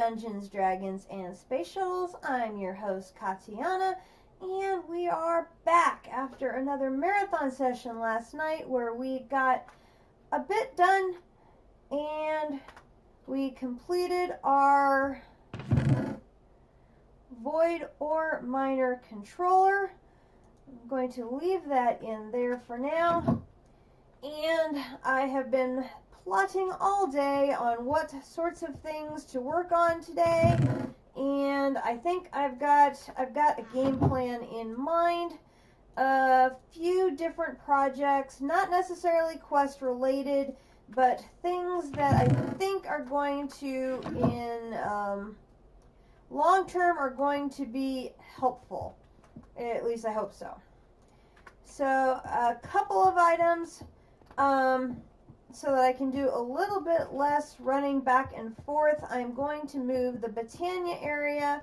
Dungeons, Dragons, and Space Shuttles. I'm your host, Katiana, and we are back after another marathon session last night where we got a bit done and we completed our Void Ore Miner controller. I'm going to leave that in there for now, and I have been plotting all day on what sorts of things to work on today, and I think I've got a game plan in mind. A few different projects, not necessarily quest related, but things that I think are going to, in long term, are going to be helpful. At least I hope so. So a couple of items, so that I can do a little bit less running back and forth. I'm going to move the Britannia area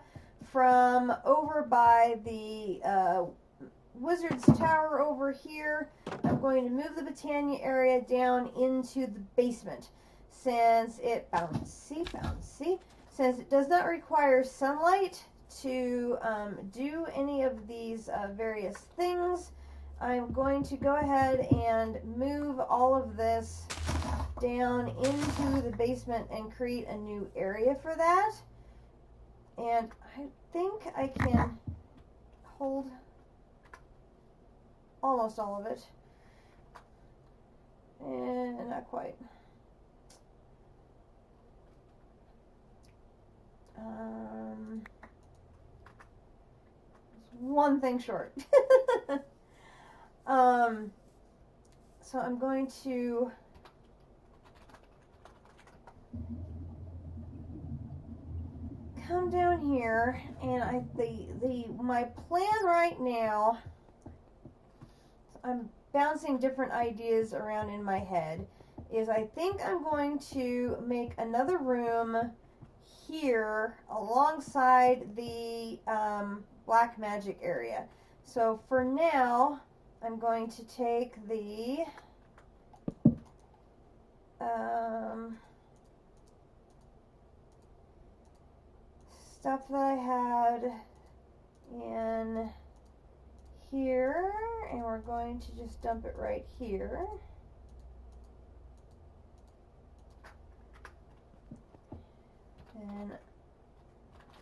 from over by the Wizard's Tower over here. I'm going to move the Britannia area down into the basement since it bouncy, since it does not require sunlight to do any of these various things. I'm going to go ahead and move all of this down into the basement and create a new area for that. And I think I can hold almost all of it. And not quite. One thing short. So I'm going to come down here, and my plan right now, I'm bouncing different ideas around in my head, is I think I'm going to make another room here alongside the black magic area. So for now, I'm going to take the stuff that I had in here, and we're going to just dump it right here.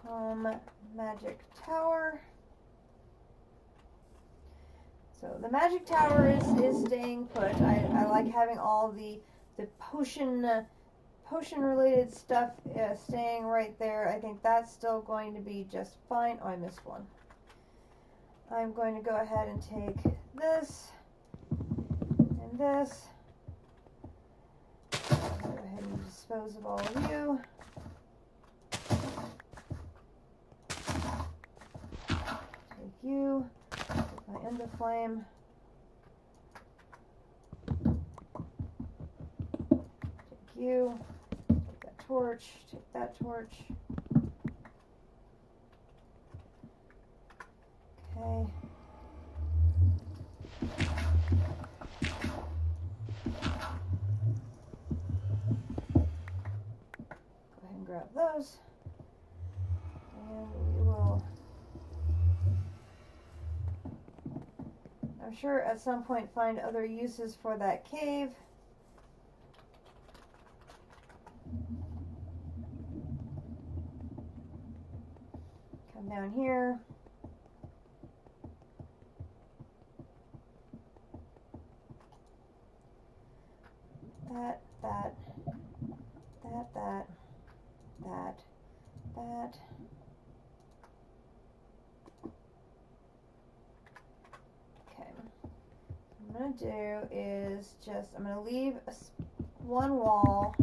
And magic tower. So the magic tower is staying put. I like having all the potion related stuff staying right there. I think that's still going to be just fine. Oh, I missed one. I'm going to go ahead and take this and this. Go ahead and dispose of all of you. Take you. Take my end of flame. Take you. Take that torch. Take that torch. Okay. Go ahead and grab those. And we will, I'm sure at some point, find other uses for that cave. Come down here. That. Okay. What I'm going to do is I'm going to leave one wall.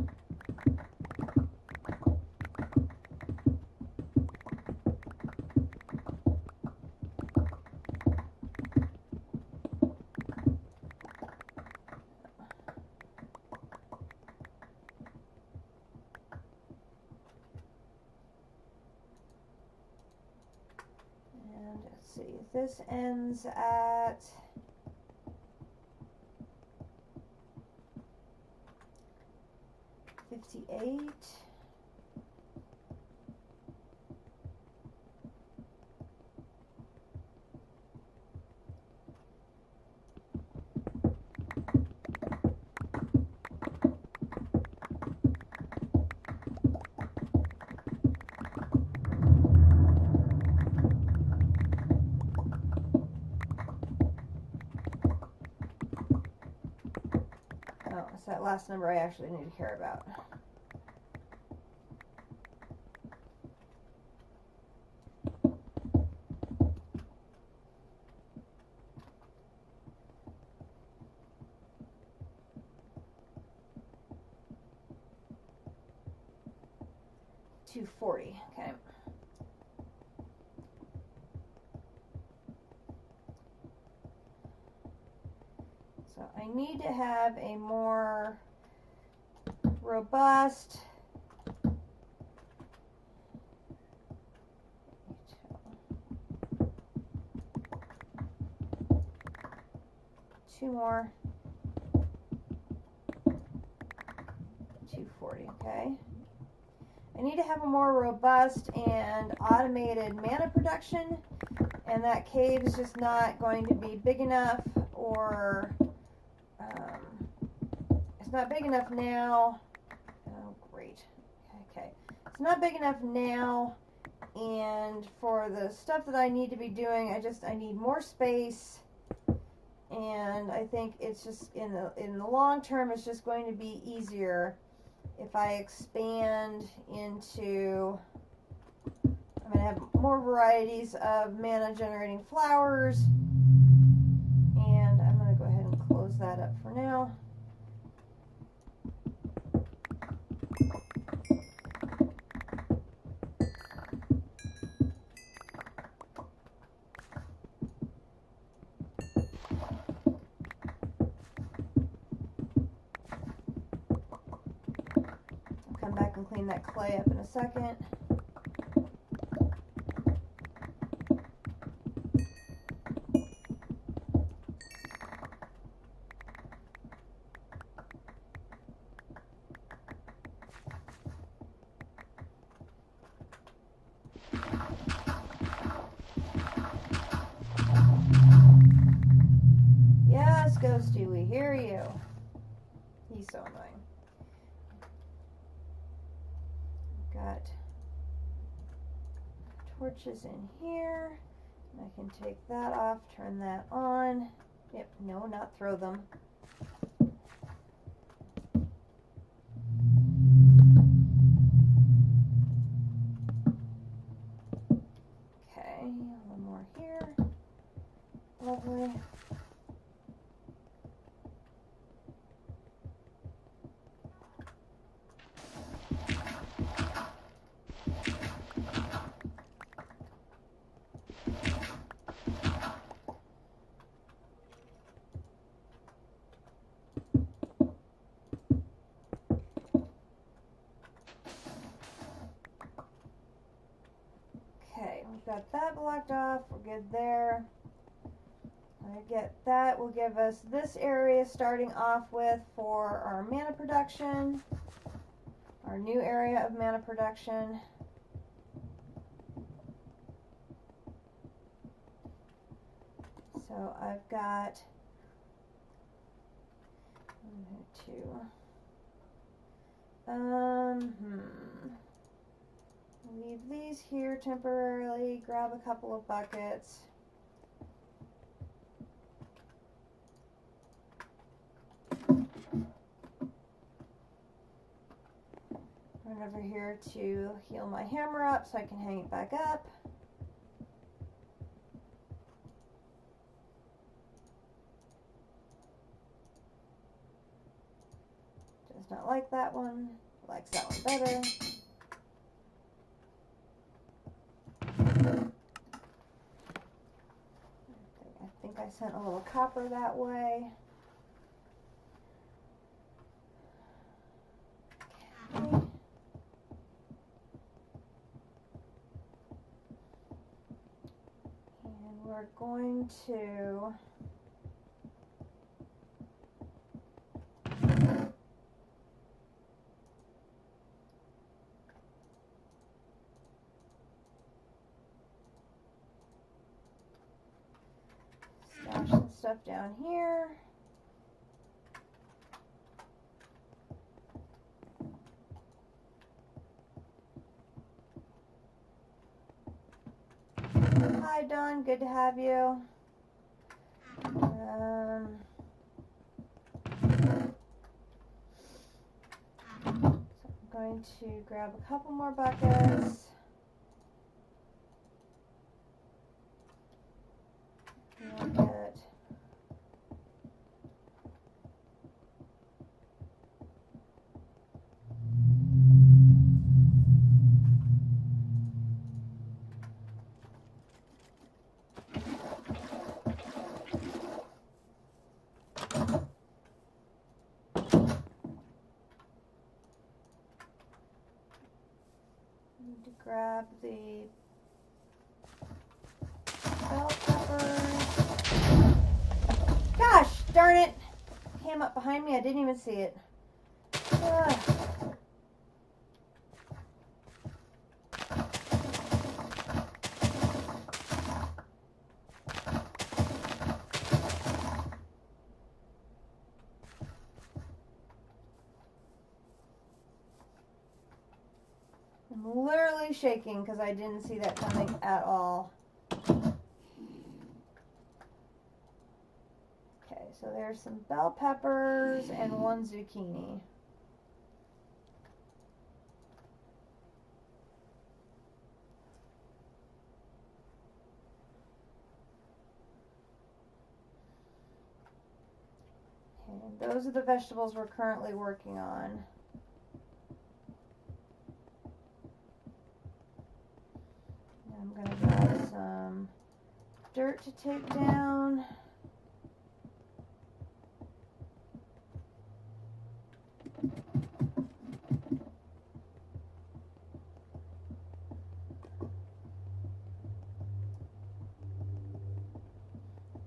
See, this ends at 58. that last number I actually need to care about. $240, okay. So I need to have a more robust two more 240, okay. I need to have a more robust and automated mana production, and that cave is just not going to be big enough, or it's not big enough now. Oh, great. Okay. It's not big enough now, and for the stuff that I need to be doing, I need more space, and I think it's just in the long term, it's just going to be easier if I expand into, I'm going to have more varieties of mana generating flowers, and I'm going to go ahead and close that up for now. Come back and clean that clay up in a second. Yes, Ghosty, we hear you. He's so annoying. Got torches in here. I can take that off, turn that on. Yep, no, not throw them. Okay, one more here. Lovely. Got that blocked off, we're good there. I get that will give us this area starting off with for our mana production, our new area of mana production. So I've got 1, 2. Leave these here temporarily, grab a couple of buckets. Run over here to heal my hammer up so I can hang it back up. Does not like that one, likes that one better. I sent a little copper that way. Okay. And we're going to some stuff down here. Hi Dawn, good to have you. going to grab a couple more buckets. And we'll get grab the bell peppers. Gosh darn it! Came up behind me, I didn't even see it. Ugh. I'm literally shaking because I didn't see that coming at all. Okay, so there's some bell peppers and one zucchini. Okay, and those are the vegetables we're currently working on. I'm going to grab some dirt to take down.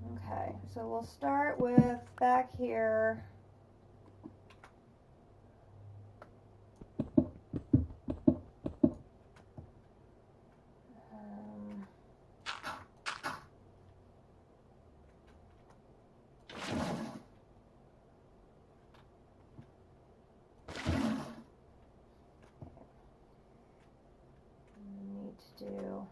Okay, so we'll start with back here. Do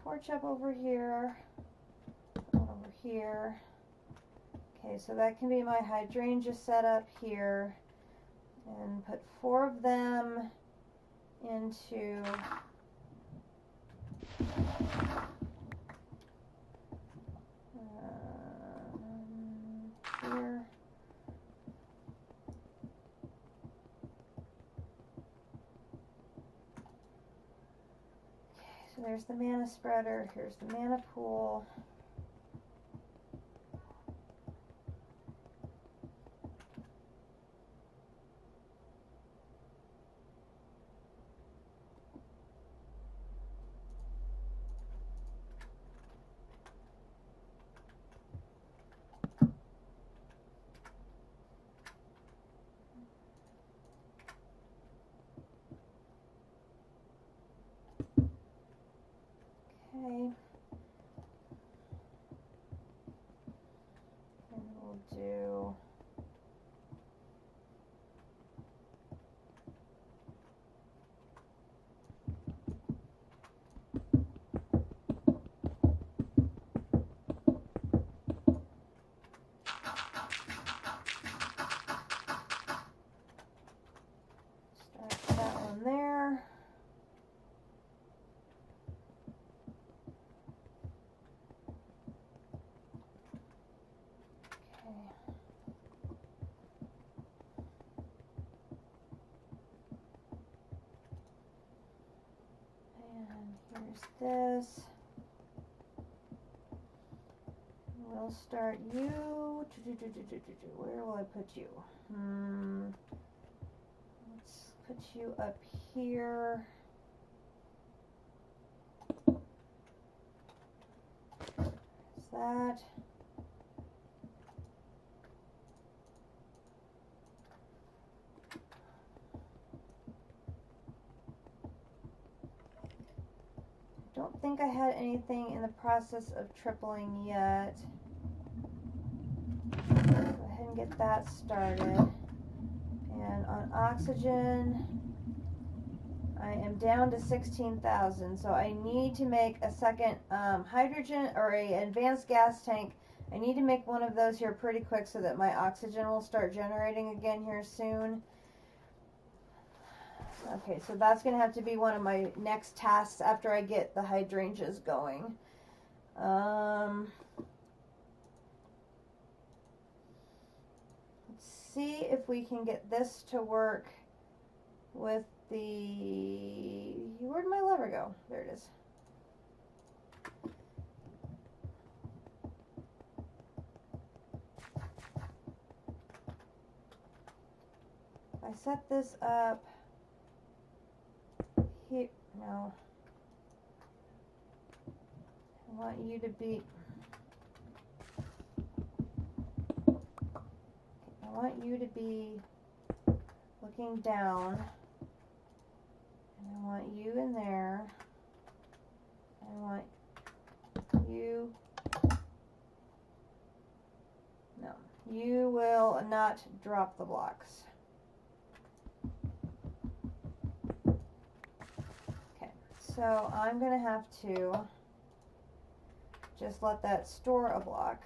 torch up over here, Okay, so that can be my hydrangea setup here, and put 4 of them into here. So there's the mana spreader, here's the mana pool. Okay. And we'll do start that one there. Here's this. We'll start you. Where will I put you? Let's put you up here. There's that. think I had anything in the process of tripling yet. Go ahead and get that started. And on oxygen, I am down to 16,000. So I need to make a second hydrogen or an advanced gas tank. I need to make one of those here pretty quick so that my oxygen will start generating again here soon. Okay, so that's going to have to be one of my next tasks after I get the hydrangeas going. Let's see if we can get this to work with the... Where'd my lever go? There it is. If I set this up here, no. I want you to be... I want you to be looking down. And I want you in there. I want you... No. You will not drop the blocks. Okay. So I'm going to have to just let that store a block.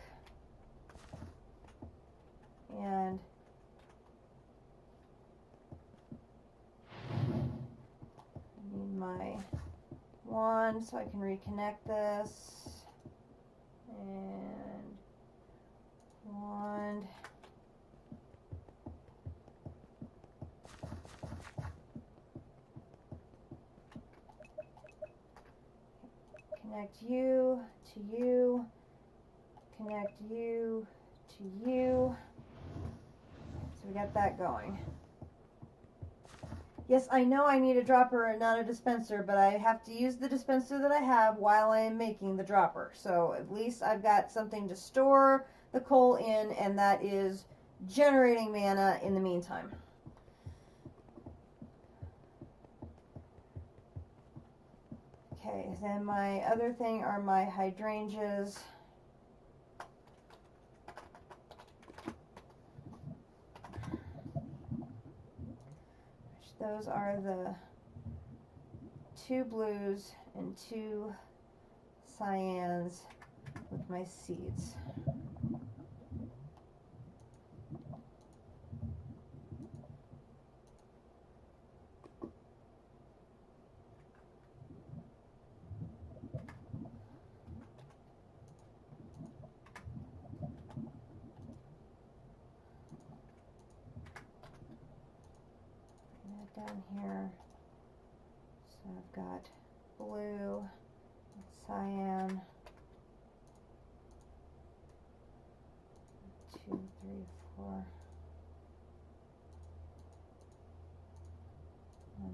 And I need my wand so I can reconnect this. And wand. Connect you to you. Connect you to you. So we got that going. Yes, I know I need a dropper and not a dispenser, but I have to use the dispenser that I have while I am making the dropper. So at least I've got something to store the coal in, and that is generating mana in the meantime. Okay, then my other thing are my hydrangeas. Those are the 2 blues and 2 cyans with my seeds. Down here, so I've got blue, cyan, 2, 3, 4, 1,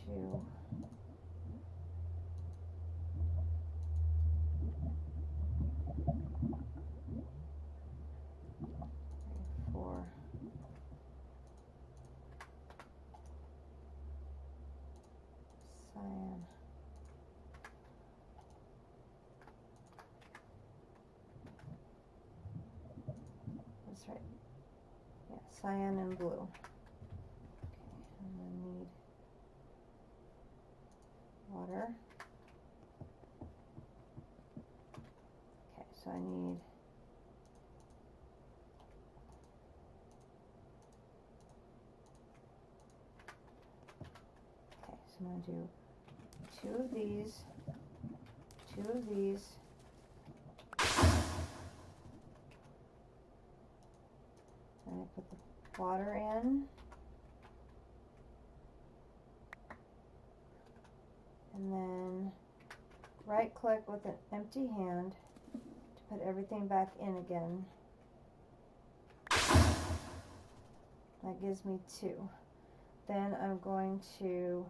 2, 3, 4. Cyan. That's right. Yeah, cyan and blue. Okay, and I need water. Okay, so I need I'm going to do 2 of these, 2 of these, and I put the water in, and then right click with an empty hand to put everything back in again. That gives me 2. Then I'm going to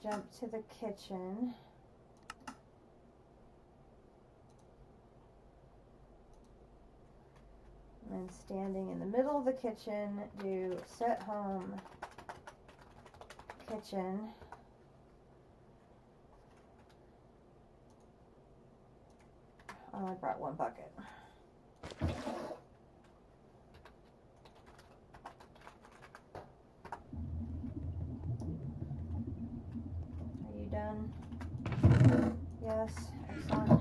jump to the kitchen. And standing in the middle of the kitchen, do set home kitchen. I only brought one bucket. Are you done? Yes, excellent.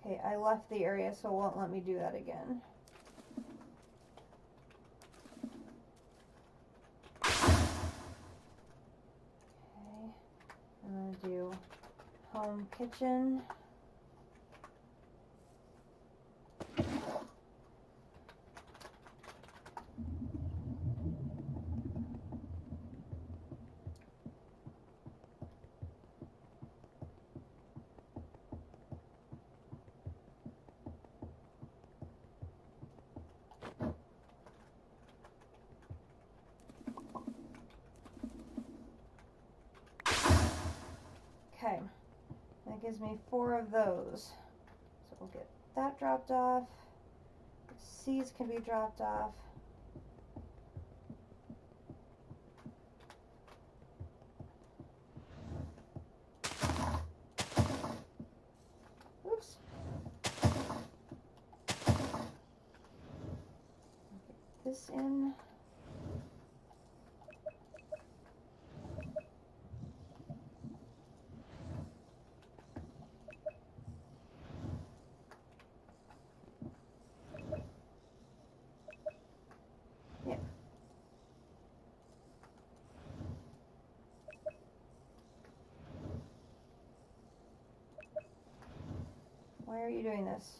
Okay, I left the area, so it won't let me do that again. Okay, I'm going to do home kitchen. Okay, that gives me 4 of those. So we'll get that dropped off. The seeds can be dropped off. Oops. Get this in. Why are you doing this?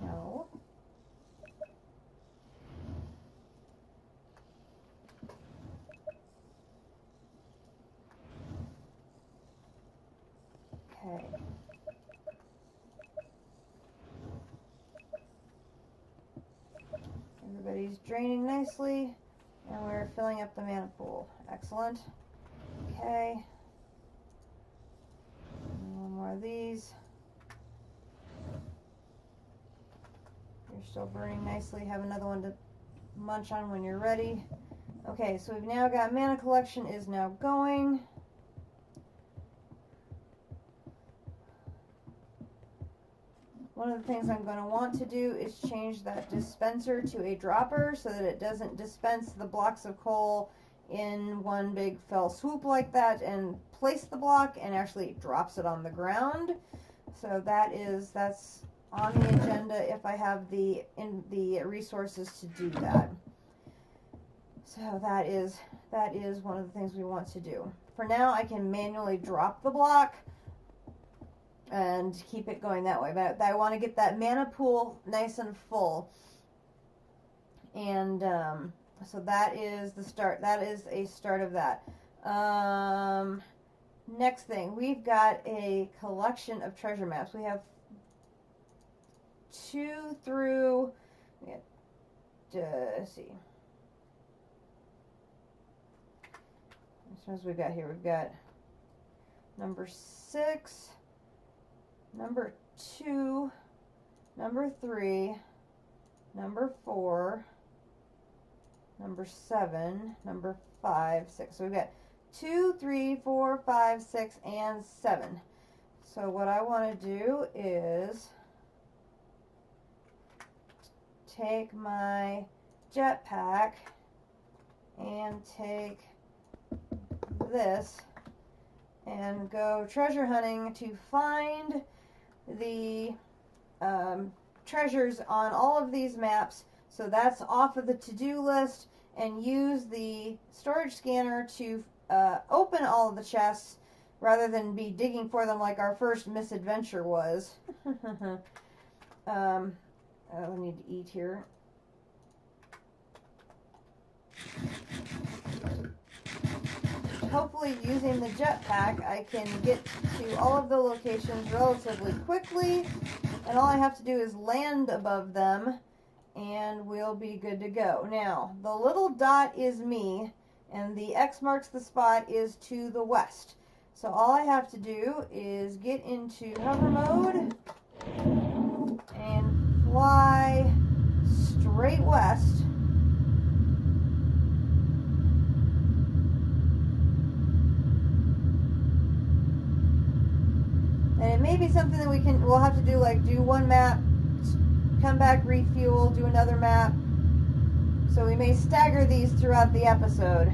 No. Okay. Everybody's draining nicely, and we're filling up the mana pool. Excellent. Okay. One more of these. You're still burning nicely. Have another one to munch on when you're ready. Okay, so we've now got mana collection is now going. One of the things I'm going to want to do is change that dispenser to a dropper so that it doesn't dispense the blocks of coal in one big fell swoop like that and place the block and actually drops it on the ground. So that's on the agenda if I have the resources to do that. So that is one of the things we want to do. For now, I can manually drop the block and keep it going that way. But I want to get that mana pool nice and full. And so that is the start. That is a start of that. Next thing, we've got a collection of treasure maps. We have 2 through, let's see. As we've got here, we've got number 6, number 2, number 3, number 4, number 7, number 5, 6. So we've got 2, 3, 4, 5, 6, and 7. So what I want to do is take my jetpack and take this and go treasure hunting to find the treasures on all of these maps. So that's off of the to-do list, and use the storage scanner to open all of the chests rather than be digging for them like our first misadventure was. I need to eat here. Hopefully, using the jetpack, I can get to all of the locations relatively quickly and all I have to do is land above them, and we'll be good to go. Now, the little dot is me, and the X marks the spot is to the west. So all I have to do is get into hover mode and fly straight west. And it may be something that we'll have to do, like do one map, come back, refuel, do another map. So we may stagger these throughout the episode.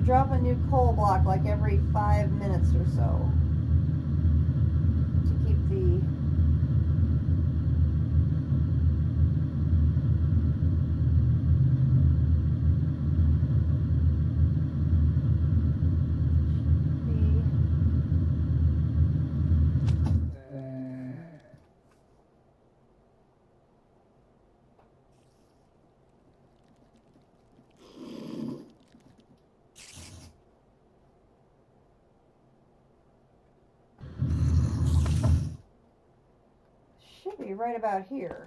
Drop a new coal block like every 5 minutes or so to keep the should be right about here.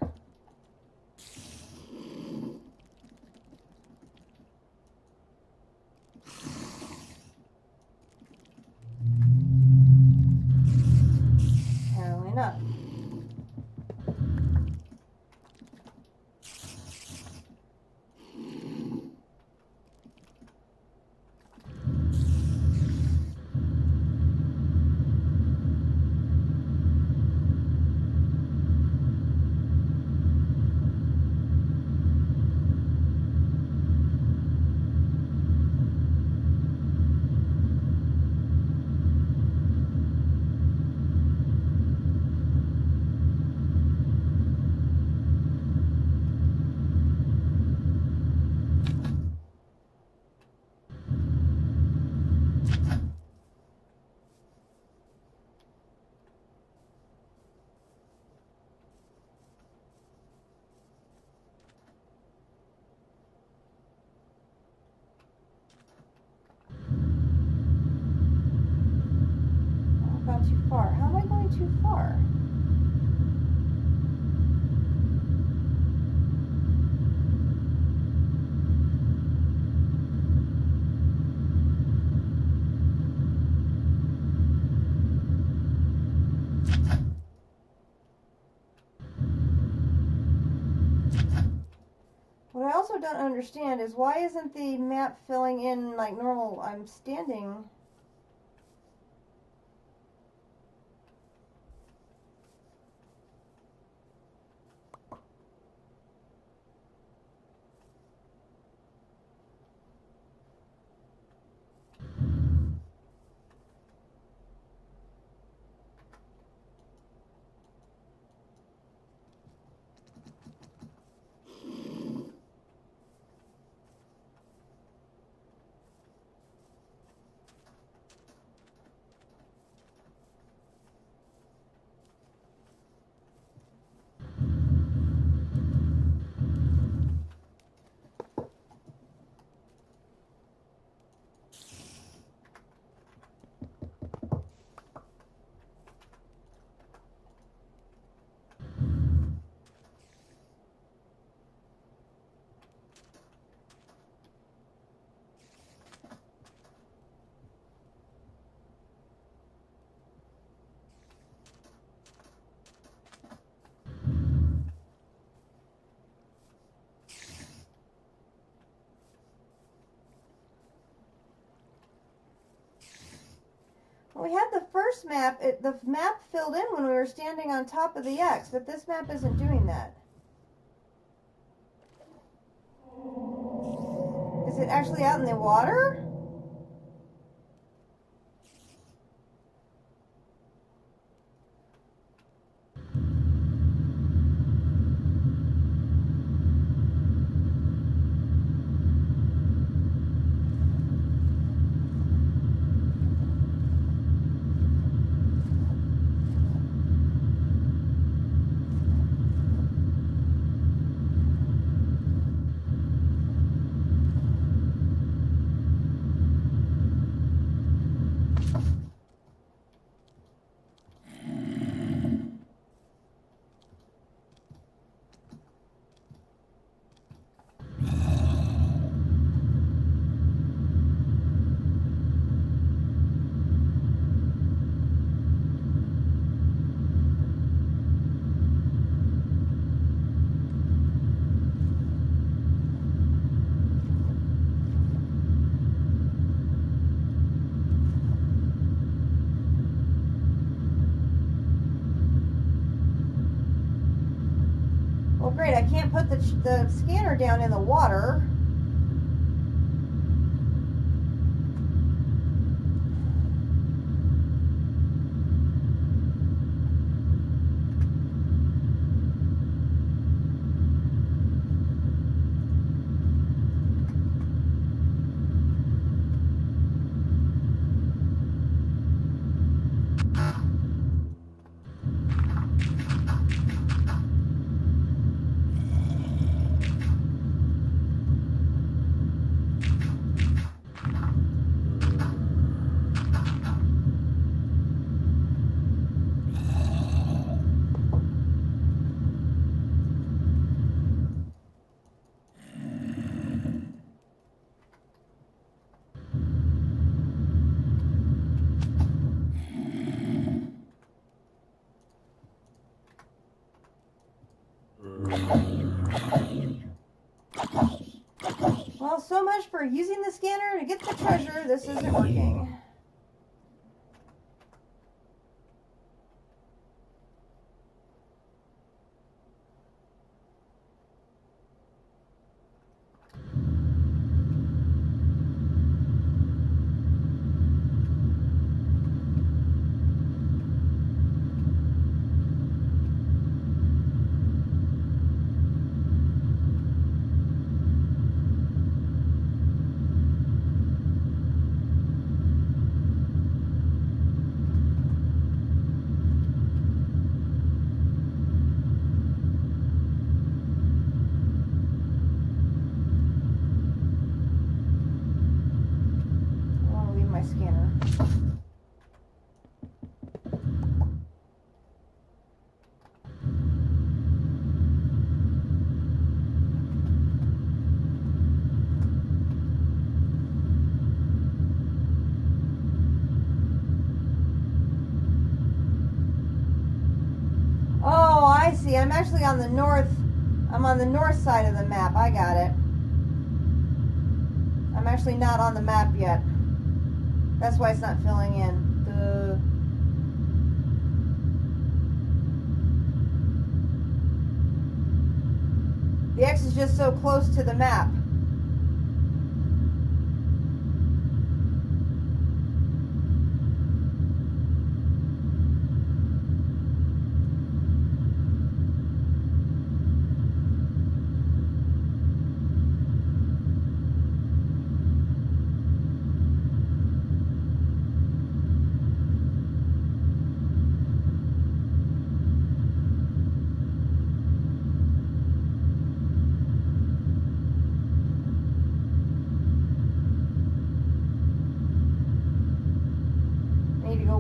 Apparently not. I've gone too far. How am I going too far? What I also don't understand is why isn't the map filling in like normal? I'm standing. We had the first map, the map filled in when we were standing on top of the X, but this map isn't doing that. Is it actually out in the water? put the scanner down in the water. Well, so much for using the scanner to get the treasure. This isn't working. Scanner. Oh, I see. I'm actually on the north. I'm on the north side of the map. I got it. I'm actually not on the map yet. That's why it's not filling in. Duh. The X is just so close to the map.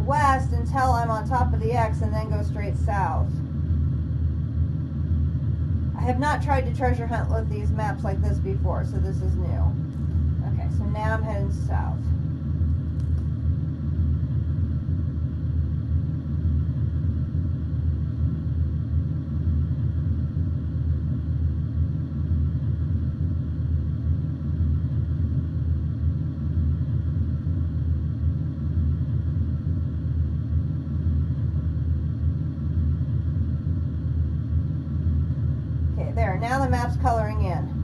West until I'm on top of the X and then go straight south. I have not tried to treasure hunt with these maps like this before, so this is new. Okay, so now I'm heading south. There, now the map's coloring in.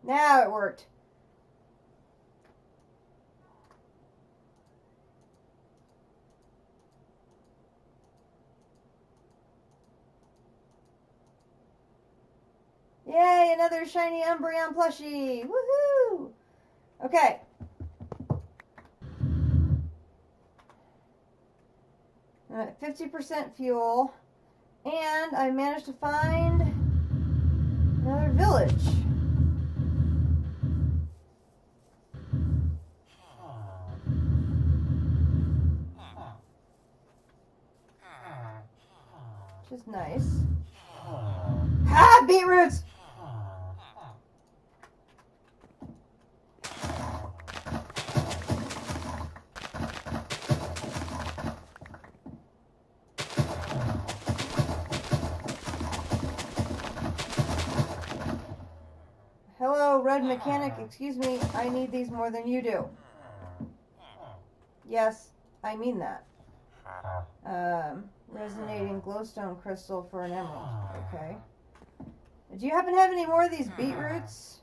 Now it worked. Yay, another shiny Umbreon plushie. Woohoo! Okay. I'm at 50% fuel, And I managed to find another village. Which is nice. Ha! Beetroots! Hello, red mechanic. Excuse me, I need these more than you do. Yes, I mean that. Resonating glowstone crystal for an emerald. Okay. Do you happen to have any more of these beetroots?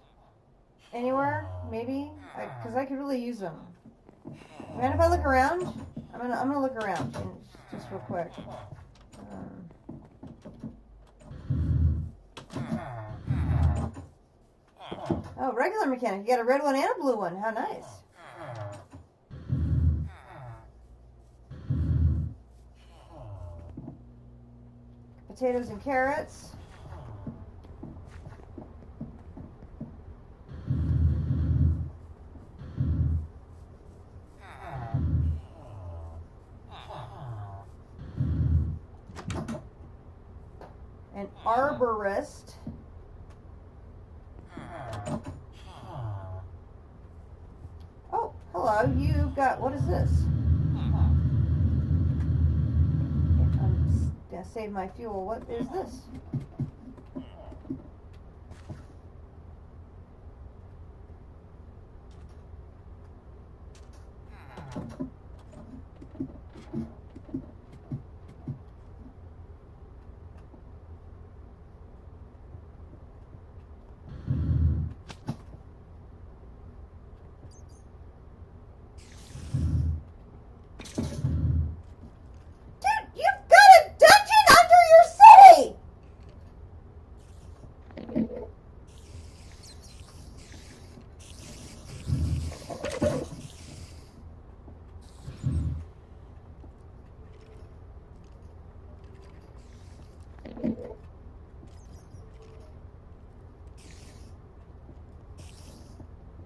Anywhere? Maybe? Because I could really use them. Man, if I look around? I'm gonna look around just real quick. Oh, regular mechanic. You got a red one and a blue one. How nice. Potatoes and carrots. An arborist. Oh, hello. You've got, what is this? I'm gonna save my fuel. What is this?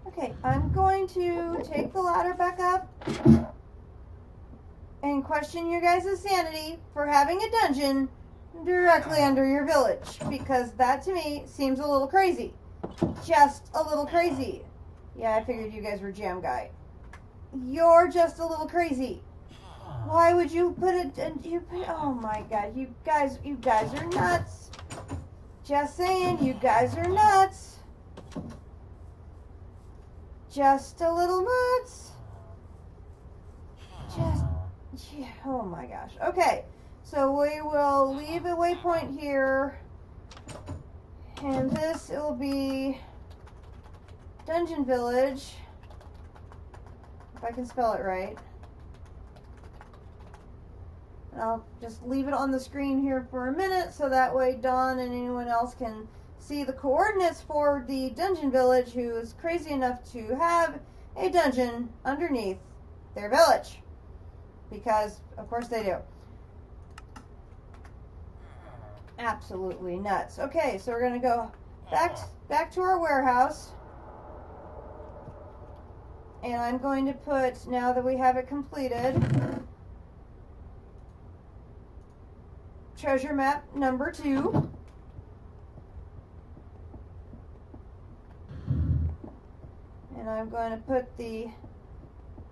Okay, I'm going to take the ladder back up and question your guys' sanity for having a dungeon directly under your village, because that to me seems a little crazy. Just a little crazy. Yeah, I figured you guys were jam guy. You're just a little crazy. Why would you put it? Oh my God, you guys are nuts. Just saying, you guys are nuts. Just a little nuts. Yeah, oh my gosh. Okay, so we will leave a waypoint here. And this will be Dungeon Village. If I can spell it right. And I'll just leave it on the screen here for a minute so that way Dawn and anyone else can see the coordinates for the Dungeon Village who is crazy enough to have a dungeon underneath their village. Because, of course they do. Absolutely nuts. Okay, so we're going to go back to our warehouse. And I'm going to put, now that we have it completed, treasure map number 2. And I'm going to put the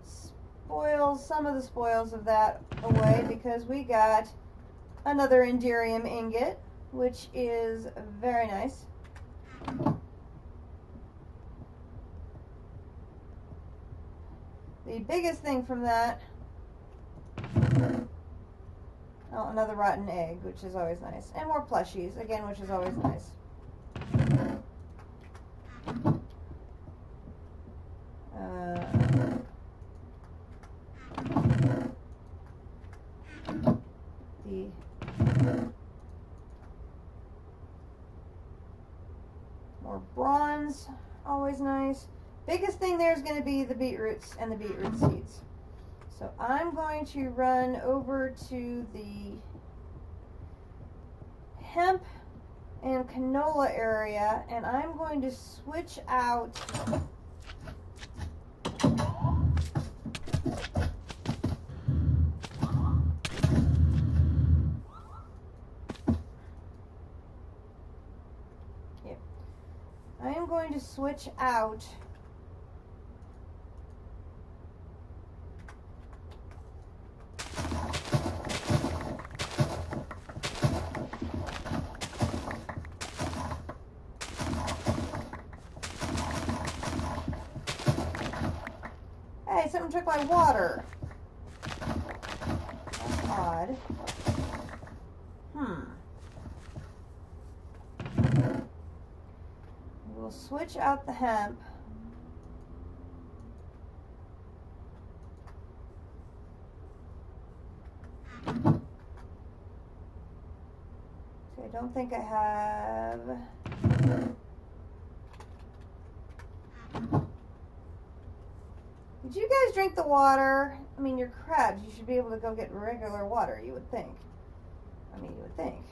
spoils, some of the spoils of that away, because we got another Enderium ingot, which is very nice. The biggest thing from that, oh, another rotten egg, which is always nice. And more plushies, again, which is always nice. More bronze, always nice. Biggest thing there is going to be the beetroots and the beetroot seeds. So I'm going to run over to the hemp and canola area, and I'm going to switch out I am going to switch out Hey, something took my water. That's odd. We'll switch out the hemp. I don't think I have. Did you guys drink the water? I mean, you're crabs. You should be able to go get regular water, you would think. I mean, you would think.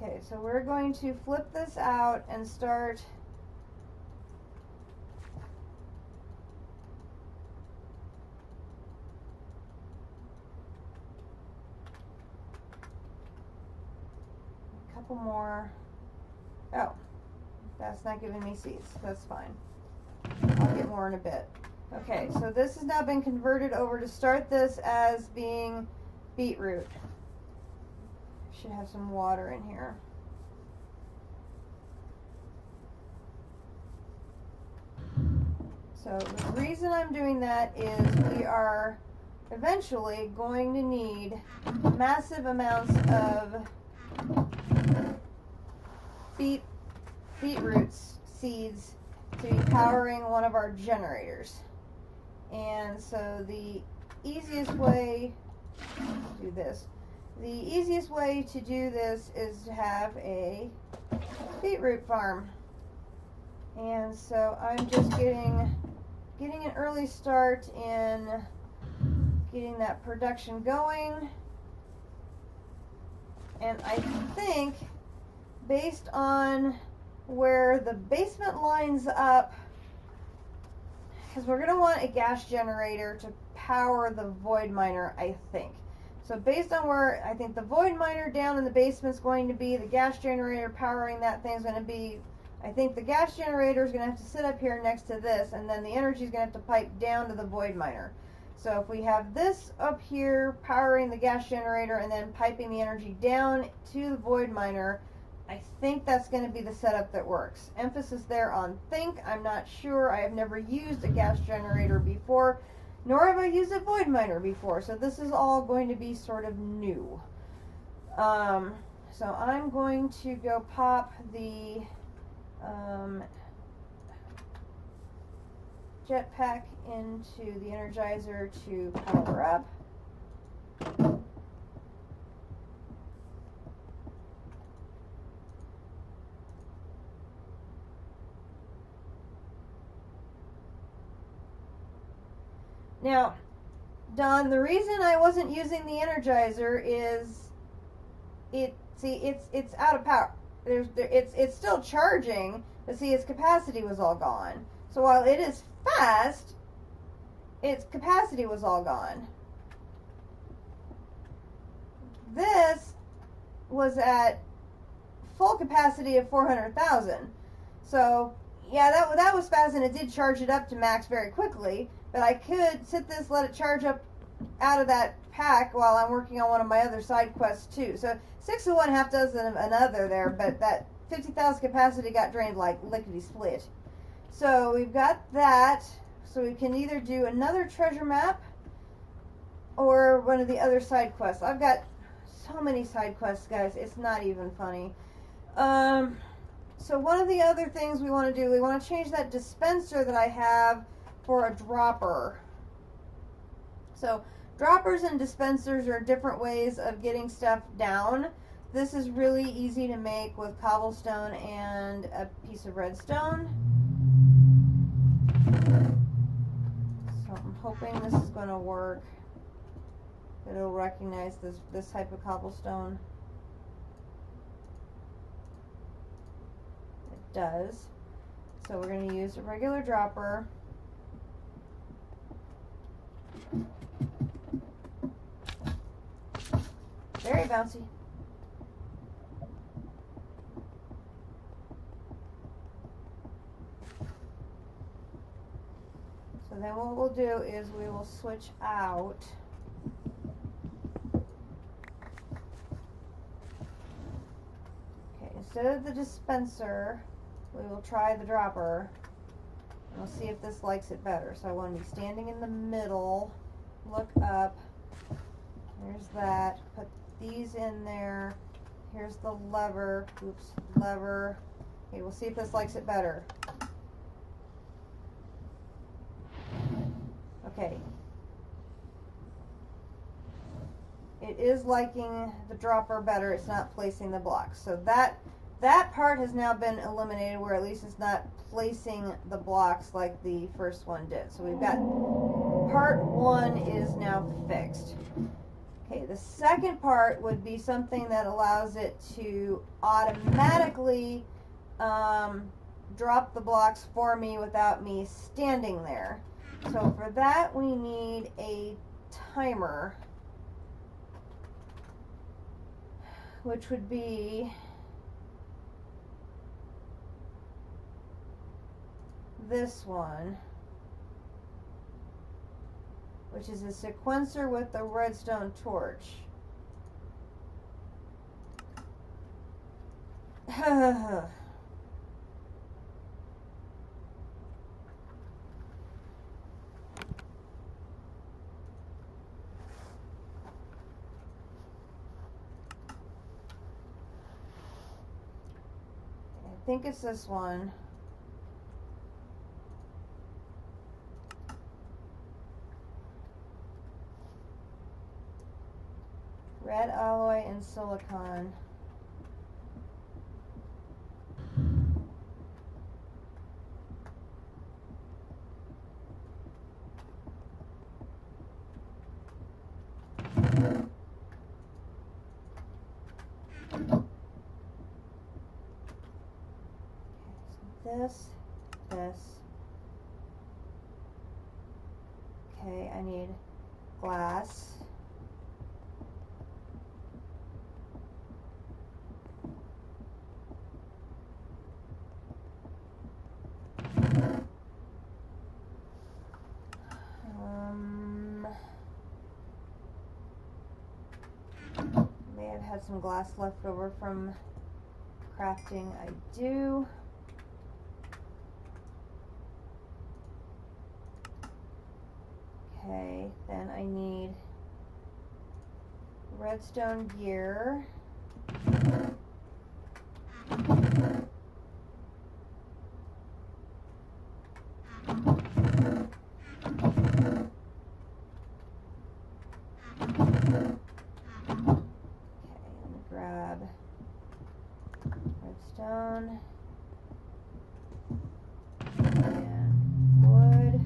Okay, so we're going to flip this out and start a couple more. Oh, that's not giving me seeds. That's fine. I'll get more in a bit. Okay, so this has now been converted over to start this as being beetroot. Should have some water in here. So the reason I'm doing that is we are eventually going to need massive amounts of beetroot seeds to be powering one of our generators. And so the easiest way to do this, is to have a beetroot farm. And so I'm just getting an early start in getting that production going. And I think based on where the basement lines up, because we're going to want a gas generator to power the void miner, I think. So based on where I think the void miner down in the basement is going to be, the gas generator powering that thing is going to be, I think the gas generator is going to have to sit up here next to this, and then the energy is going to have to pipe down to the void miner. So if we have this up here powering the gas generator and then piping the energy down to the void miner, I think that's going to be the setup that works. Emphasis there on think. I'm not sure. I have never used a gas generator before, nor have I used a void miner before. So this is all going to be sort of new. So I'm going to go pop the jetpack into the Energizer to power up. Now, Don, the reason I wasn't using the Energizer is it's out of power. It's still charging, but see, its capacity was all gone. So while it is fast, its capacity was all gone. This was at full capacity of 400,000. So yeah, that was fast, and it did charge it up to max very quickly. But I could sit this, let it charge up out of that pack while I'm working on one of my other side quests too. So 6 of one, half dozen of another there, but that 50,000 capacity got drained like lickety-split. So we've got that. So we can either do another treasure map or one of the other side quests. I've got so many side quests, guys. It's not even funny. So one of the other things we want to do, we want to change that dispenser that I have for a dropper. So droppers and dispensers are different ways of getting stuff down. This is really easy to make with cobblestone and a piece of redstone. So I'm hoping this is going to work, that it'll recognize this type of cobblestone. does. So we're going to use a regular dropper. Very bouncy. So then what we'll do is we will switch out instead of the dispenser, we will try the dropper, and we'll see if this likes it better. So I want to be standing in the middle, look up, there's that, put these in there, here's the lever, oops, lever. Okay, we'll see if this likes it better. Okay. It is liking the dropper better, it's not placing the blocks. So that part has now been eliminated, where at least it's not placing the blocks like the first one did. So we've got part one is now fixed. Okay, the second part would be something that allows it to automatically drop the blocks for me without me standing there. So for that we need a timer, which would be this one, which is a sequencer with a redstone torch. I think it's this one. Red alloy and silicon. This. Okay, I need glass. May have had some glass left over from crafting. I do. Okay, then I need redstone gear. Redstone and wood.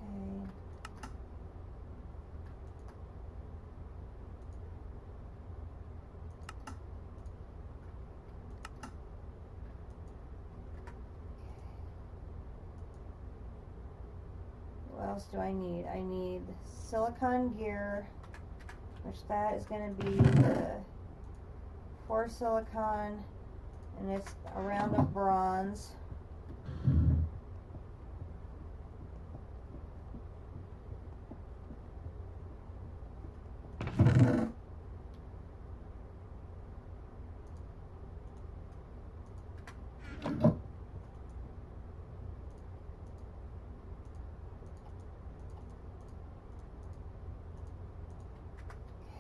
Okay. What else do I need? I need silicon gear, which that is going to be the 4 silicon, and it's a round of bronze.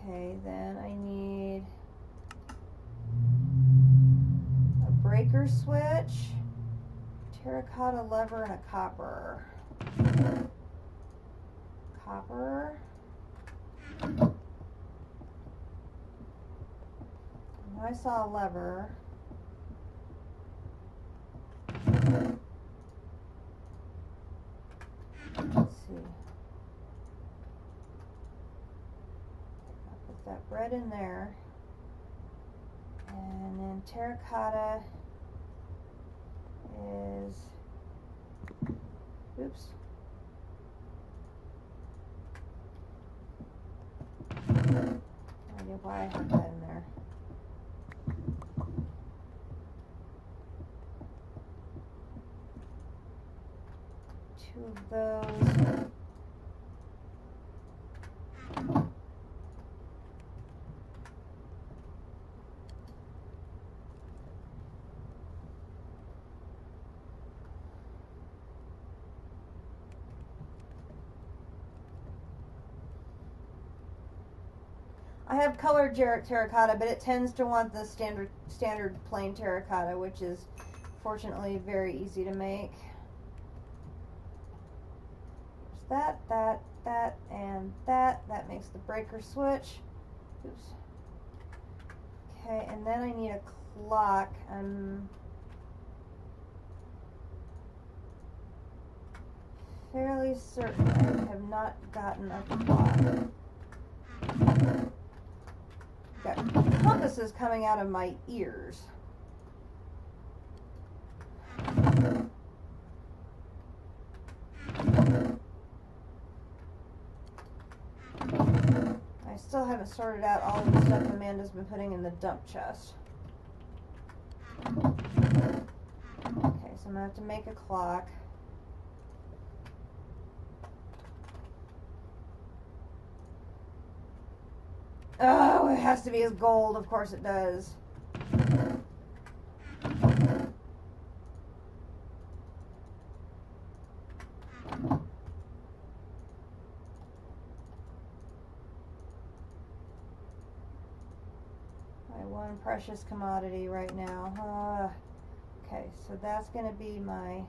Okay, then I need a breaker switch, terracotta lever, and a copper. Copper. Now I saw a lever. Let's see. that red in there. And then terracotta is, oops. No idea why I have that in there. Two of those. I have colored terracotta, but it tends to want the standard plain terracotta, which is fortunately very easy to make. There's that, and that. That makes the breaker switch. Oops. Okay, and then I need a clock. I'm fairly certain I have not gotten a clock. Got compasses coming out of my ears. I still haven't sorted out all of the stuff Amanda's been putting in the dump chest. Okay, so I'm gonna have to make a clock. Oh, it has to be gold. Of course it does. My one precious commodity right now. Okay, so that's going to be my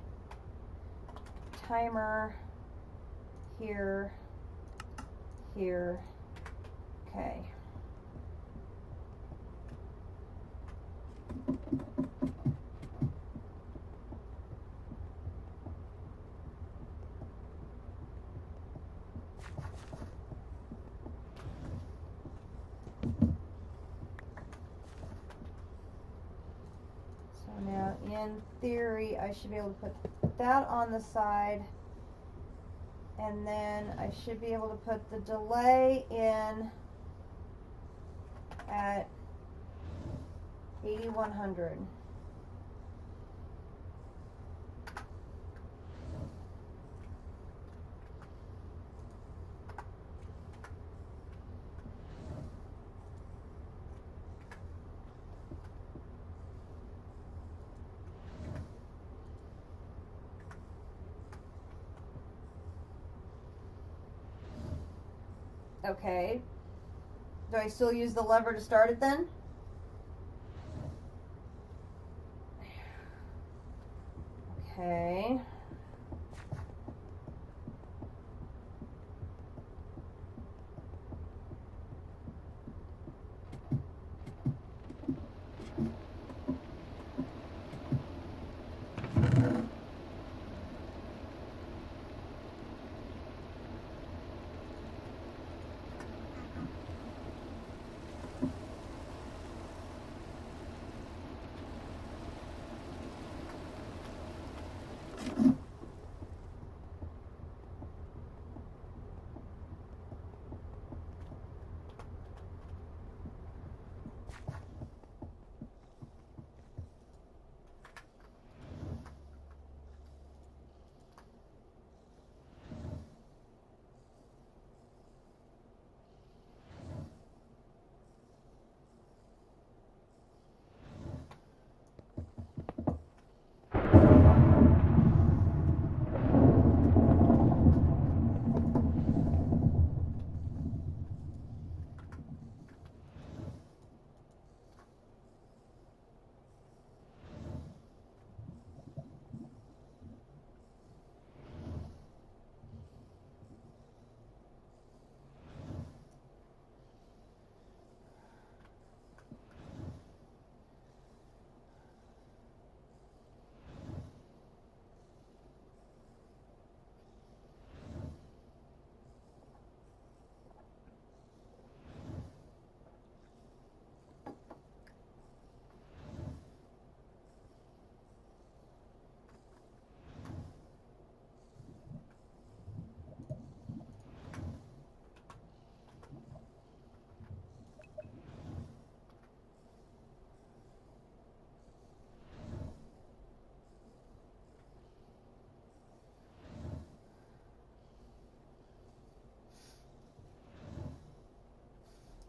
timer here, here. Okay. So now, in theory, I should be able to put that on the side, and then I should be able to put the delay in at 8100. Okay. Do I still use the lever to start it then? Okay.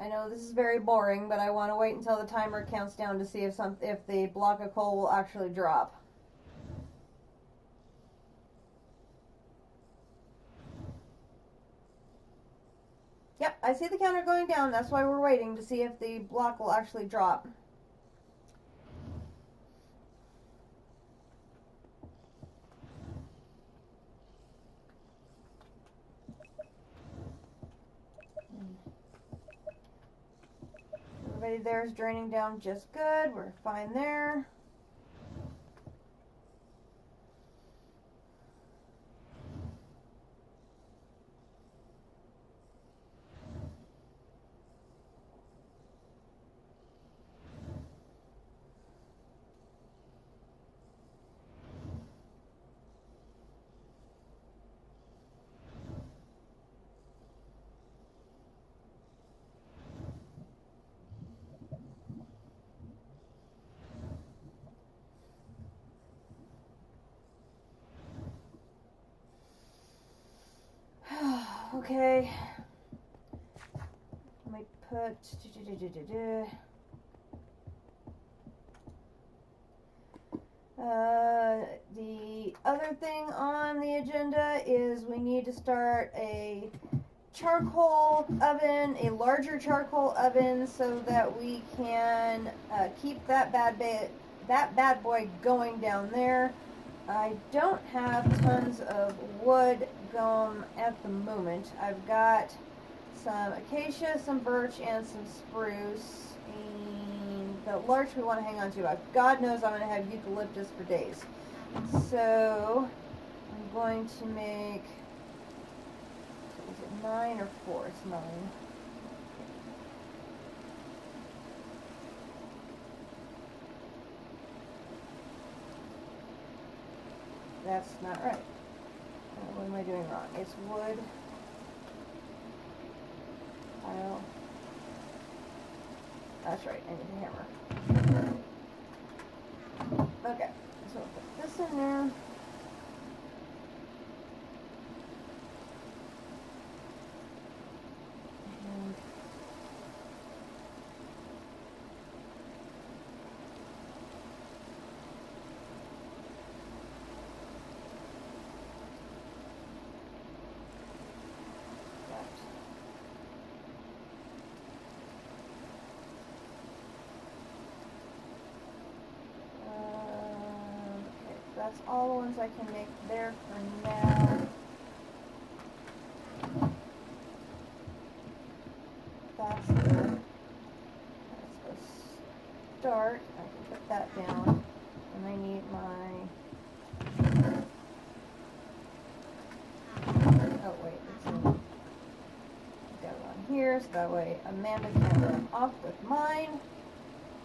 I know this is very boring, but I want to wait until the timer counts down to see if the block of coal will actually drop. Yep, I see the counter going down. That's why we're waiting to see if the block will actually drop. Everybody there is draining down just good. We're fine there. Okay. Let me put the other thing on the agenda is we need to start a charcoal oven, a larger charcoal oven, so that we can keep that bad boy going down there. I don't have tons of wood gum at the moment. I've got some acacia, some birch, and some spruce. And the larch we want to hang on to. God knows I'm going to have eucalyptus for days. So I'm going to make, is it 9 or 4? It's 9. That's not right. What am I doing wrong? It's wood. Pile. That's right, I need a hammer. Okay, so I'll put this in there. That's all the ones I can make there for now. That's the start. I can put that down. And I need my... Oh wait, it's in... I've got one here, so that way Amanda can run off with mine,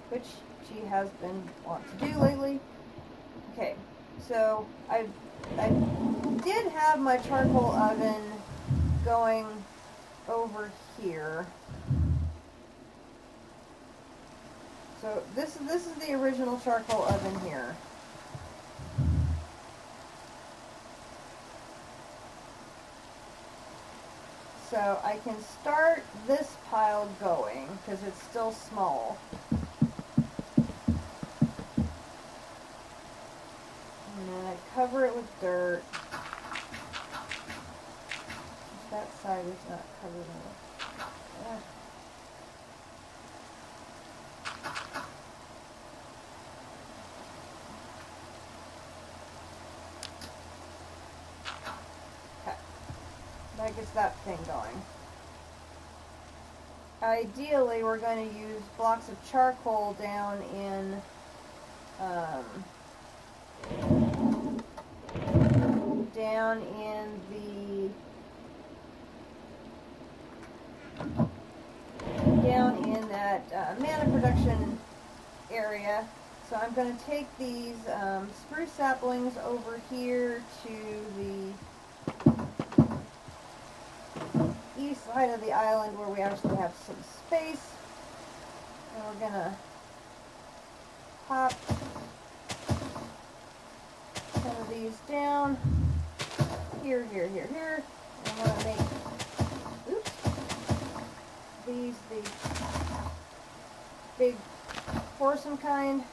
which she has been wanting to do lately. Okay. So I did have my charcoal oven going over here. So this is the original charcoal oven here. So I can start this pile going because it's still small. And I cover it with dirt. That side is not covered in it. Okay. That gets that thing going. Ideally, we're going to use blocks of charcoal down in that mana production area. So I'm going to take these spruce saplings over here to the east side of the island where we actually have some space. And we're going to pop some of these down. Here. And I'm going to make, these the big foursome kind.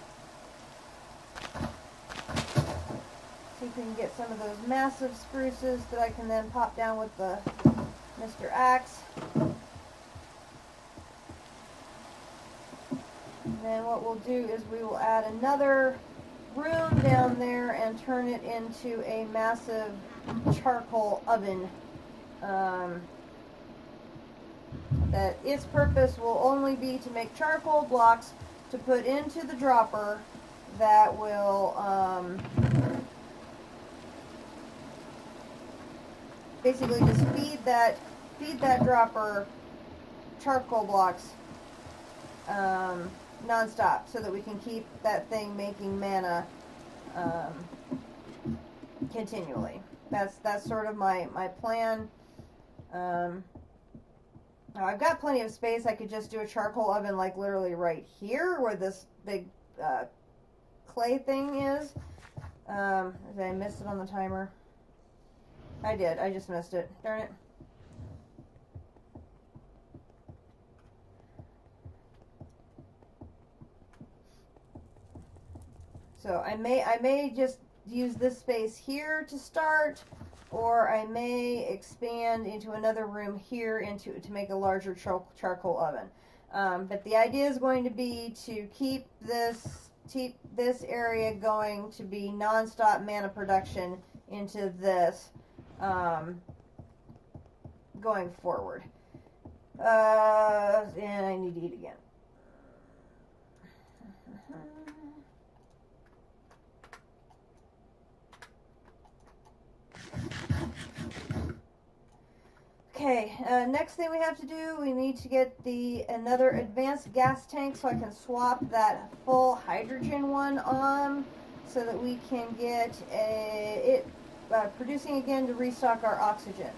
See if we can get some of those massive spruces that I can then pop down with the Mr. Axe. And then what we'll do is we will add another room down there and turn it into a massive charcoal oven. That its purpose will only be to make charcoal blocks to put into the dropper that will basically just feed that dropper charcoal blocks non-stop, so that we can keep that thing making mana continually. That's sort of my plan. Now I've got plenty of space. I could just do a charcoal oven like literally right here where this big clay thing is. Did I miss it on the timer? I did. I just missed it. Darn it. So I may just use this space here to start, or I may expand into another room here to make a larger charcoal oven. But the idea is going to be to keep this area going to be non-stop mana production into this going forward. And I need to eat again. Okay, next thing we have to do, we need to get another advanced gas tank so I can swap that full hydrogen one on, so that we can get it producing again to restock our oxygen.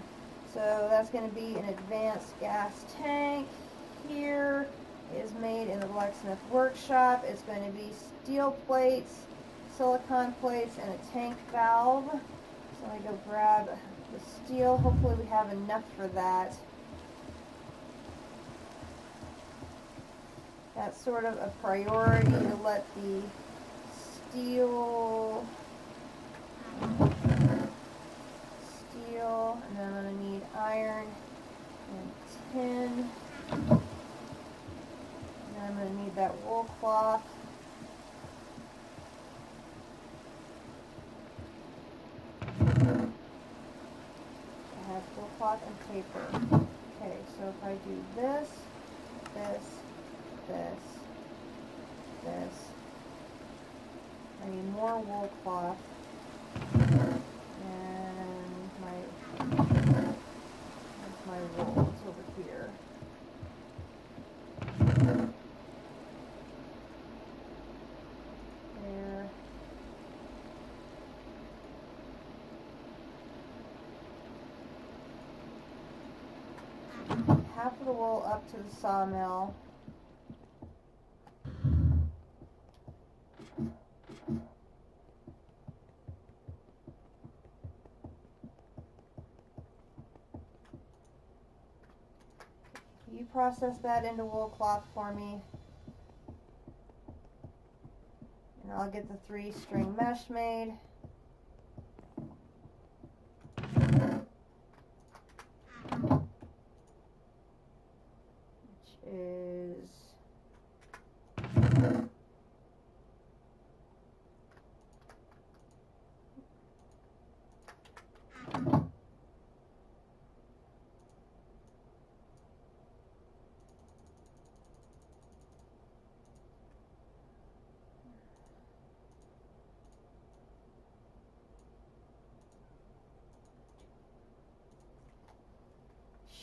So that's going to be an advanced gas tank. Here is made in the blacksmith workshop. It's going to be steel plates, silicone plates, and a tank valve. So let me go grab the steel. Hopefully we have enough for that. That's sort of a priority to let the steel, and then I'm going to need iron and tin. And then I'm going to need that wool cloth. Wool cloth and paper. Okay, so if I do this, I need more wool cloth, and my wool. It's over here. There. Half of the wool up to the sawmill. You process that into wool cloth for me. And I'll get the 3-string mesh made.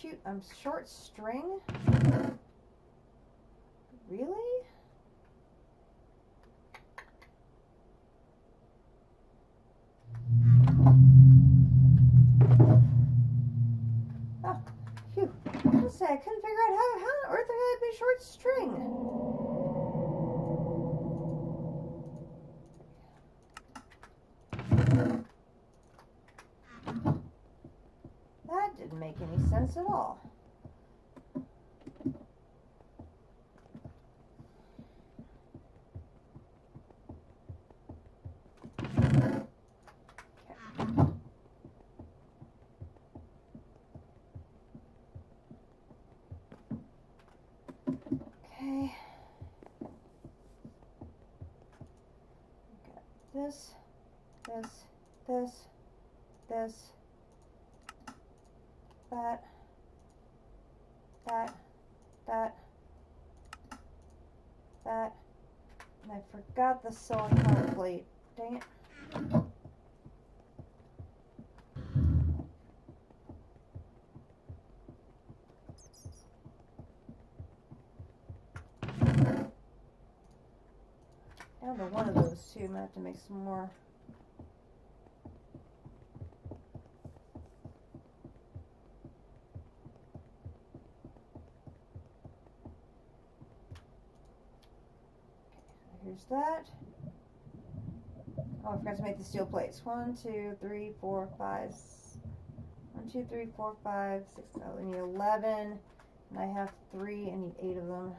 Shoot, I'm short string? Really? Oh, phew. I was gonna say, I couldn't figure out how on earth I could be short string. That didn't make any sense at all. this, that, that, that, that, and I forgot the silicone plate. Dang it. Down to one of those two. I'm gonna have to make some more. Here's that. Oh, I forgot to make the steel plates. 1, 2, 3, 4, 5. 1, 2, 3, 4, 5, 6. Oh, I need 11. And I have 3. I need 8 of them.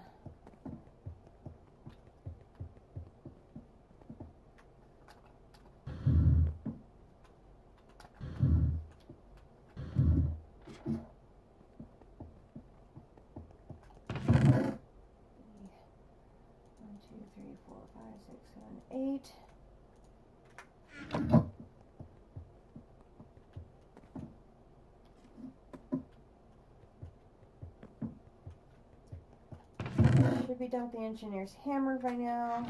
Should be done with the engineer's hammer by now.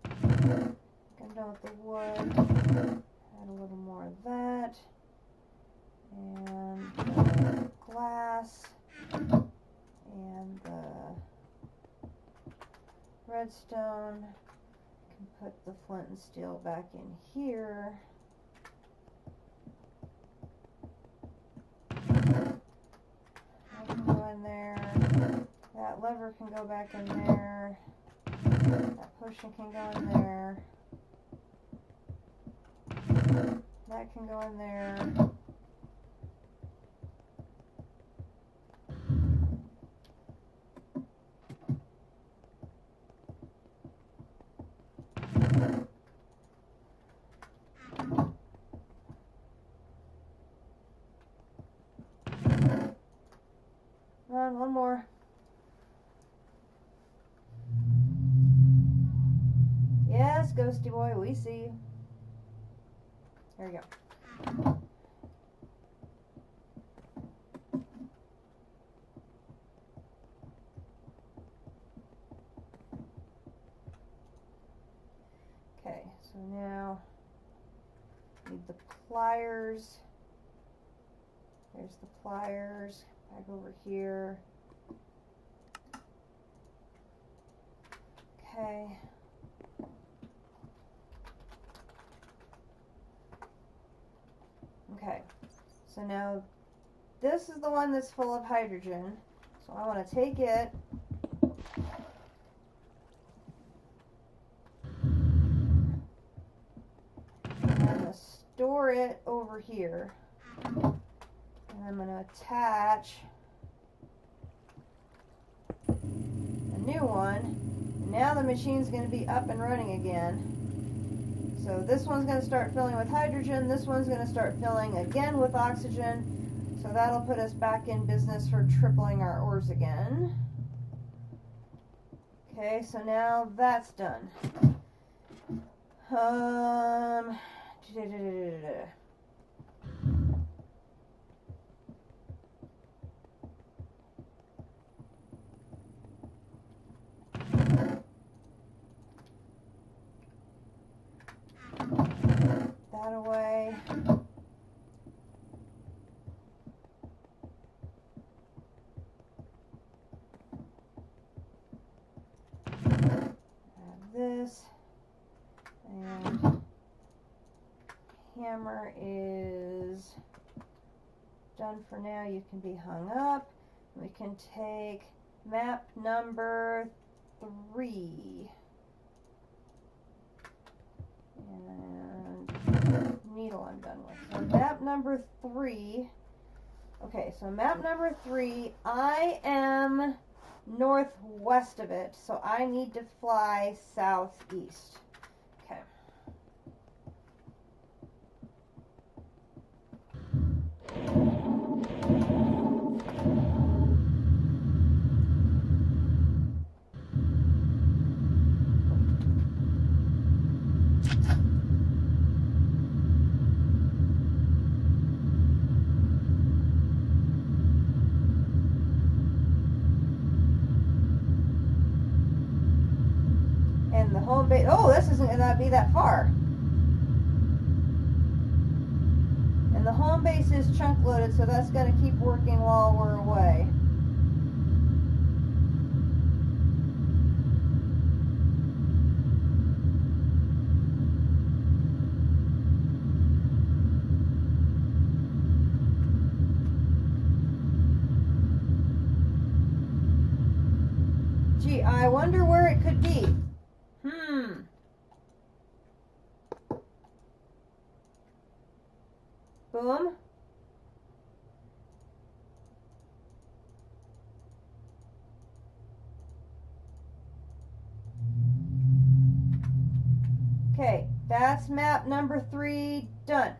I'm done with the wood. Add a little more of that. And the glass. And the redstone. I can put the flint and steel back in here. That can go in there. That lever can go back in there. That potion can go in there. That can go in there. Come on, one more. Yes, Ghosty Boy, we see you. There we go. Okay, so now need the pliers. There's the pliers. Back over here. Okay. Okay, so now this is the one that's full of hydrogen. So I want to take it and I'm going to store it over here. And I'm going to attach a new one. And now the machine's going to be up and running again. So this one's going to start filling with hydrogen. This one's going to start filling again with oxygen. So that'll put us back in business for tripling our ores again. Okay, so now that's done. That away. Add this. And hammer is done for now. You can be hung up. We can take map number 3. And needle I'm done with. So map number 3. Okay, so map number 3, I am northwest of it, so I need to fly southeast. Okay. home base. Oh, this isn't going to be that far. And the home base is chunk loaded, so that's going to keep working while we're away. Gee, I wonder where it could be. Boom. Okay, that's map number 3 done.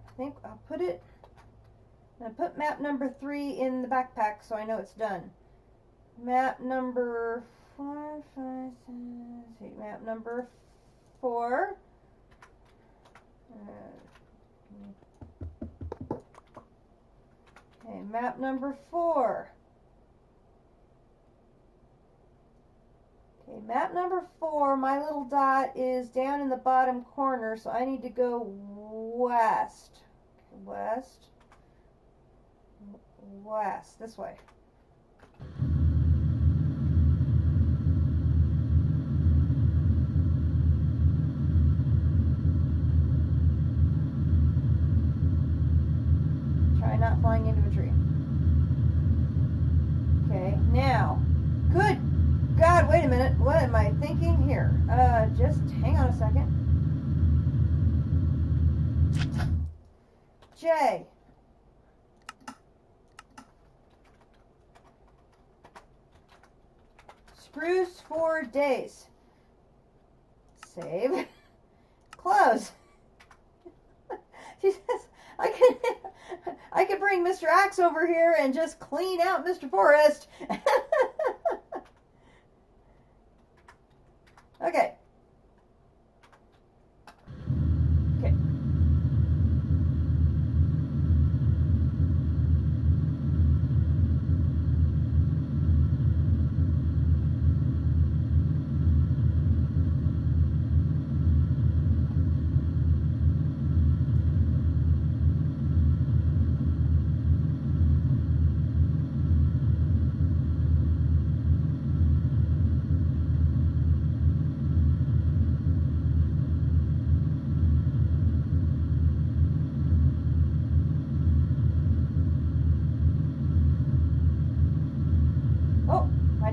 I think I'll put it, I'm going to put map number 3 in the backpack so I know it's done. Map number 4, 5, 6, 8, map number 4. Okay, map number 4. Okay, map number 4, my little dot is down in the bottom corner, so I need to go west. West. West, this way. Try not flying into a tree. Okay, now, good God, wait a minute. What am I thinking here? Just hang on a second. J. Spruce for days. Save. Close. She says, I could bring Mr. Axe over here and just clean out Mr. Forest. Okay. Okay.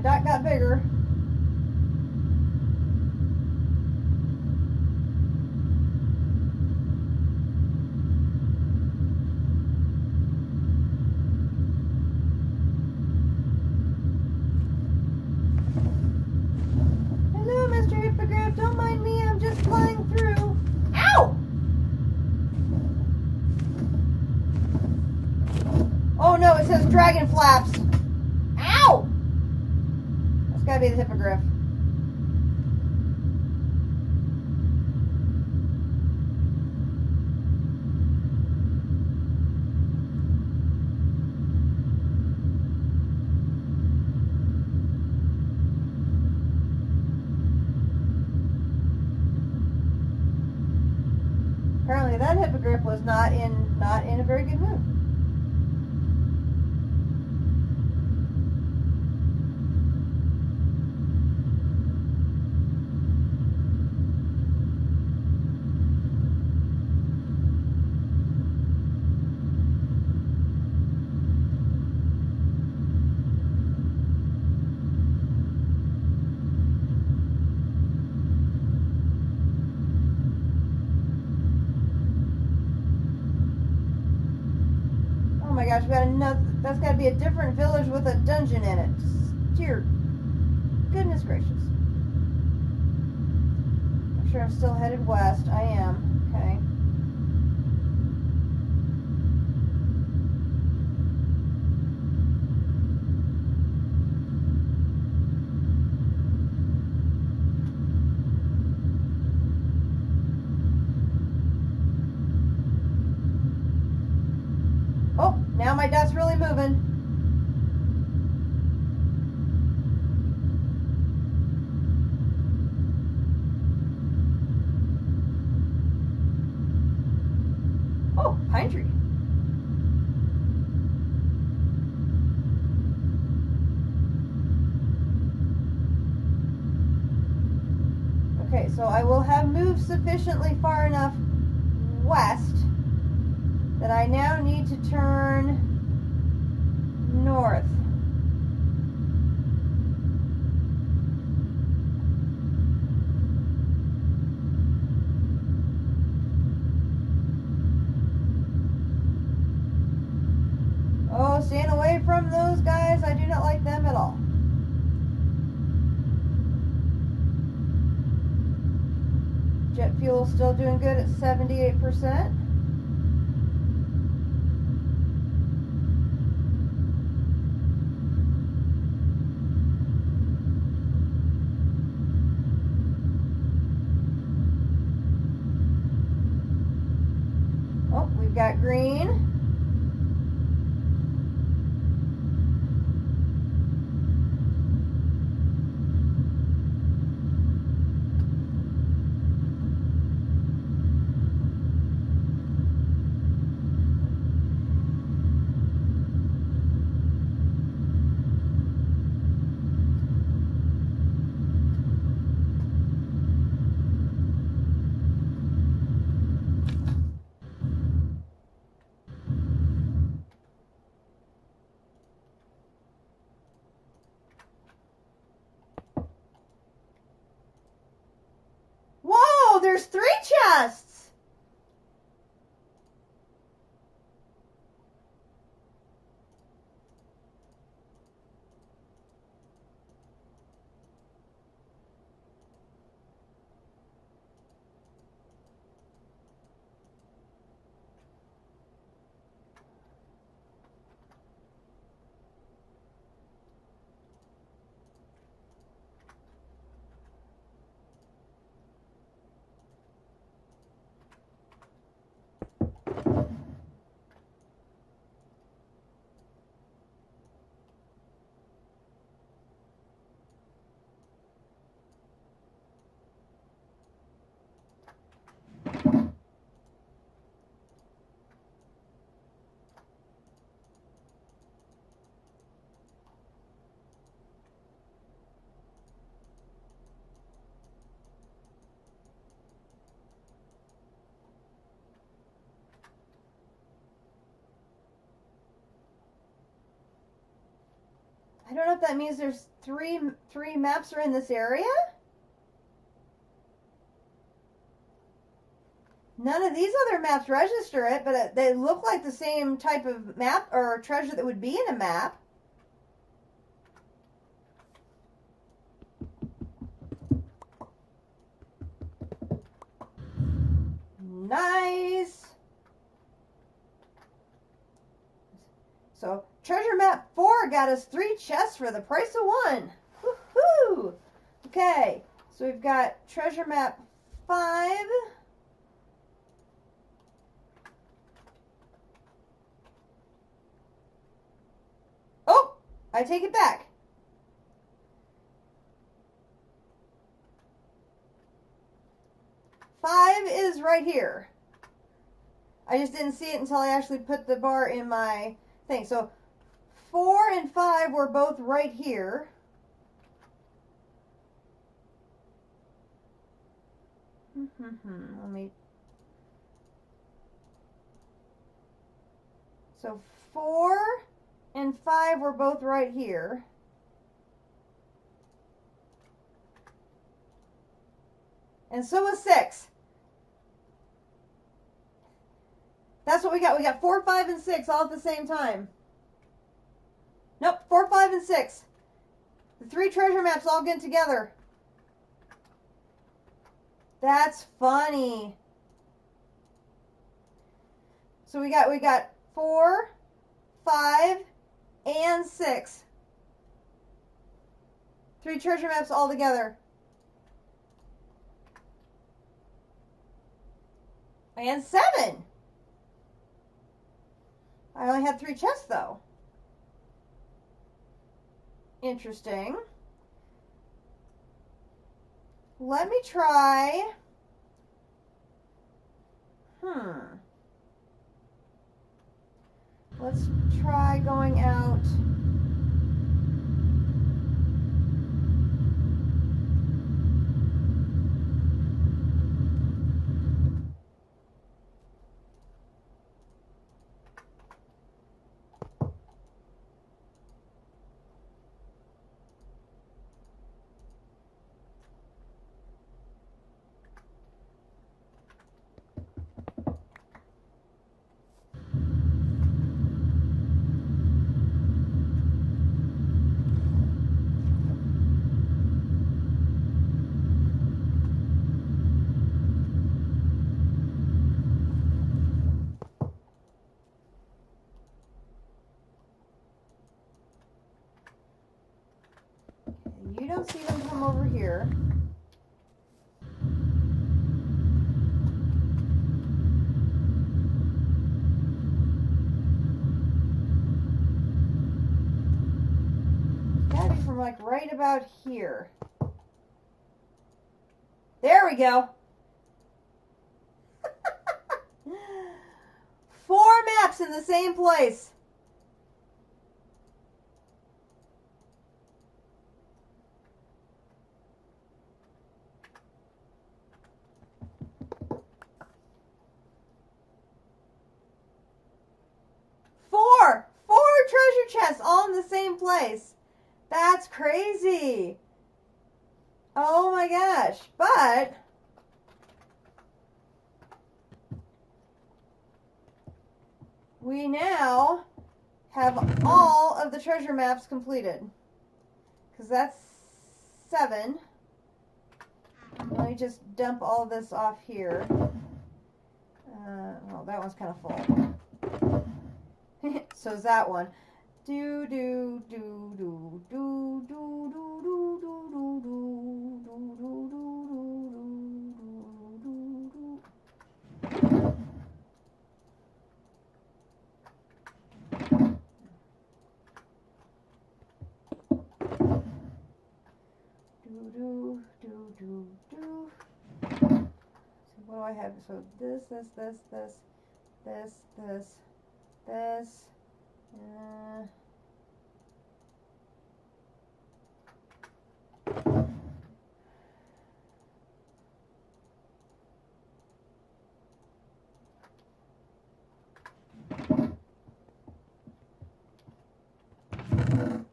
Dot got bigger. Hello, Mr. Hippogriff. Don't mind me. I'm just flying through. Ow! Oh no, it says dragon flaps. Ow! It's gotta be the hippogriff. Apparently that hippogriff was not in a very good mood. Oh my gosh, we got another. That's got to be a different village with a dungeon in it. Dear goodness gracious. I'm sure I'm still headed west. I am. Okay. Oh, now my dot's really moving. so I will have moved sufficiently far enough west that I now need to turn north. Oh, staying away from those guys. I do not like them at all. Jet fuel still doing good at 78%. Oh, we've got green. Whoa, there's 3 chests! I don't know if that means there's three maps are in this area. None of these other maps register it, but they look like the same type of map or treasure that would be in a map. Nice. So treasure map 4 got us 3 chests for the price of 1. Woohoo! Okay, so we've got treasure map 5. Oh, I take it back. Five is right here. I just didn't see it until I actually put the bar in my thing. So 4 and 5 were both right here. Let me. So 4 and 5 were both right here. And so was 6. That's what we got. We got 4, 5, and 6 all at the same time. Nope, 4, 5, and 6. The 3 treasure maps all get together. That's funny. So we got 4, 5, and 6. 3 treasure maps all together. And 7. I only had 3 chests though. Interesting. Let me try. Let's try going out. you don't see them come over here. It's gotta be from like right about here. There we go. 4 maps in the same place. Four treasure chests all in the same place. That's crazy. Oh my gosh. But we now have all of the treasure maps completed. Because that's 7. Let me just dump all this off here. Well, that one's kind of full. So is that one. Do do do do do do do do do do do do do. So what do I have? So this.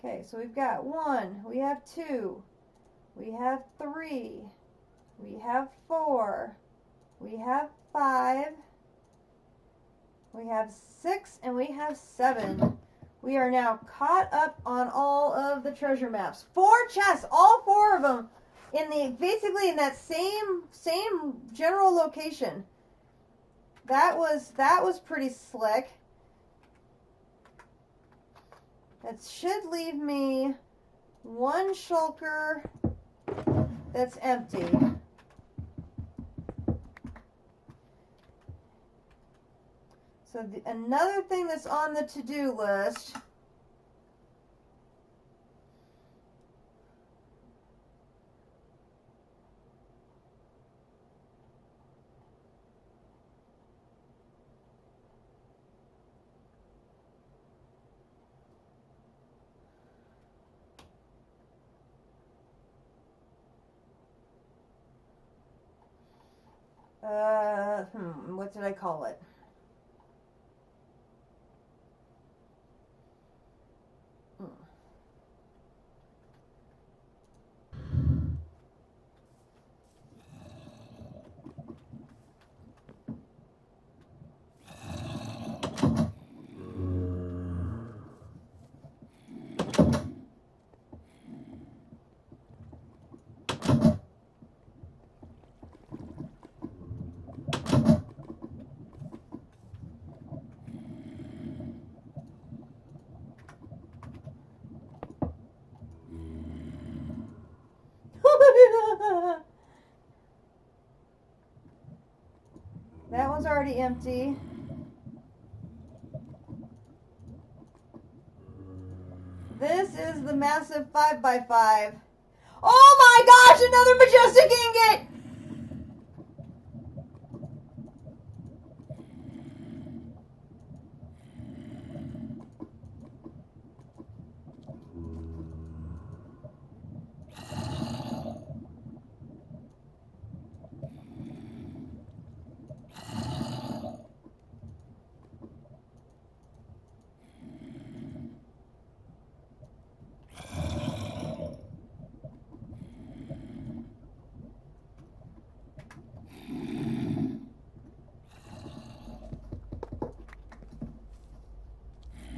Okay, so we've got 1, we have 2, we have 3, we have 4, we have 5, we have 6, and we have 7. We are now caught up on all of the treasure maps. 4 chests, all 4 of them, basically in that same general location. That was pretty slick. That should leave me 1 shulker that's empty. So another thing that's on the to-do list what did I call it? That one's already empty. This is the massive 5x5. Oh my gosh, another majestic ingot!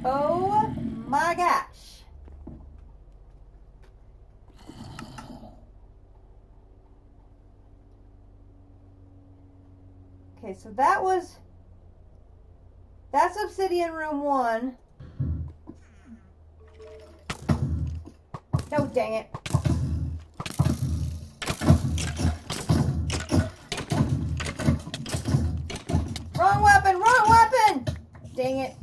Oh my gosh. Okay, so that's Obsidian Room 1. No, dang it. Dang it.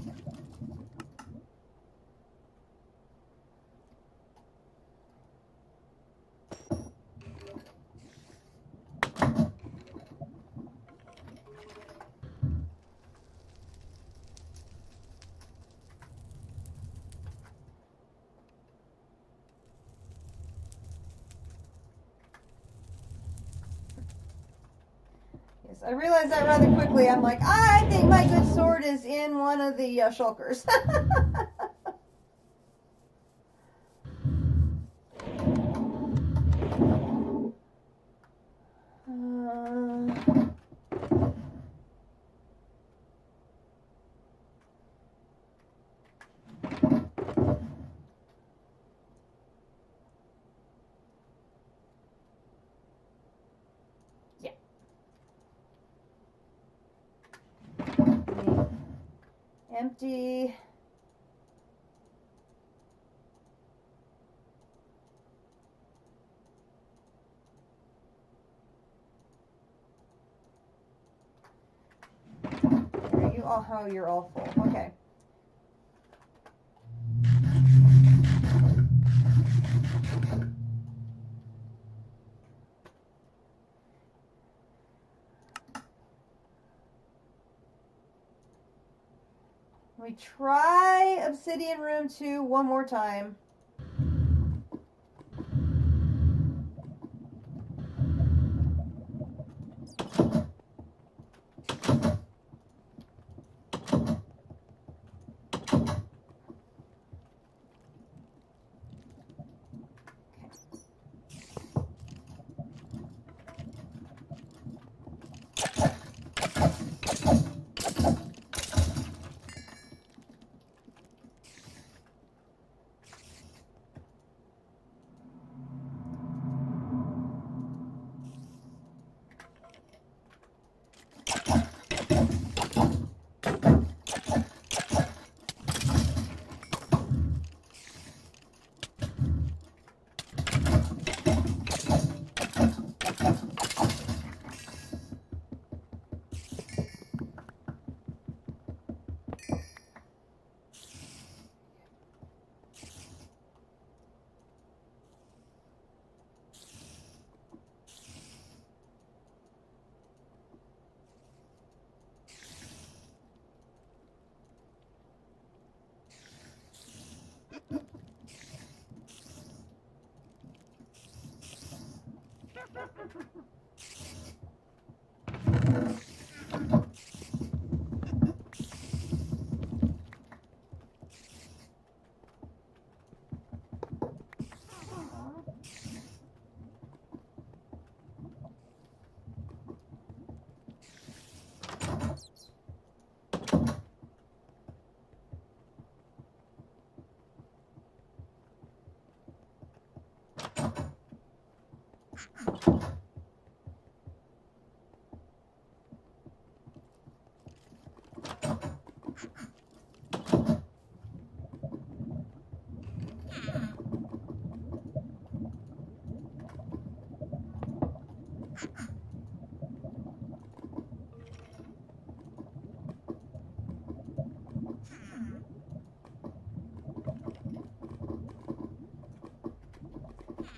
Yes, I realized that rather quickly. I'm like, I think my good sword is in one of the shulkers. Yeah. Empty. There you all. Oh, you're all full. Okay. We try Obsidian Room 2 one more time.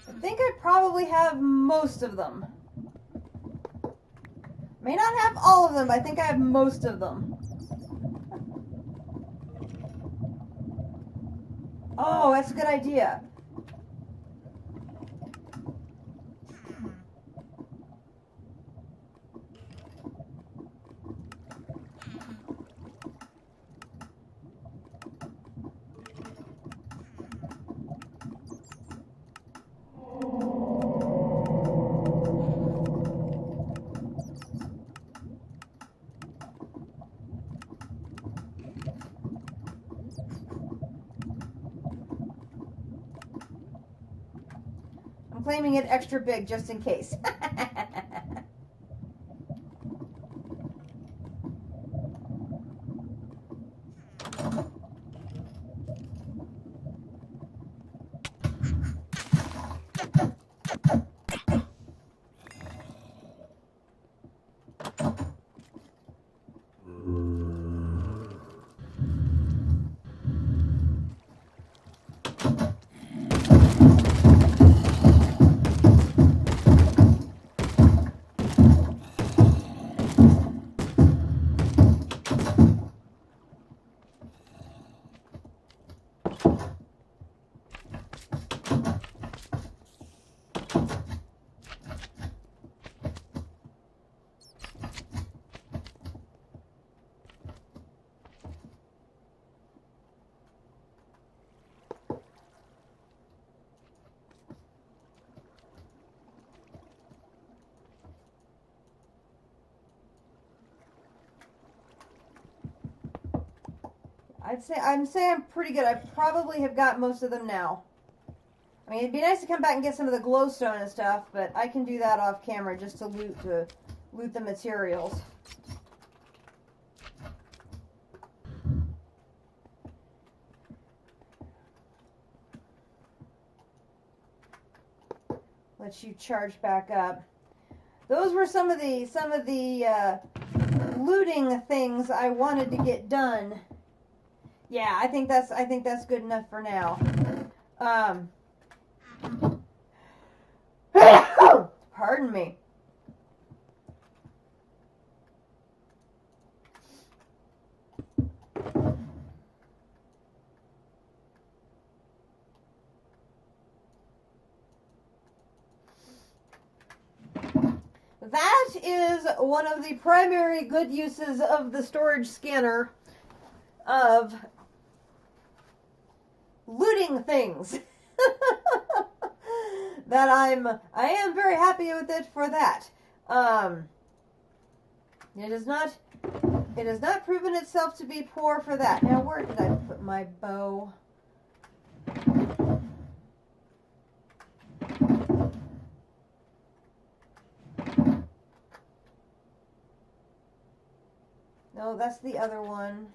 I think I probably have most of them. May not have all of them, but I think I have most of them. Oh, that's a good idea. I'm claiming it extra big just in case. I'm pretty good. I probably have got most of them now. I mean, it'd be nice to come back and get some of the glowstone and stuff, but I can do that off camera just to loot the materials. Let you charge back up. Those were some of the looting things I wanted to get done. Yeah, I think that's good enough for now. Pardon me. That is one of the primary good uses of the storage scanner, of looting things. That I am very happy with it for that. It has not proven itself to be poor for that. Now, where did I put my bow? No, that's the other one.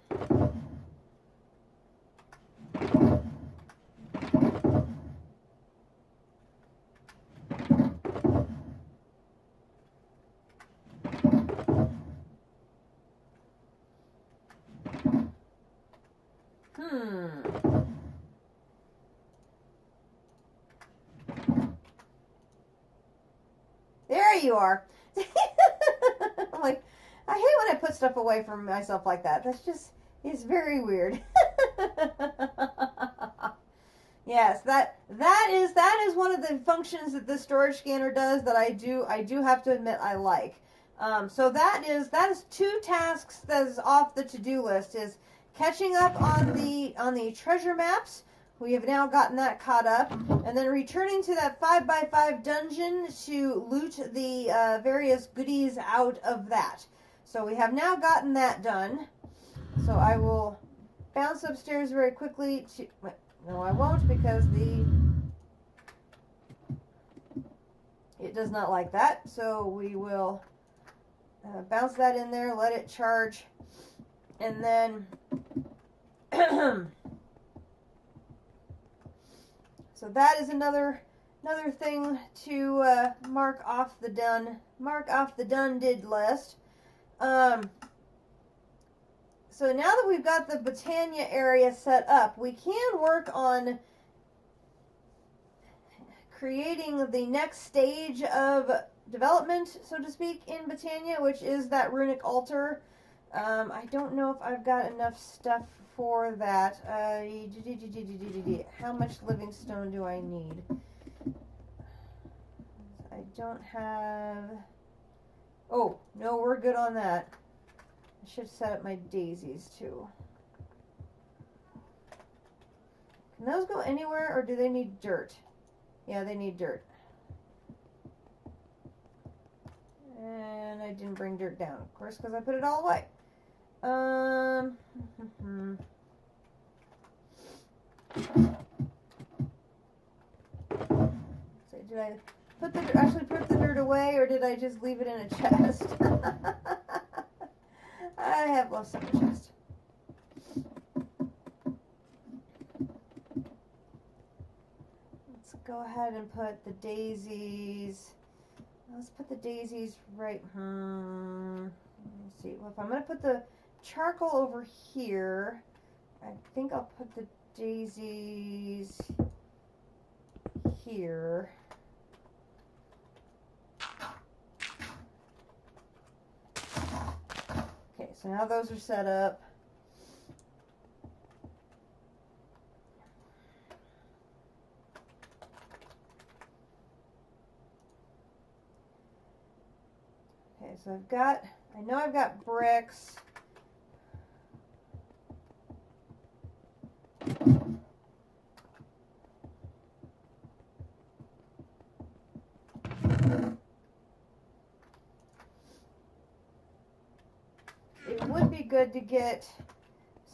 There you are. I'm like, I hate when I put stuff away from myself like that. It's very weird. Yes, that is one of the functions that the storage scanner does that I do have to admit I like. So that is 2 tasks that is off the to-do list, is catching up on the treasure maps. We have now gotten that caught up, and then returning to that 5x5 dungeon to loot the various goodies out of that. So we have now gotten that done. So I will bounce upstairs very quickly to... No, I won't, because it does not like that. So we will bounce that in there, let it charge, and then... So that is another thing to mark off the done did list. So now that we've got the Britannia area set up, we can work on creating the next stage of development, so to speak, in Britannia, which is that runic altar. I don't know if I've got enough stuff for that. How much living stone do I need? I don't have... Oh, no, we're good on that. I should set up my daisies, too. Can those go anywhere, or do they need dirt? Yeah, they need dirt. And I didn't bring dirt down, of course, because I put it all away. So did I actually put the dirt away, or did I just leave it in a chest? I have left some in a chest. Let's go ahead and put the daisies. Let's put the daisies right. Let's see. Well, if I'm going to put the charcoal over here, I think I'll put the daisies here. Okay, so now those are set up. Okay, so I know I've got bricks. It would be good to get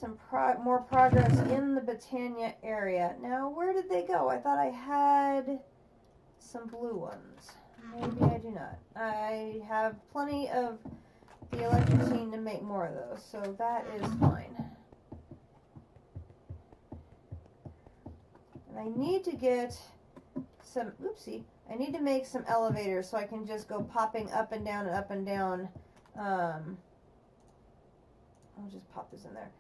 some more progress in the Britannia area. Now, where did they go? I thought I had some blue ones. Maybe I do not. I have plenty of the electricity to make more of those, so that is fine. And I need to get some, oopsie, I need to make some elevators so I can just go popping up and down and up and down. I'll just pop this in there.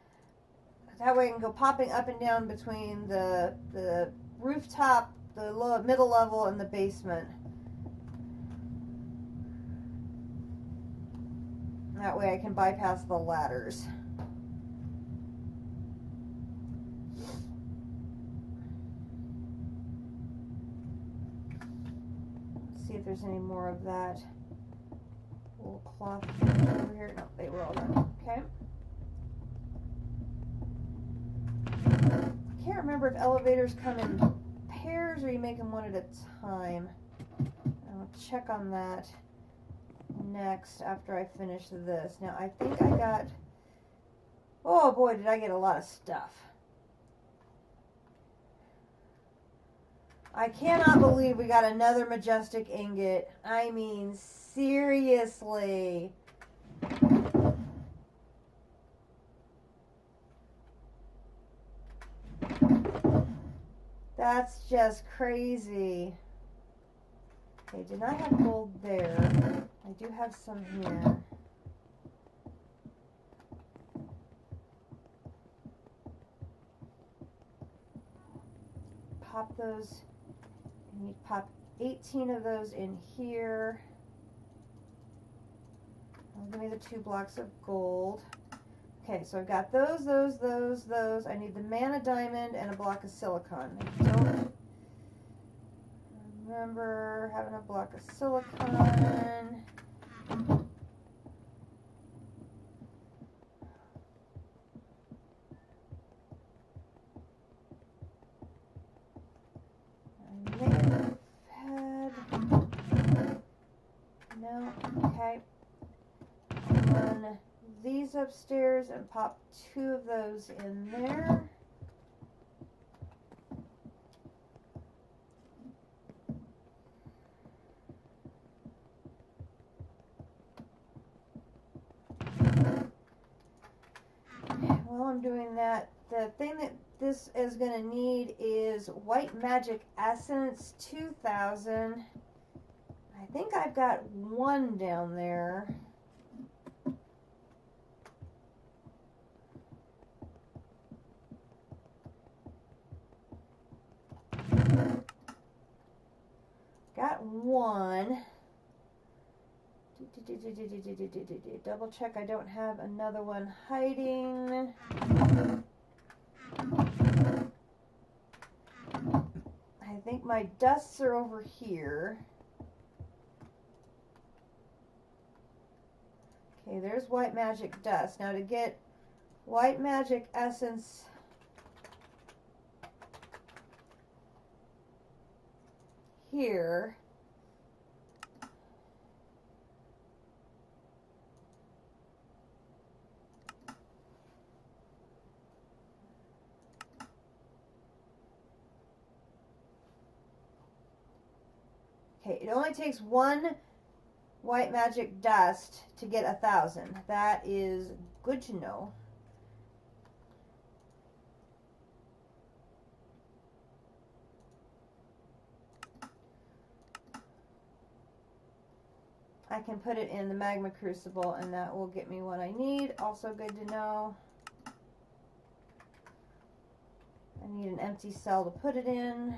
That way I can go popping up and down between the rooftop, the middle level, and the basement. That way I can bypass the ladders. Let's see if there's any more of that little cloth over here. No, they were all done. Okay. I can't remember if elevators come in pairs or you make them one at a time. I'll check on that next after I finish this. Now I think I got, oh boy, did I get a lot of stuff. I cannot believe we got another majestic ingot. I mean, seriously. That's just crazy. Okay, did not have gold there. I do have some here. Pop those. I need to pop 18 of those in here. Give me the 2 blocks of gold. Okay, so I've got those. I need the mana diamond and a block of silicon. I don't remember having a block of silicon. I may have had... No, okay. Run these upstairs and pop 2 of those in there. While I'm doing that, the thing that this is going to need is White Magic Essence 2000. I think I've got 1 down there. Got 1. Double check I don't have another one hiding. I think my dusts are over here. Okay, there's White Magic Dust. Now to get White Magic Essence here, okay, it only takes 1 White Magic Dust to get 1,000. That is good to know. I can put it in the magma crucible and that will get me what I need. Also good to know. I need an empty cell to put it in.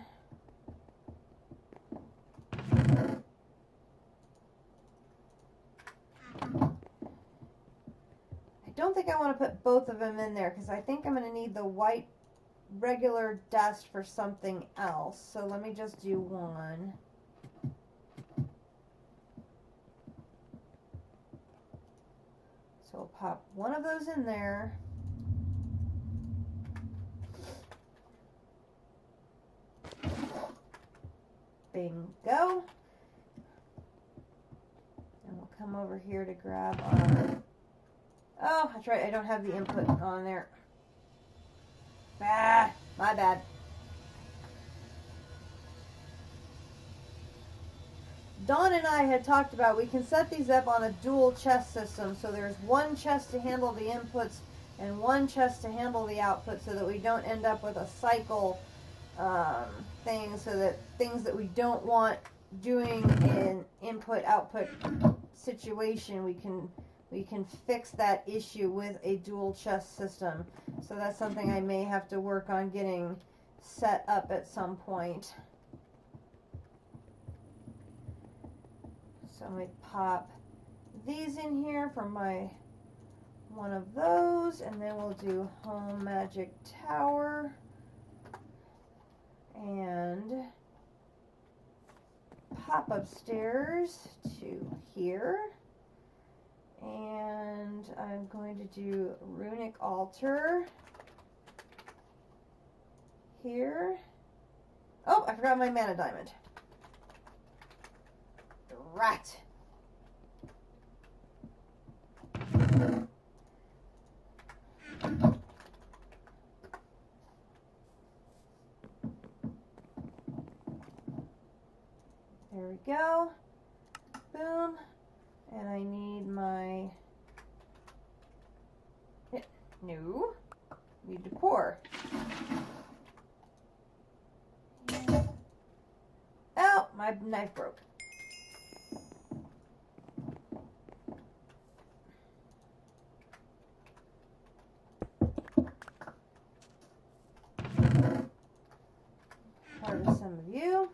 I don't think I want to put both of them in there because I think I'm going to need the white regular dust for something else. So let me just do 1. So I'll pop 1 of those in there. Bingo. And we'll come over here to grab our... Oh, that's right, I don't have the input on there. Ah, my bad. Dawn and I had talked about we can set these up on a dual chest system, so there's one chest to handle the inputs and one chest to handle the outputs, so that we don't end up with a cycle thing, so that things that we don't want doing an input-output situation, we can fix that issue with a dual chest system. So that's something I may have to work on getting set up at some point. So let me pop these in here for my one of those, and then we'll do Home Magic Tower and pop upstairs to here. And I'm going to do Runic Altar here. Oh, I forgot my mana diamond. Rat. There we go. Boom. And I need my... No. Need to pour. Oh, my knife broke. Harvest some of you.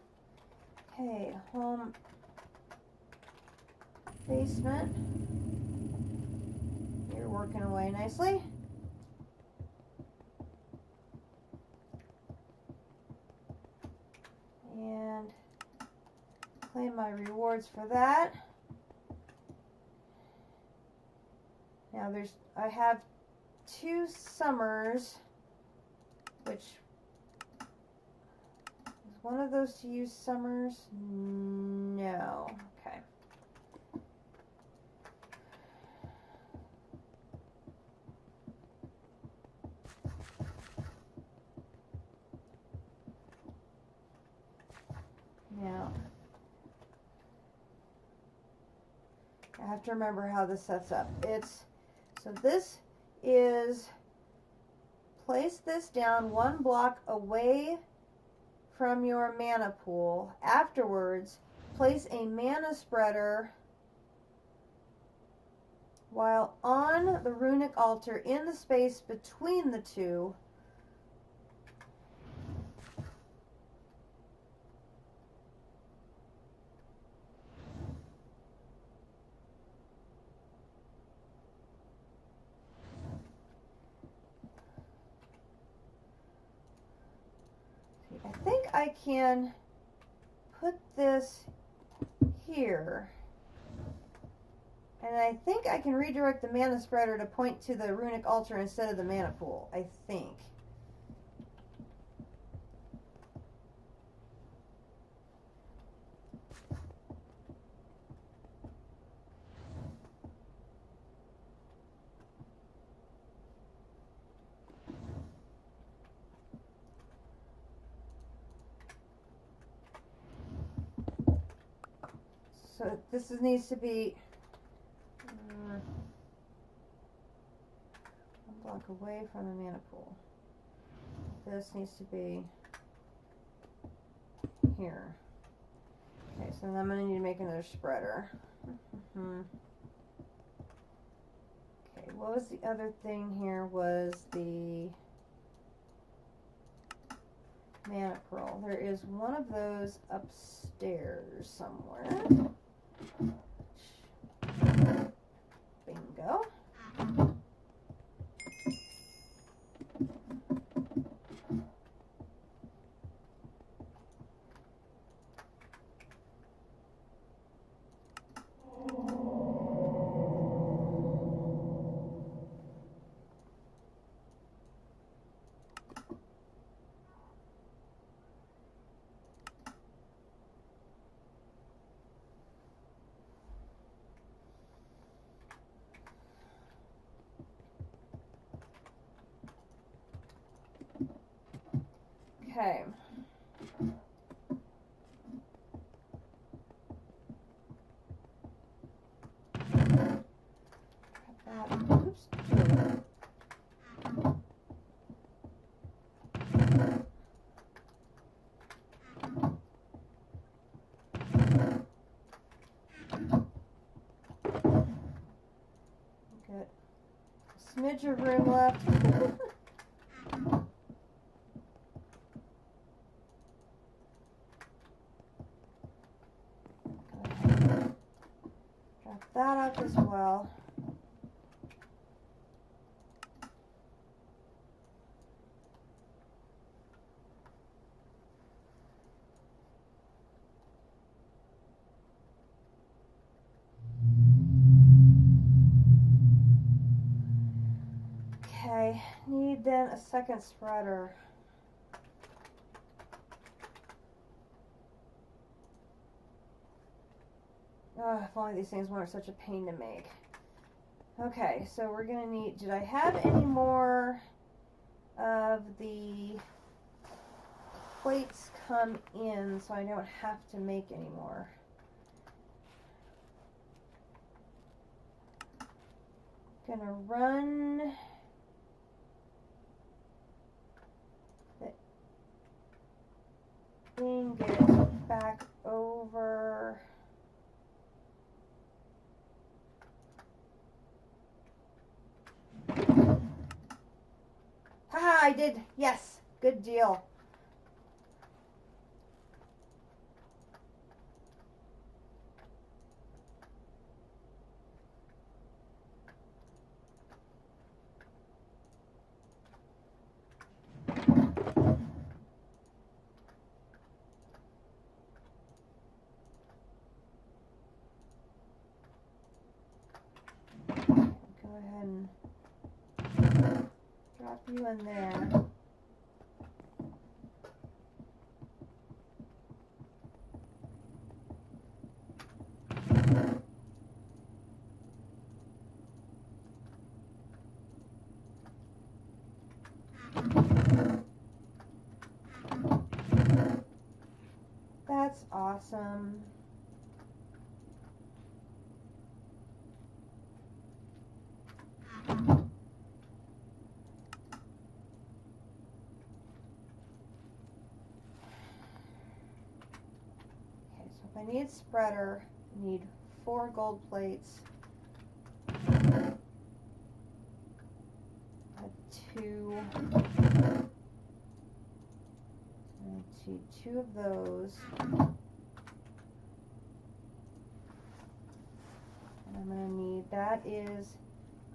Okay, home basement. You're working away nicely. And claim my rewards for that. Now I have 2 summers, which is one of those to use summers? No. Okay. Now, I have to remember how this sets up. So this is, place this down 1 block away from your mana pool. Afterwards, place a mana spreader while on the runic altar in the space between the 2. I think I can put this here, and I think I can redirect the mana spreader to point to the runic altar instead of the mana pool, I think. So this needs to be 1 block away from the mana pool. This needs to be here. Okay, so then I'm going to need to make another spreader. Okay, what was the other thing here? Was the mana pearl. There is one of those upstairs somewhere. Bingo. Okay. Oops. Good. Smidge of room left. Drop that up as well. Okay, need then a second spreader. Oh, if only these things weren't such a pain to make. Okay, so we're gonna need, did I have any more of the plates come in so I don't have to make any more? Gonna run the ingot back over. Haha, I did. Yes, good deal. Go ahead and drop you in there. That's awesome. If I need spreader, I need 4 gold plates, 2, I need 2 of those, and I'm going to need, that is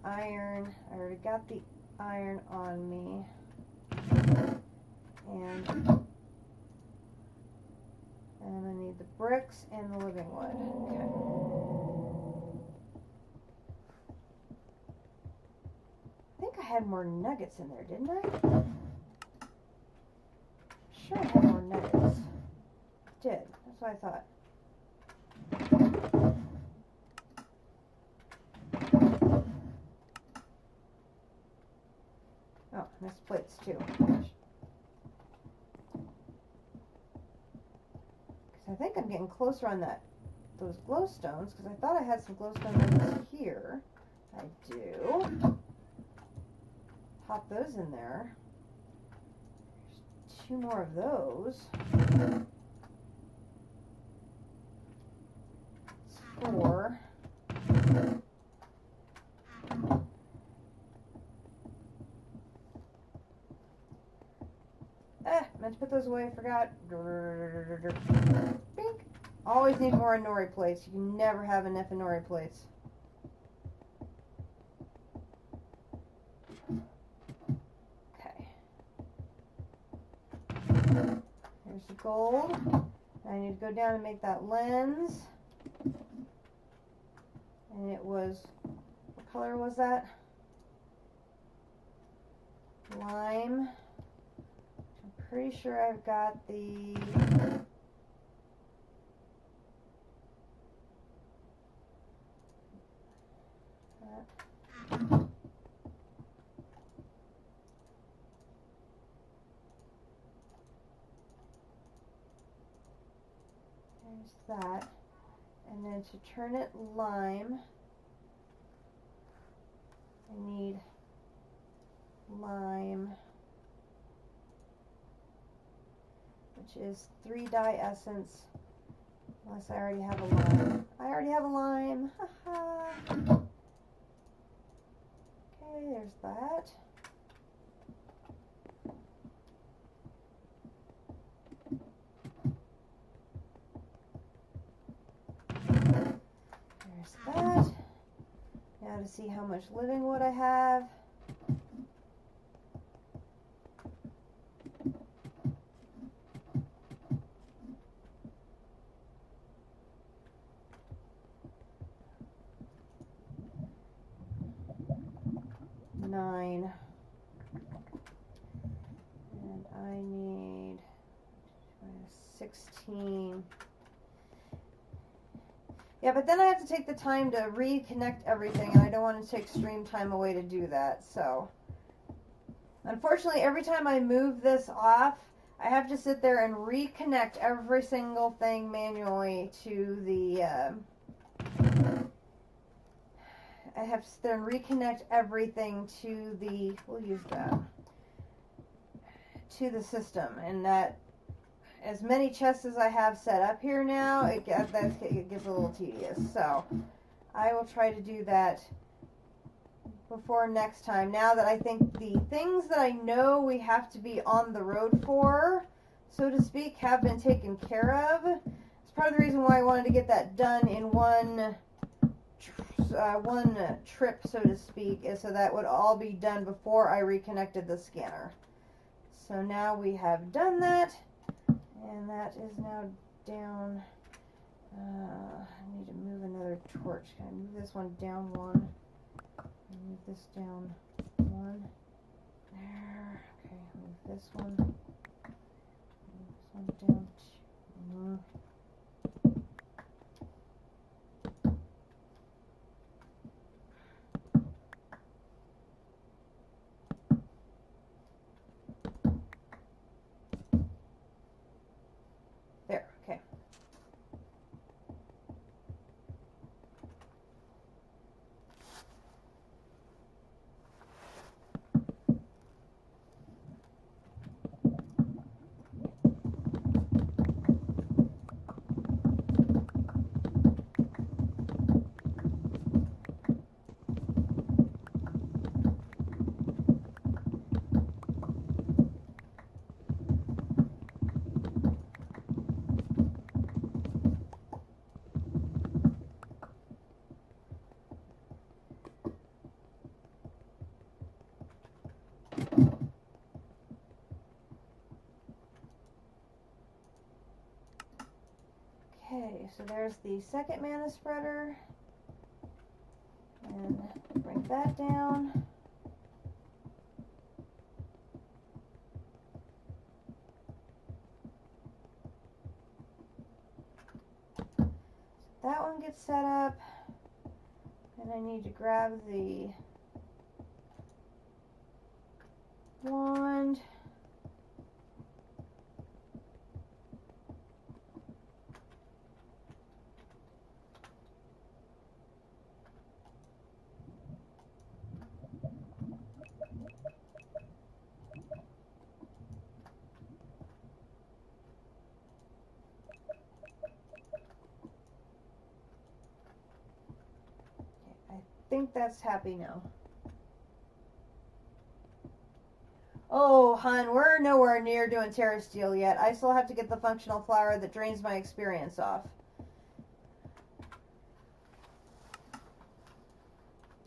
iron, I already got the iron on me, and I'm going to need the bricks and the living wood. Okay. I think I had more nuggets in there, didn't I? Sure I had more nuggets. I did. That's what I thought. Oh, missed plates too. I think I'm getting closer on those glowstones, because I thought I had some glowstone nuggets here. I do. Pop those in there. There's 2 more of those. It's 4. Meant to put those away, forgot. Bink. Always need more nori plates. You can never have enough nori plates. Okay. Here's the gold. I need to go down and make that lens. And it was, what color was that? Lime. Pretty sure I've got the There's that. And then to turn it lime, I need lime, which is 3-dye essence, unless I already have a lime. I already have a lime. Haha. Okay, there's that. There's that. Now to see how much living wood I have. Nine. And I need 16. Yeah, but then I have to take the time to reconnect everything, and I don't want to take extreme time away to do that. So, unfortunately, every time I move this off, I have to sit there and reconnect every single thing manually to the, I have to sit there and reconnect everything to the, we'll use that, to the system. And that, as many chests as I have set up here now, it gets a little tedious. So I will try to do that before next time. Now that I think the things that I know we have to be on the road for, so to speak, have been taken care of. It's part of the reason why I wanted to get that done in one trip, so to speak, is so that would all be done before I reconnected the scanner. So now we have done that. And that is now down. I need to move another torch. Can I move this one down one? Move this down one. There. Okay, move this one. Move this one down two. There, okay. Okay, so there's the second mana spreader. And bring that down. So that one gets set up. And I need to grab the wand. I think that's happy now. Oh, hun, we're nowhere near doing Terra Steel yet. I still have to get the functional flower that drains my experience off.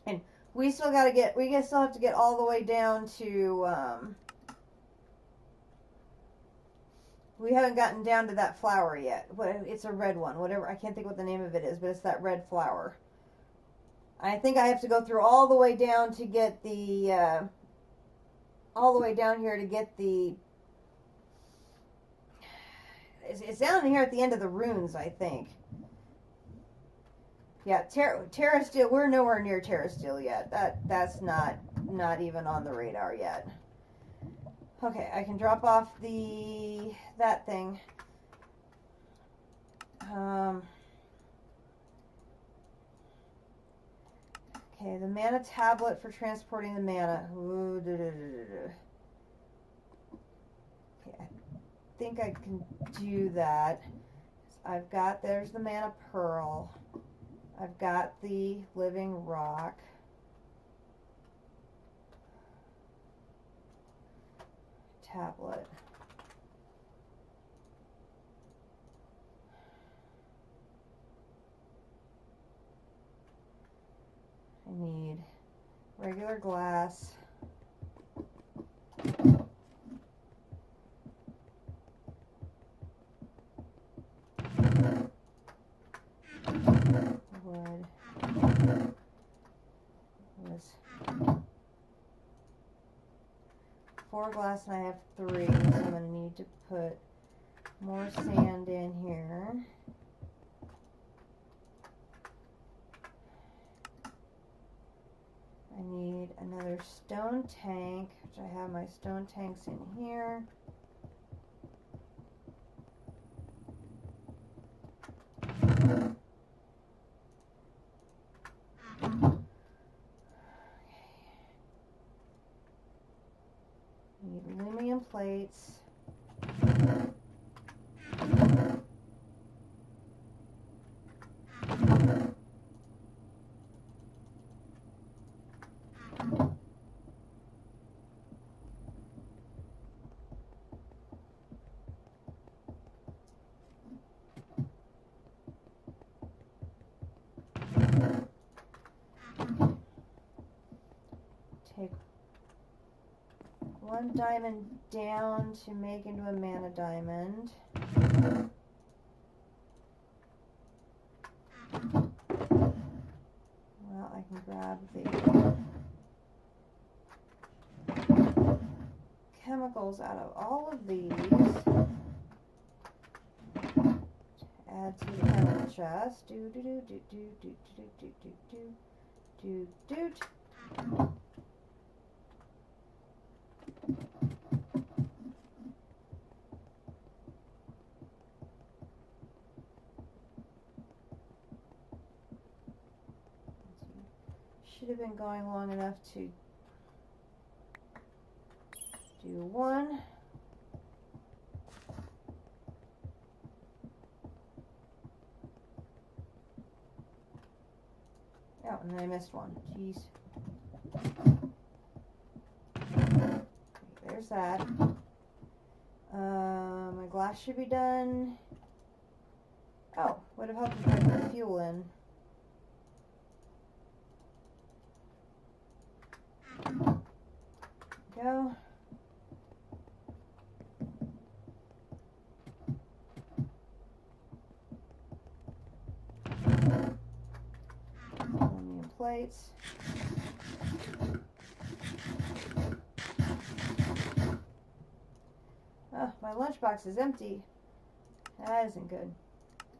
And we still have to get all the way down to, we haven't gotten down to that flower yet. It's a red one, whatever. I can't think what the name of it is, but it's that red flower. I think I have to go through all the way down to get the, all the way down here to get the, it's down here at the end of the runes, I think. Yeah, Terra Steel, we're nowhere near Terra Steel yet. That's not even on the radar yet. Okay, I can drop off that thing. Okay, the mana tablet for transporting the mana. Ooh, okay, I think I can do that. I've got, there's the mana pearl. I've got the living rock. Tablet. I need regular glass. Wood. Was 4 glass and I have 3, so I'm going to need to put more sand in here. I need another stone tank, which I have my stone tanks in here. Need aluminum plates. Take 1 diamond down to make into a mana diamond. Well, I can grab the chemicals out of all of these. Add to the chemical chest. Do do do do do do do do do do do do. Should have been going long enough to do 1. Oh, and then I missed 1. Jeez. Okay, there's that. My glass should be done. Oh, would have helped if I put fuel in. Go. Aluminum plates. Oh, my lunchbox is empty. That isn't good.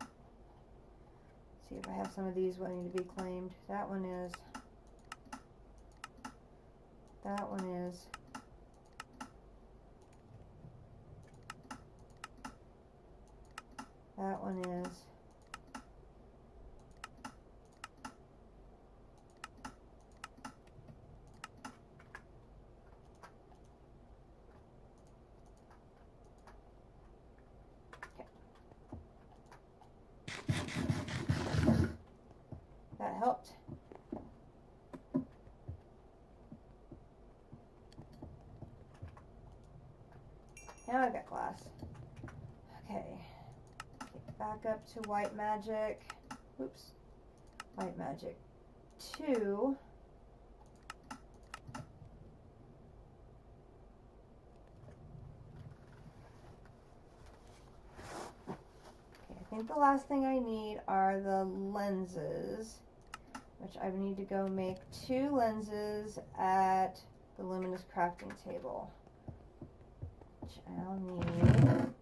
Let's see if I have some of these wanting to be claimed. That one is. That one is. That one is. That helped. Now I've got glass. Okay. Back up to white magic. Oops. White magic 2. Okay, I think the last thing I need are the lenses, which I need to go make 2 lenses at the luminous crafting table, which I'll need.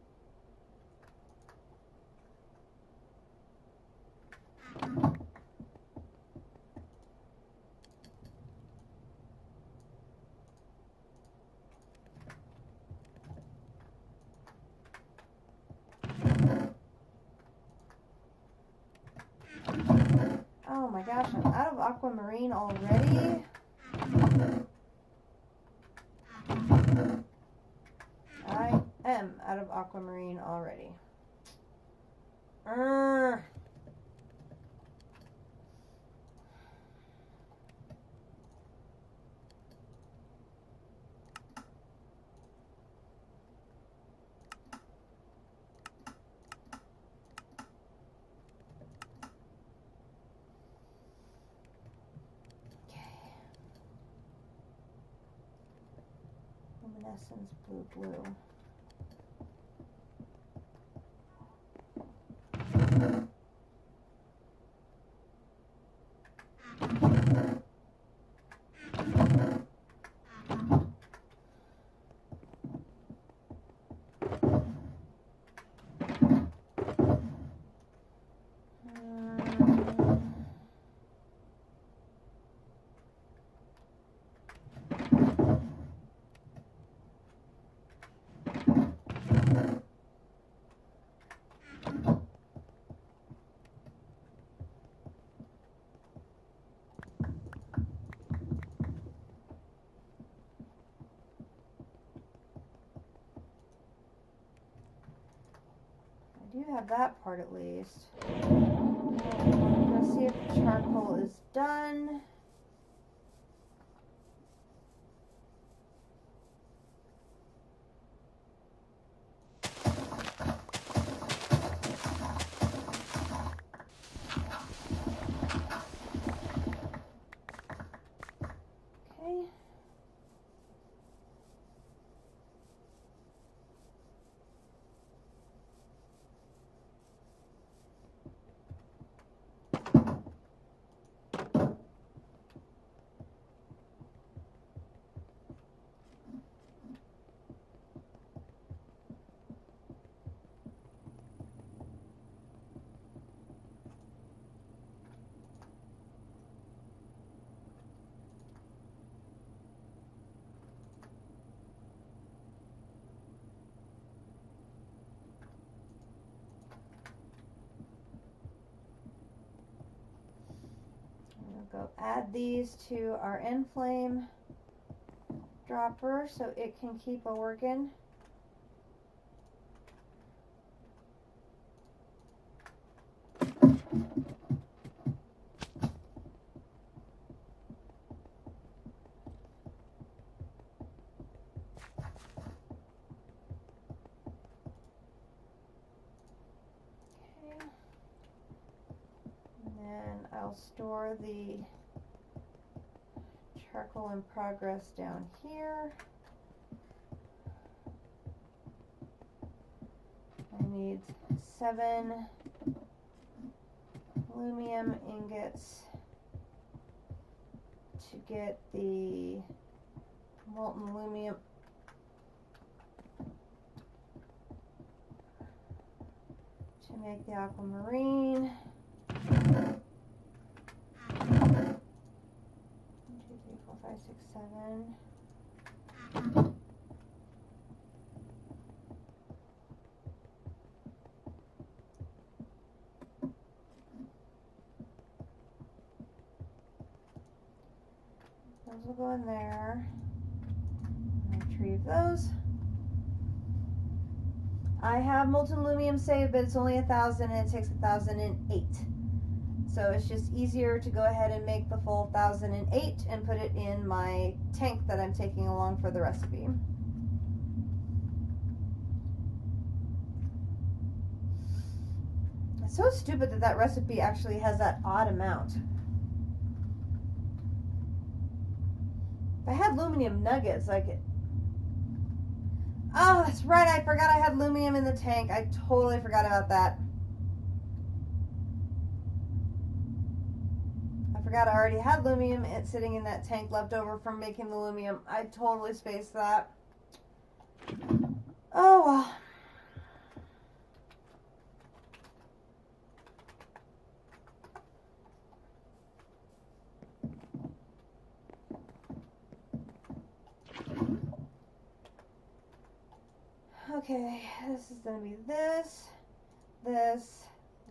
my gosh, I'm out of aquamarine already. I am out of aquamarine already. Luminescence blue. I do have that part at least. Let's see if the charcoal is done. Okay. Go add these to our end flame dropper so it can keep a working. I'll store the charcoal in progress down here. I need 7 aluminum ingots to get the molten aluminum to make the aquamarine. 5, 6, 7. Those will go in there. Retrieve those. I have molten aluminum saved, but it's only 1,000 and it takes 1,008. So it's just easier to go ahead and make the full 1,008 and put it in my tank that I'm taking along for the recipe. It's so stupid that that recipe actually has that odd amount. If I had aluminum nuggets, I could... Oh, that's right, I forgot I had aluminum in the tank. I totally forgot about that. I forgot I already had aluminum sitting in that tank left over from making the aluminum. I totally spaced that. Oh well. Okay, this is going to be this, this,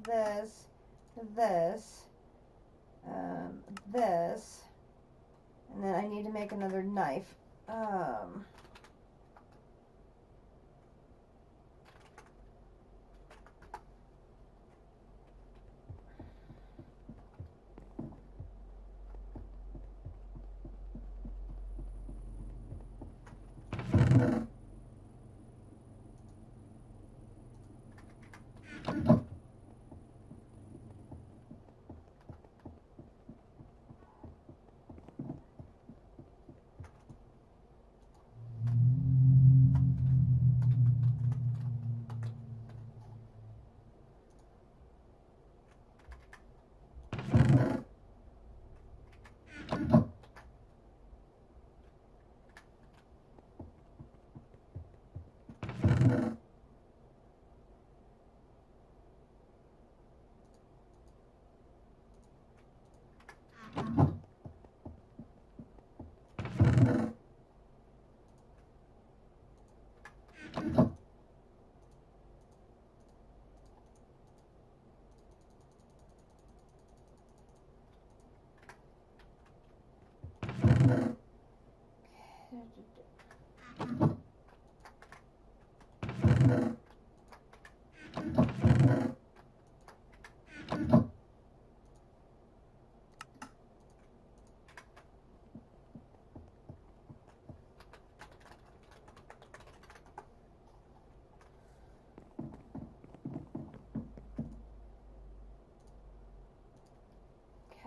this, this. this, and then I need to make another knife.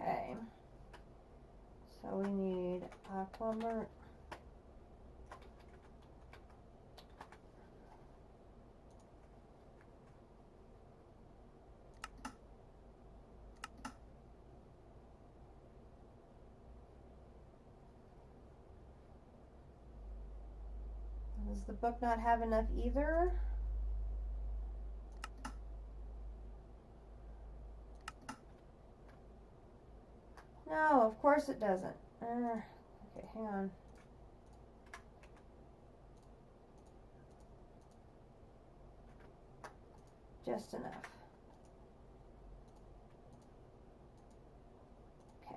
Okay, so we need aquamarine. Does the book not have enough either? No, of course it doesn't. Okay, hang on. Just enough. Okay.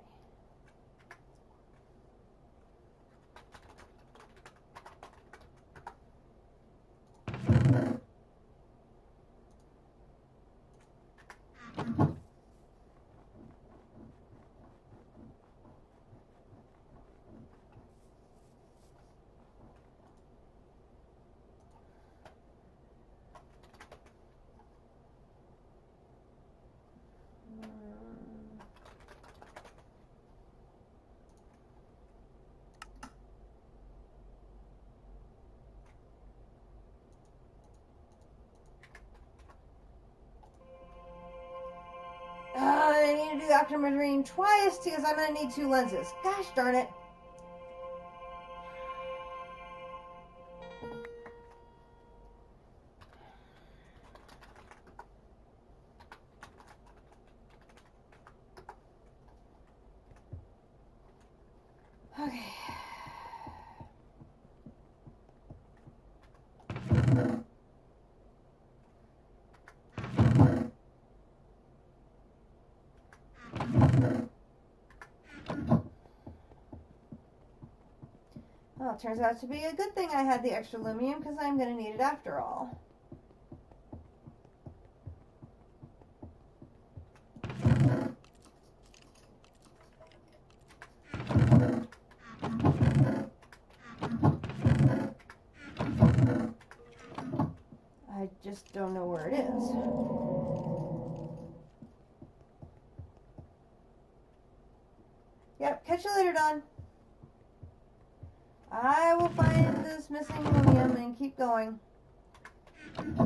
I need to do the aquamarine twice because I'm going to need 2 lenses. Gosh darn it. Okay. Well, it turns out to be a good thing I had the extra aluminum because I'm going to need it after all. I just don't know where it is. Yep, catch you later, Dawn. I will find this missing aluminum and keep going. It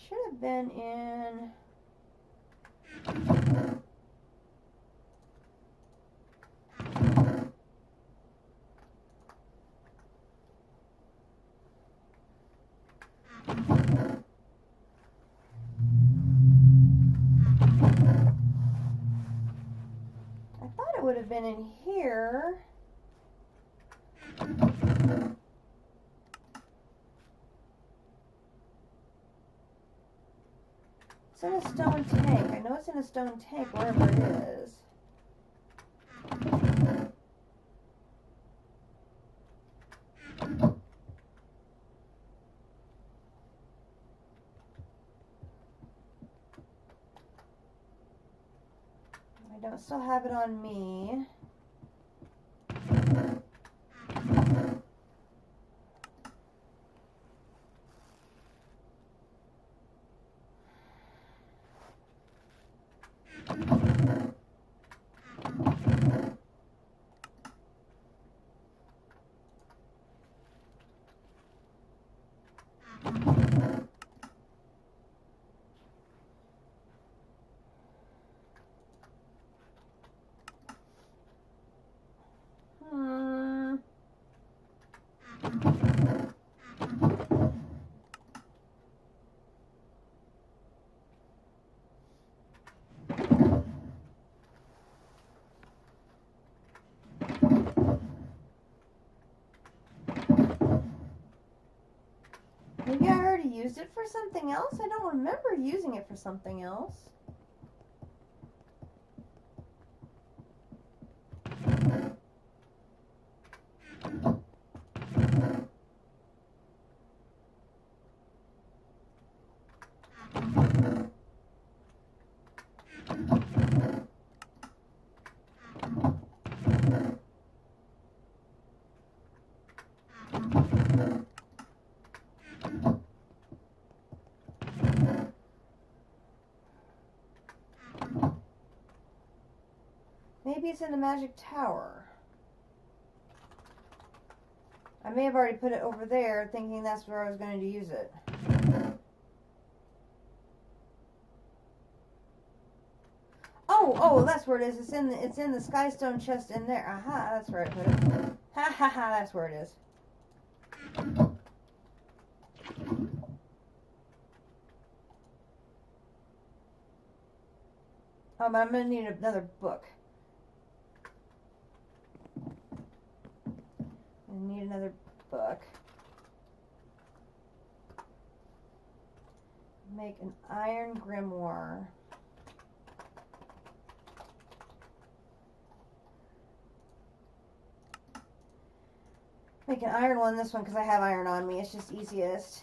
should have been in... have been in here. It's in a stone tank. I know it's in a stone tank wherever it is. I don't still have it on me. Maybe I already used it for something else? I don't remember using it for something else. Maybe it's in the magic tower. I may have already put it over there thinking that's where I was going to use it. Oh, that's where it is. It's in the skystone chest in there. Aha, that's where I put it. Ha ha ha, that's where it is. Oh, but I'm going to need another book. I need another book. Make an iron grimoire. Make an iron one, this one, because I have iron on me. It's just easiest.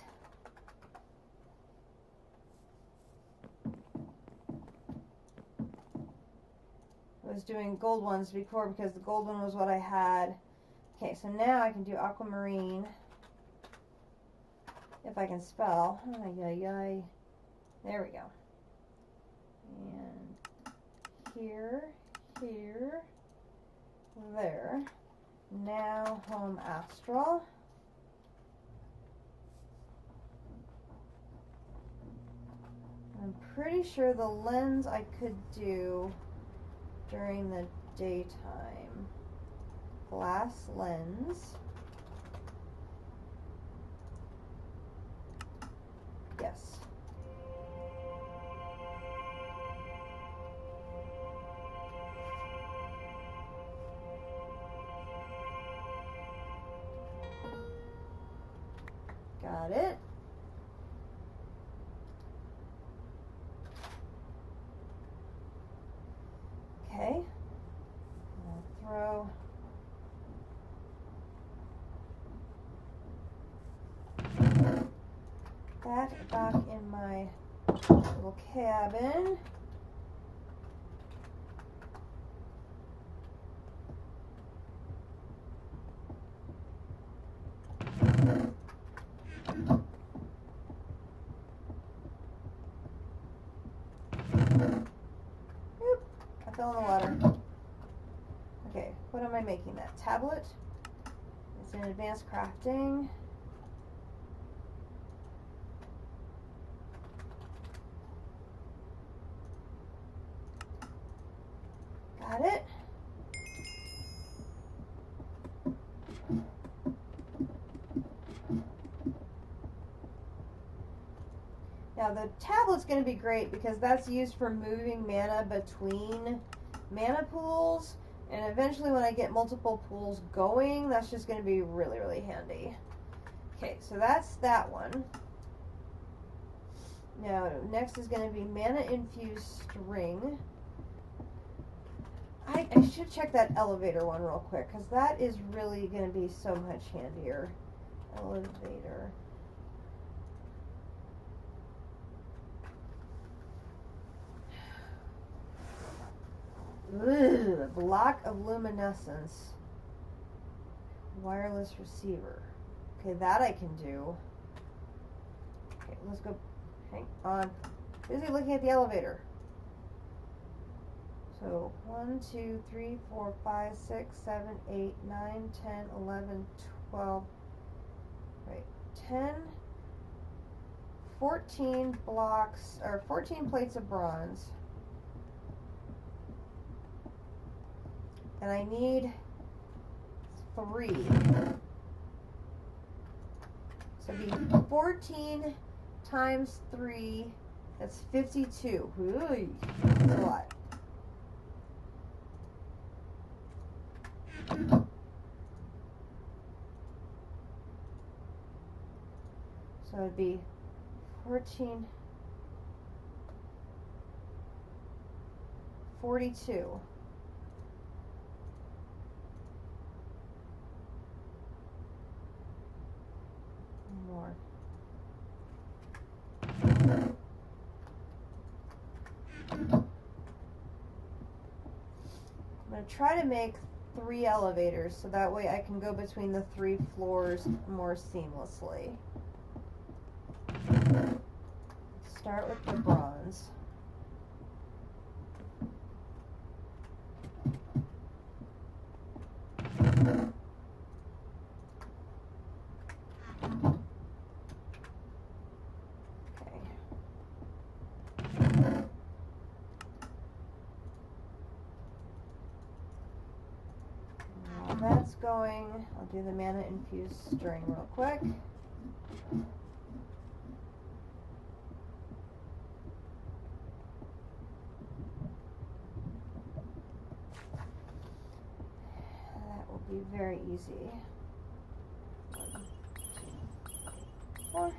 I was doing gold ones before because the gold one was what I had. Okay, so now I can do aquamarine. If I can spell. Ay. There we go. And here, there. Now home astral. I'm pretty sure the lens I could do during the daytime. Glass lens. Yes. Got it. Okay. I'll throw that back in my little cabin. Oop, I fell in the water. Okay, what am I making that? Tablet? It's in advanced crafting. Got it. Now the tablet's going to be great because that's used for moving mana between mana pools, And eventually when I get multiple pools going, that's just going to be really, really handy. Okay, so that's that one. Now, next is going to be mana infused string. I should check that elevator one real quick, because that is really going to be so much handier. Elevator. Ugh, block of luminescence. Wireless receiver. Okay, that I can do. Okay, let's go. Hang on. Busy looking at the elevator. So 1, 2, 3, 4, 5, 6, 7, 8, 9, 10, 11, 12. Right, 10, 14 blocks, or 14 plates of bronze. And I need 3. So it'd be 14 times 3, that's 52. Ooh, that's a lot. So it'd be 14, 42. More. I'm going to try to make 3 elevators so that way I can go between the 3 floors more seamlessly. Start with the bronze. That's going, I'll do the mana infused string real quick. That will be very easy. 1, 2, 4.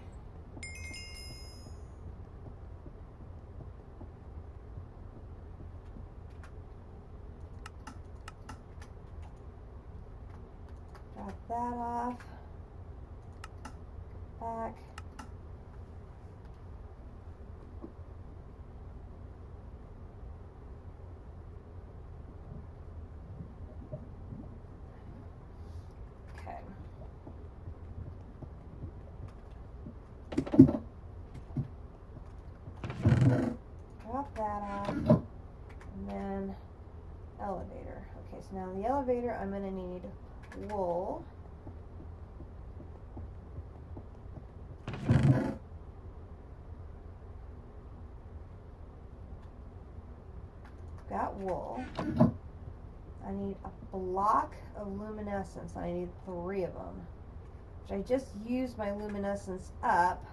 Drop that off. Back. Okay. Drop that off. And then elevator. Okay, so now the elevator I'm going to need wool. Got wool. I need a block of luminescence. I need 3 of them. Which I just used my luminescence up.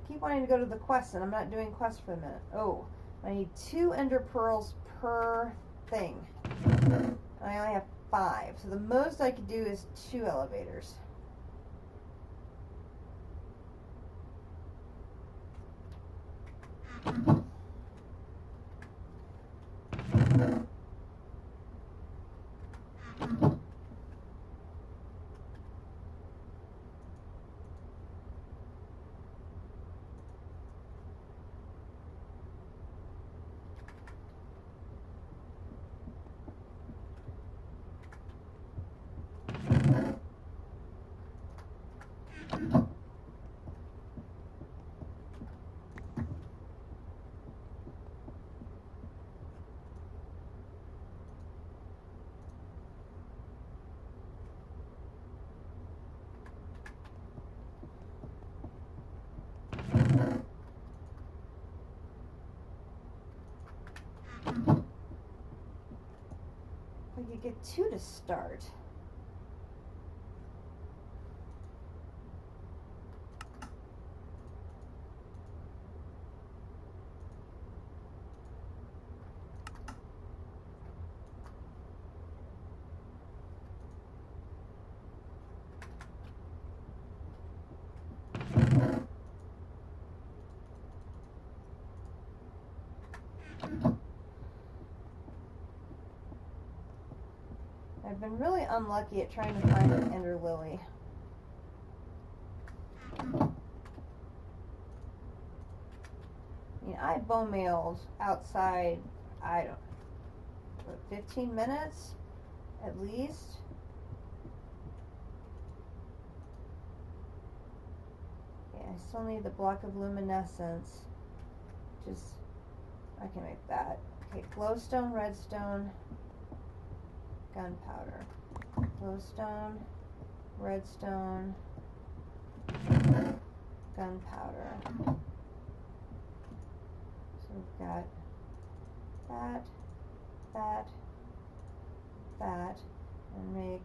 Keep wanting to go to the quest, and I'm not doing quest for a minute. Oh, I need 2 ender pearls per thing. And I only have 5. So the most I could do is 2 elevators. I could get 2 to start. I've been really unlucky at trying to find an ender lily. I mean, I bone mailed outside, I don't, what, 15 minutes at least. Okay, I still need the block of luminescence. Just, I can make that. Okay, glowstone, redstone, gunpowder. Glowstone, redstone, gunpowder. So we've got that, that, that, and make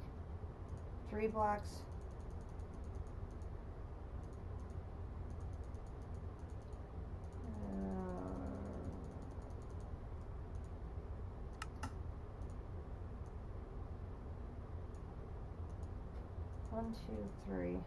3 blocks. One, two, three.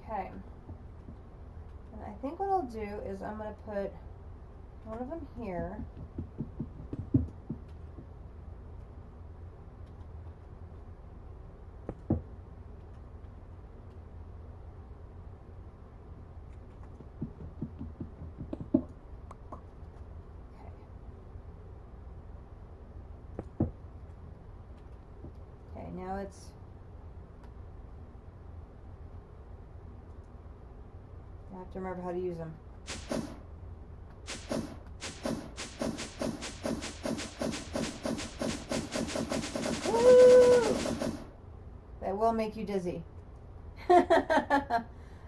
Okay, and I think what I'll do is I'm going to put one of them here. Okay, now it's I have to remember how to use them. Woo! That will make you dizzy.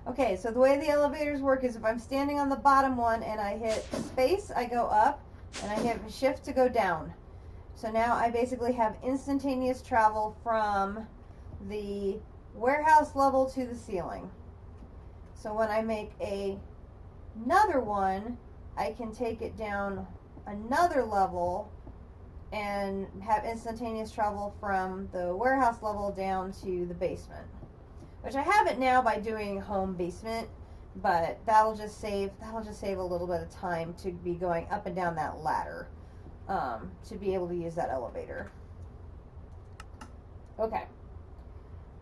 Okay, so the way the elevators work is if I'm standing on the bottom one and I hit space, I go up, and I hit shift to go down. So now I basically have instantaneous travel from the warehouse level to the ceiling. So when I make another one, I can take it down another level and have instantaneous travel from the warehouse level down to the basement. Which I have it now by doing home basement, but that'll just save a little bit of time to be going up and down that ladder to be able to use that elevator. Okay.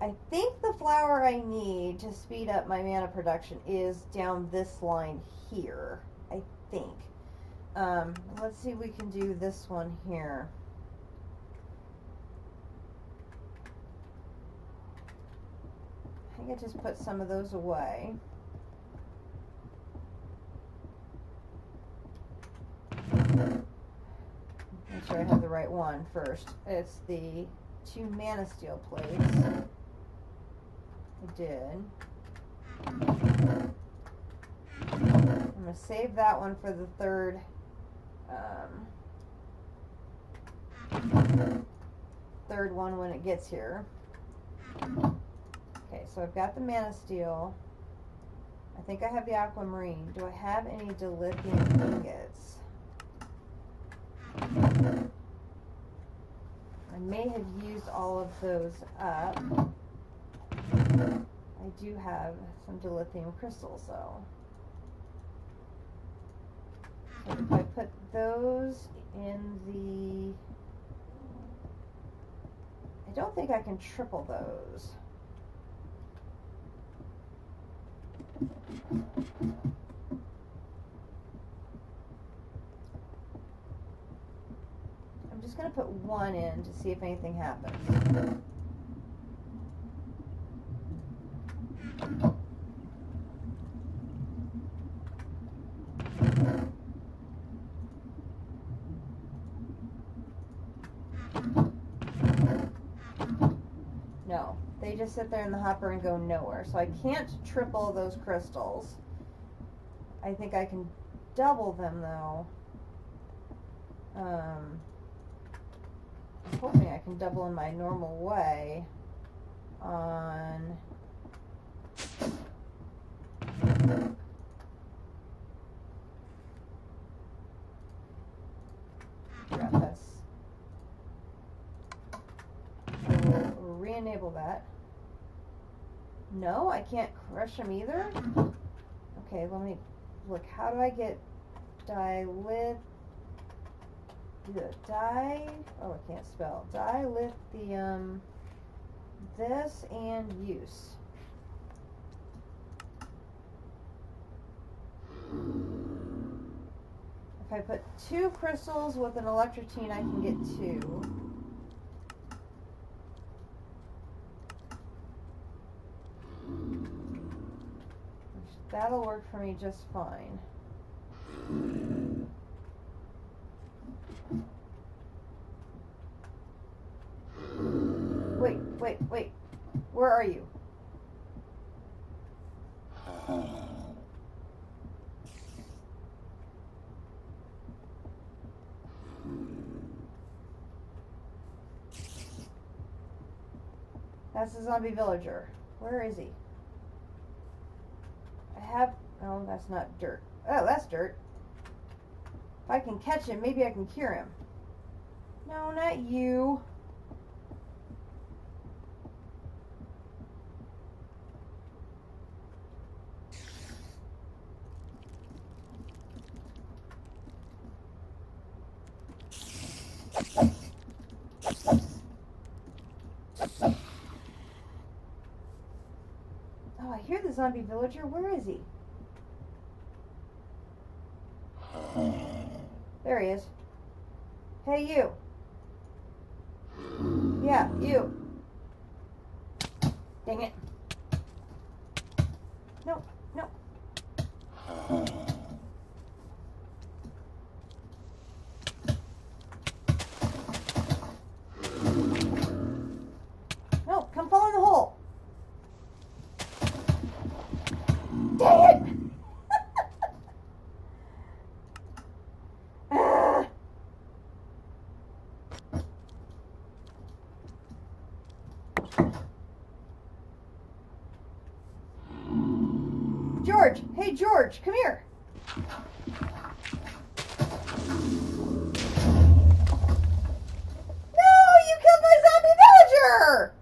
I think the flour I need to speed up my mana production is down this line here, I think. Let's see if we can do this one here. I think I just put some of those away. Make sure I have the right one first. It's the 2 mana steel plates. I did. I'm going to save that one for the third one when it gets here. Okay, so I've got the mana steel. I think I have the aquamarine. Do I have any dilithium ingots? I may have used all of those up. I do have some dilithium crystals though. So if I put those in the... I don't think I can triple those. I'm just going to put one in to see if anything happens. No, they just sit there in the hopper and go nowhere. So I can't triple those crystals. I think I can double them though. I'm hoping I can double in my normal way on forgot this. We'll re-enable that. No, I can't crush them either. Okay, let me look. How do I get dilith? Oh, I can't spell. Dilithium. This and use. If I put 2 crystals with an electrotine, I can get 2. That'll work for me just fine. Wait. Where are you? That's the zombie villager. Where is he? Oh, that's not dirt. Oh, that's dirt. If I can catch him, maybe I can cure him. No, not you. Oh, I hear the zombie villager. Where is he? There he is. Hey, you. Yeah, you. Dang it. No. No, come fall in the hole. Dang it! George! Hey, George, come here. No, you killed my zombie villager!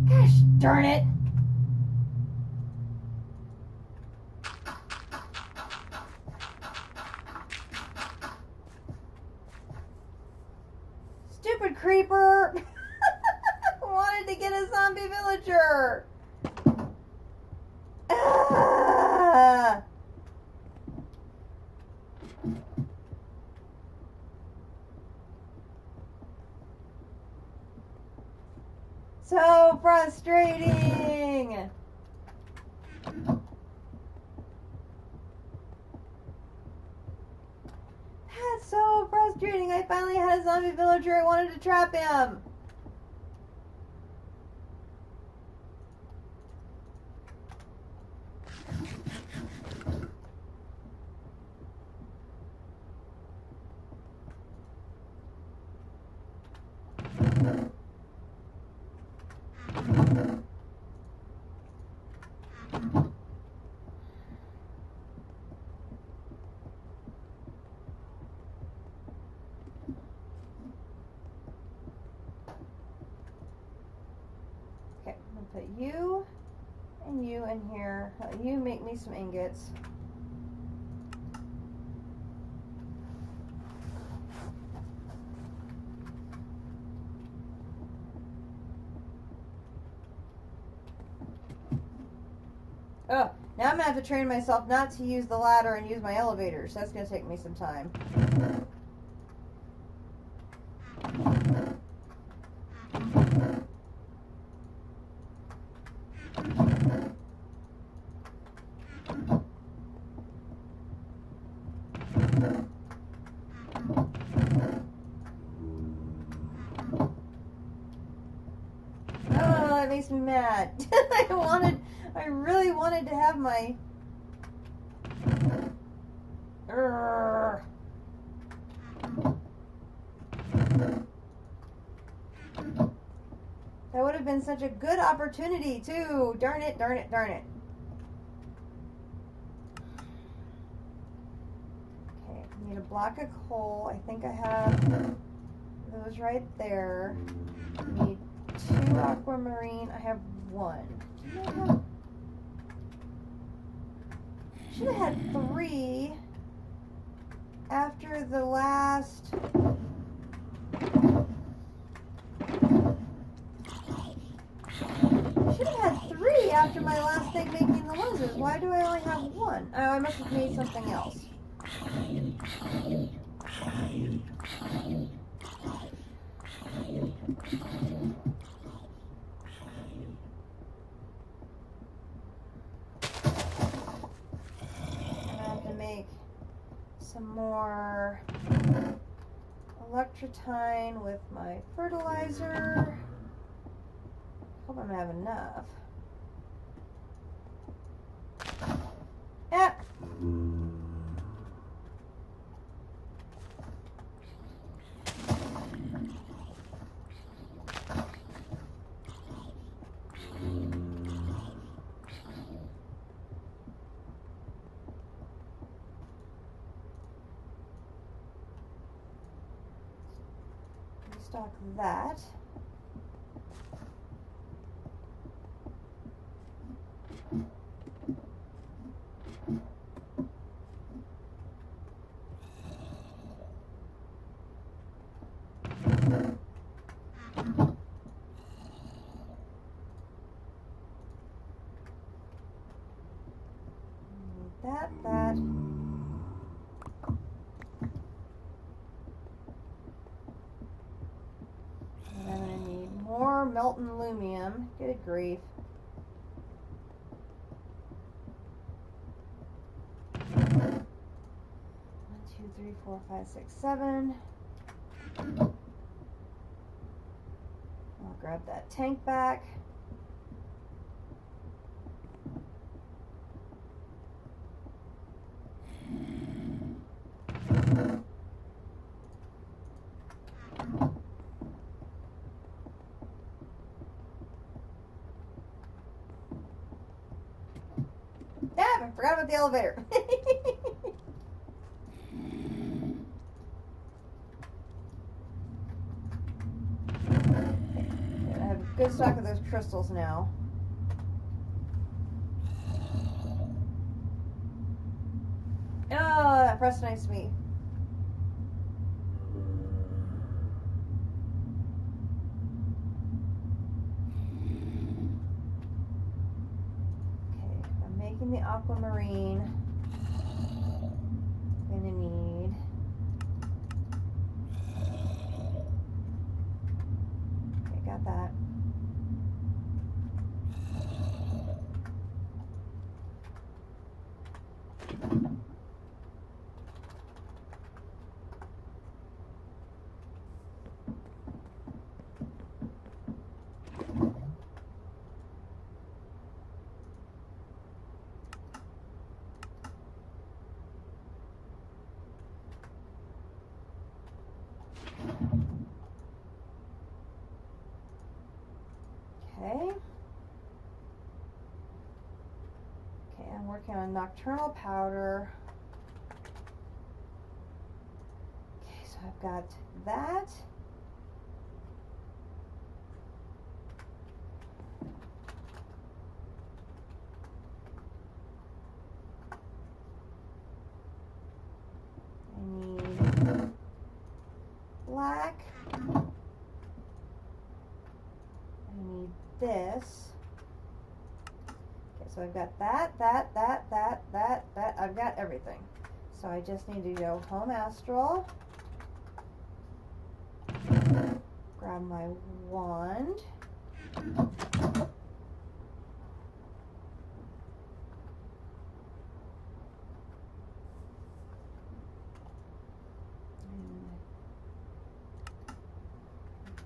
Gosh darn it. Stupid creeper. Wanted to get a zombie villager. Ah. So frustrating. That's so frustrating. I finally had a zombie villager. I wanted to trap him. Okay, I'm gonna put you and you in here. You make me some ingots. Oh, now I'm gonna have to train myself not to use the ladder and use my elevators. That's gonna take me some time. makes me mad. I really wanted to have my... Urgh. That would have been such a good opportunity too. Darn it, darn it, darn it. Okay, I need a block of coal. I think I have those right there. I need 2 aquamarine. I have 1. Should have had 3 after the last... Should have had 3 after my last thing making the lenses. Why do I only have 1? Oh, I must have made something else. I have to make some more electrotine with my fertilizer. Hope I'm gonna have enough. Yep. Restock that. That. And I'm going to need more molten aluminum. Good grief. 1, 2, 3, 4, 5, 6, 7. I'll grab that tank back. I forgot about the elevator. I have a good stock of those crystals now. Oh, that frustrates me. The aquamarine, I'm gonna need okay, got that. Okay. Okay, I'm working on nocturnal powder. Okay, so I've got that. I need black. This. Okay, so I've got that. I've got everything. So I just need to go home astral. Grab my wand.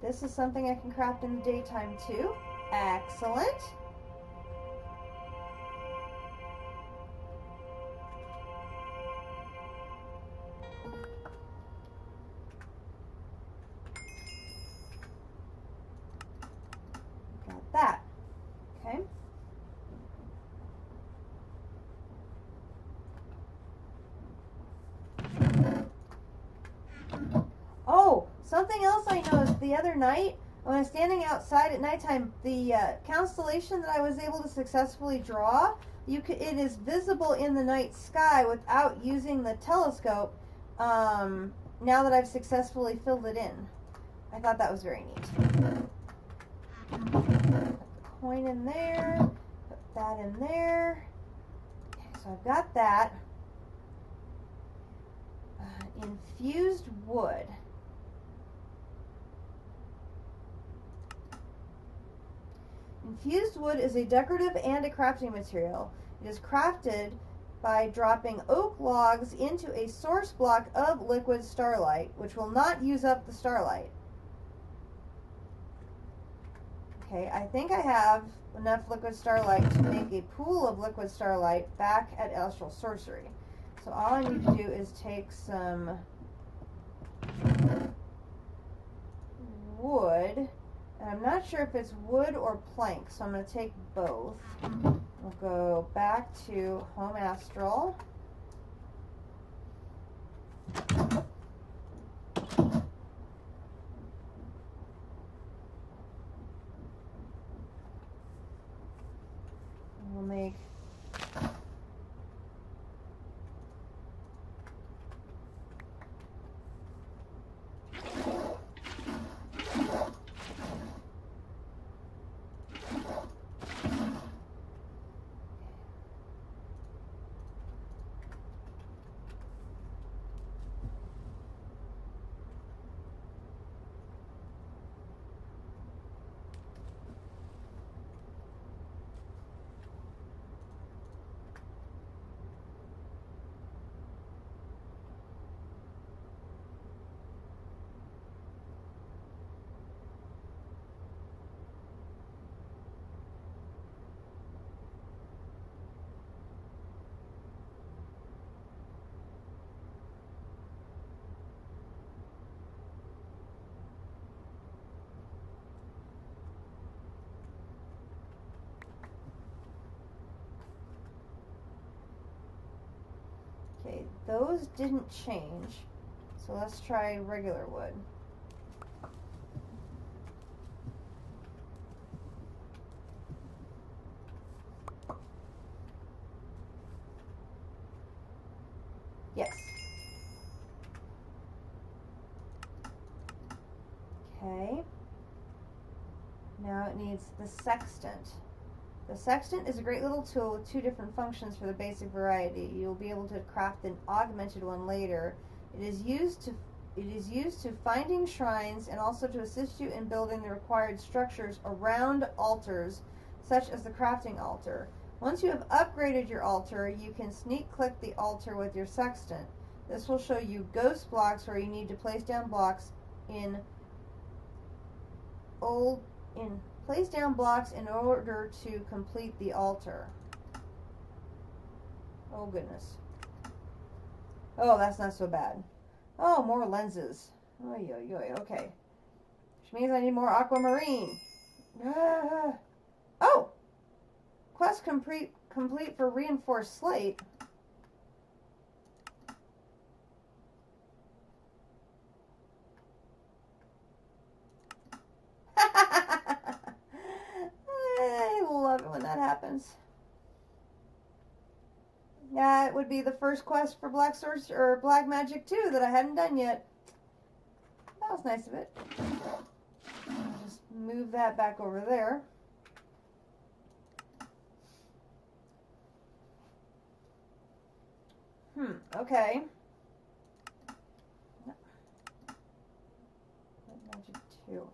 This is something I can craft in the daytime too. Excellent. Got that. Okay. Oh, something else I noticed the other night when I was standing outside at nighttime, the constellation that I was able to successfully draw, it is visible in the night sky without using the telescope. Now that I've successfully filled it in, I thought that was very neat. Put the coin in there. Put that in there. Okay, so I've got that. Infused wood. Infused wood is a decorative and a crafting material. It is crafted by dropping oak logs into a source block of liquid starlight, which will not use up the starlight. Okay, I think I have enough liquid starlight to make a pool of liquid starlight back at Astral Sorcery. So all I need to do is take some wood, and I'm not sure if it's wood or plank, so I'm going to take both. We'll go back to Home Astral. We'll make Okay, those didn't change, so let's try regular wood. Yes. Okay. Now it needs the sextant. The sextant is a great little tool with two different functions for the basic variety. You'll be able to craft an augmented one later. It is used to finding shrines and also to assist you in building the required structures around altars, such as the crafting altar. Once you have upgraded your altar, you can sneak click the altar with your sextant. This will show you ghost blocks where you need to place down blocks place down blocks in order to complete the altar. Oh goodness. Oh, that's not so bad. Oh, more lenses. Oy, oy, oy. Okay. Which means I need more aquamarine. Oh! Quest complete for reinforced slate. I love it when that happens. Yeah, it would be the first quest for Black Source or Black Magic 2 that I hadn't done yet. That was nice of it. I'll just move that back over there. Okay. Black Magic 2.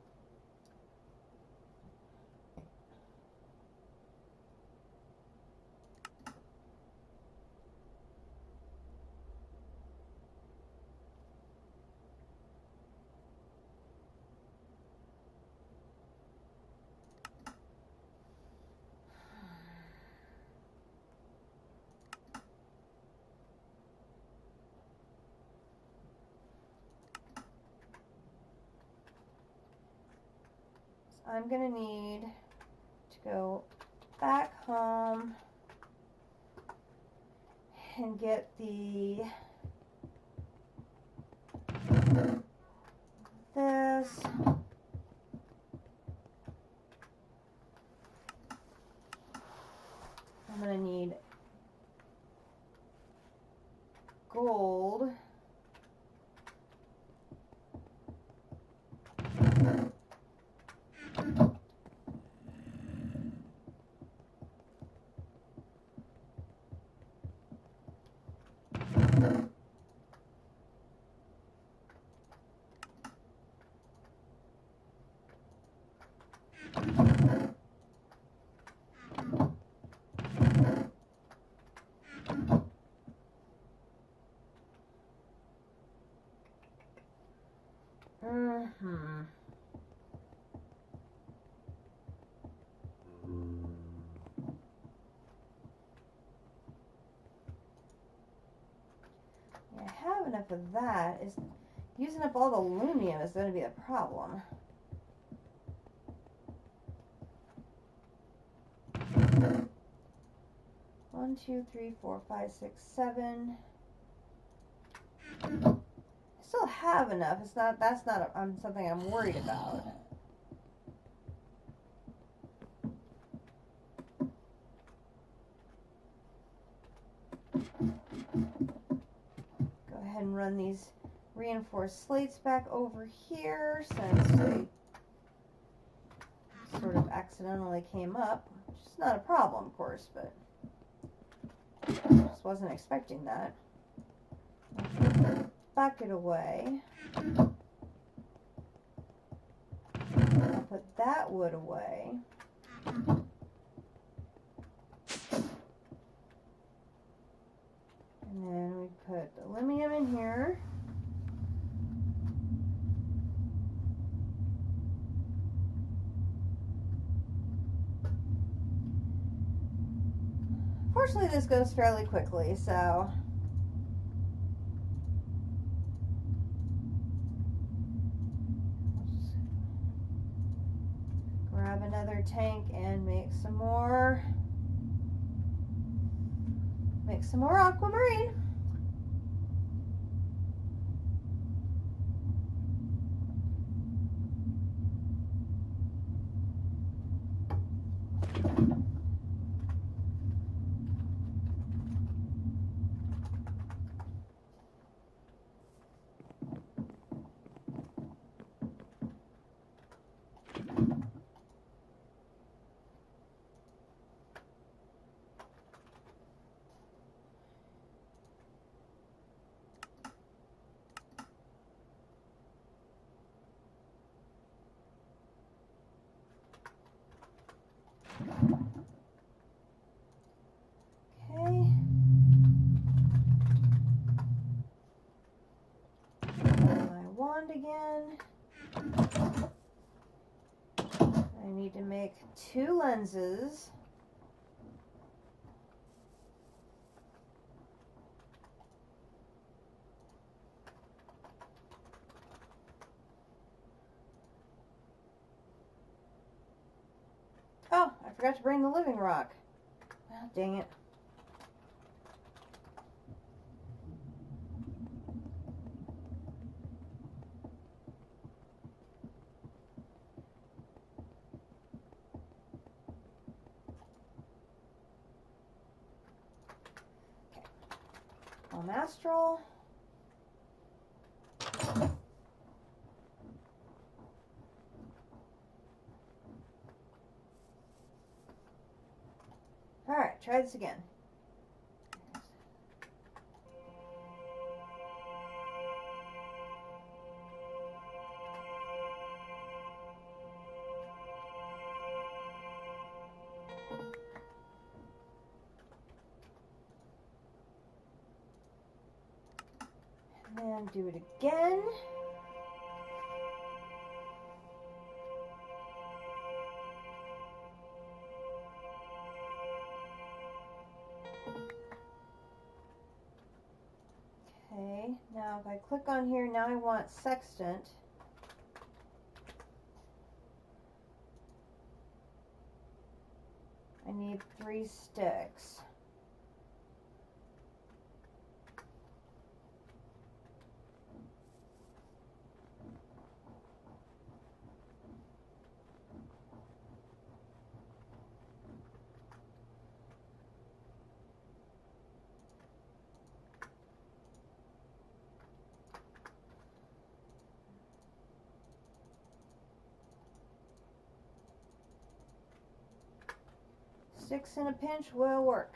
I'm going to need to go back home and get this. I'm going to need gold. I have enough of that. Is using up all the aluminum is going to be a problem. One, two, three, four, five, six, seven. I still have enough. It's not. That's not something I'm worried about. Go ahead and run these reinforced slates back over here since they sort of accidentally came up, which is not a problem, of course, but just wasn't expecting that. Put the bucket away. I'll put that wood away. And then we put the aluminum in here. Fortunately, this goes fairly quickly, so just grab another tank and make some more aquamarine. Again. I need to make 2 lenses. Oh, I forgot to bring the living rock. Oh, dang it. Astral. Alright, try this again. And do it again. Okay, now if I click on here, now I want sextant. need 3 sticks. Sticks in a pinch will work.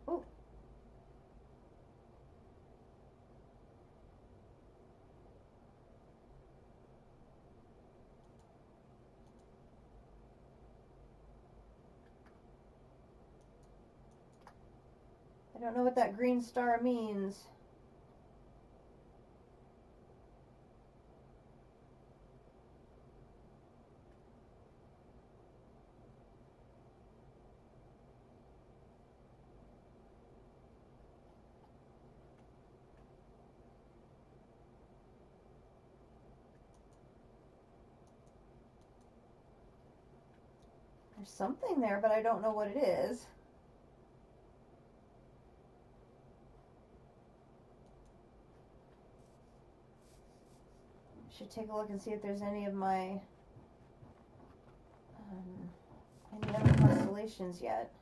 Ooh. I don't know what that green star means. There's something there, but I don't know what it is. Should take a look and see if there's any of my any other constellations yet.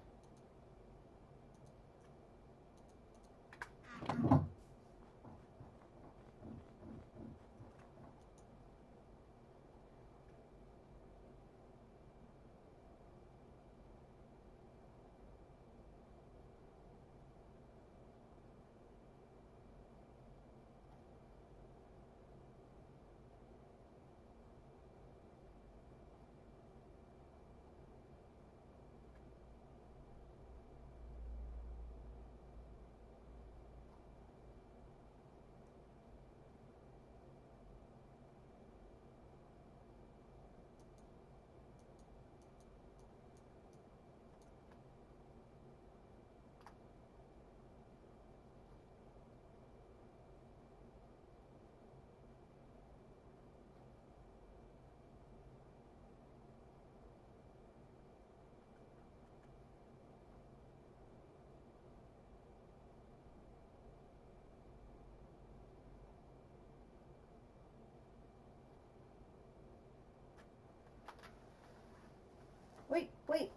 Wait.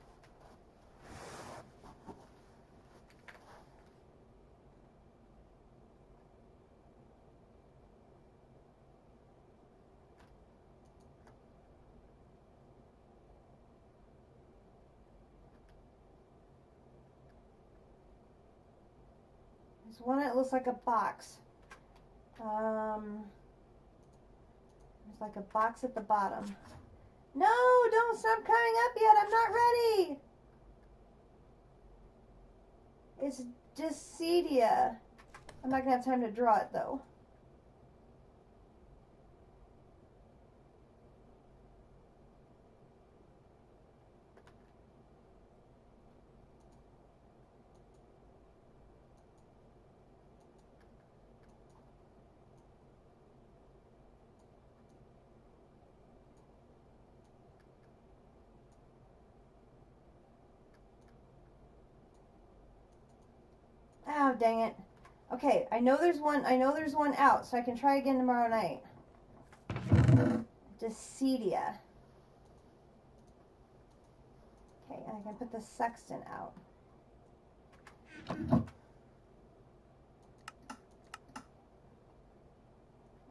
There's one that looks like a box. There's like a box at the bottom. No, don't stop coming up yet. I'm not ready. It's Dissidia. I'm not going to have time to draw it, though. Oh, dang it. Okay, I know there's one out, so I can try again tomorrow night. Dissidia. Okay, and I can put the sextant out.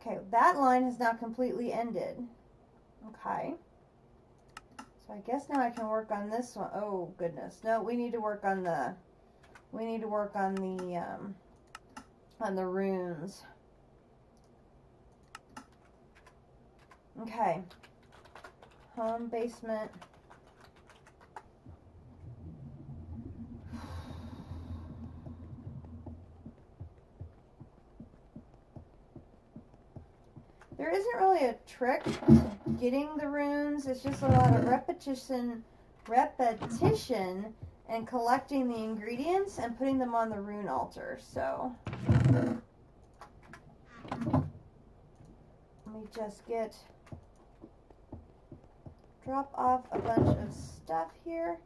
Okay, that line has now completely ended. Okay. So I guess now I can work on this one. Oh, goodness. No, we need to work on the runes. Okay. Home, basement. There isn't really really a trick to getting the runes. It's just a lot of repetition and collecting the ingredients and putting them on the rune altar. So let me just drop off a bunch of stuff here.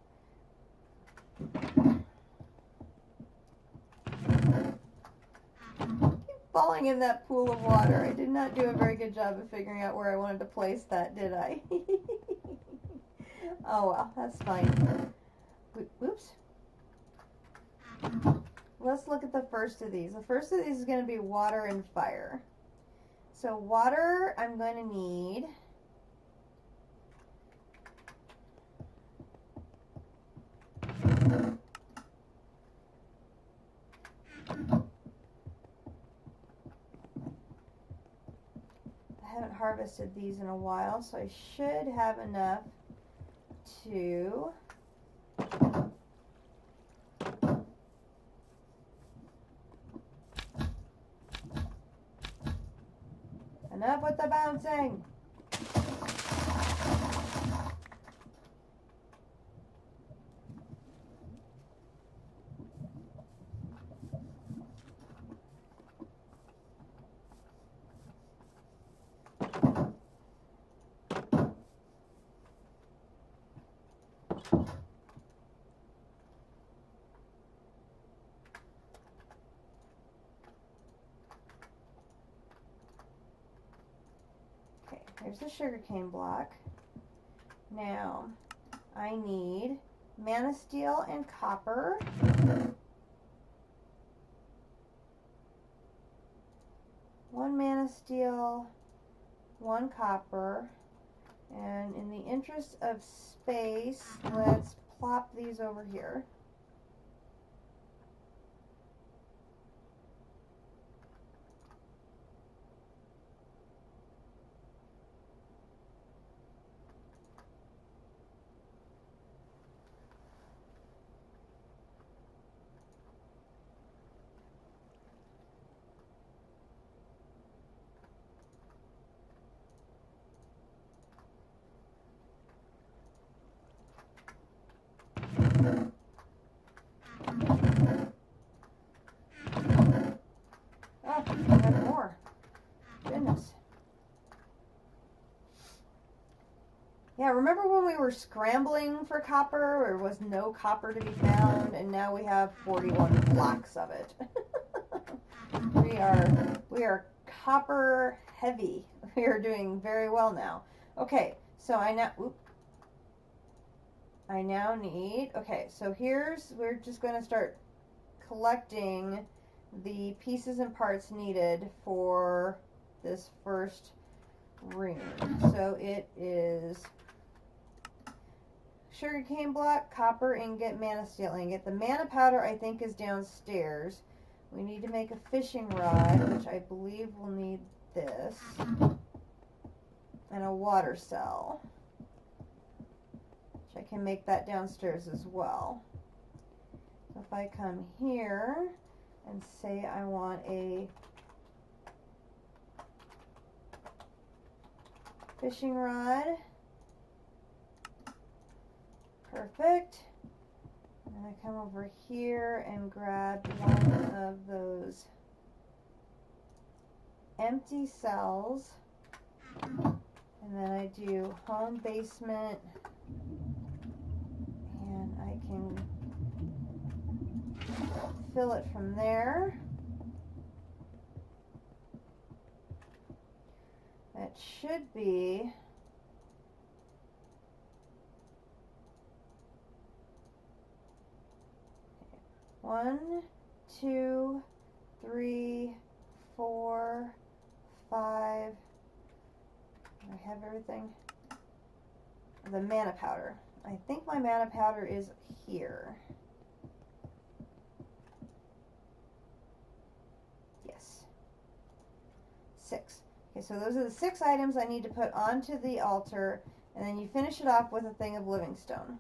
Falling in that pool of water. I did not do a very good job of figuring out where I wanted to place that, did I? Oh well, that's fine. Oops. Let's look at the first of these. The first of these is going to be water and fire. So water, I'm going to need I haven't harvested these in a while, so I should have enough to enough with the bouncing. Here's the sugarcane block. Now, I need mana steel and copper. One mana steel, one copper. And in the interest of space, let's plop these over here. Oh, I have more. Goodness. Yeah, remember when we were scrambling for copper? There was no copper to be found, and now we have 41 blocks of it. We are copper heavy. We are doing very well now. Okay, so I now need, okay, so we're just going to start collecting the pieces and parts needed for this first rune. So it is sugarcane block, copper ingot, mana steel ingot. The mana powder I think is downstairs. We need to make a fishing rod, which I believe will need this, and a water cell, which I can make that downstairs as well. So if I come here and say I want a fishing rod, perfect. And then I come over here and grab one of those empty cells, and then I do home basement, and I can fill it from there. That should be one, 2, 3, 4, 5. Do I have everything? The mana powder. I think my mana powder is here. Yes. 6. Okay, so those are the 6 items I need to put onto the altar, and then you finish it off with a thing of living stone.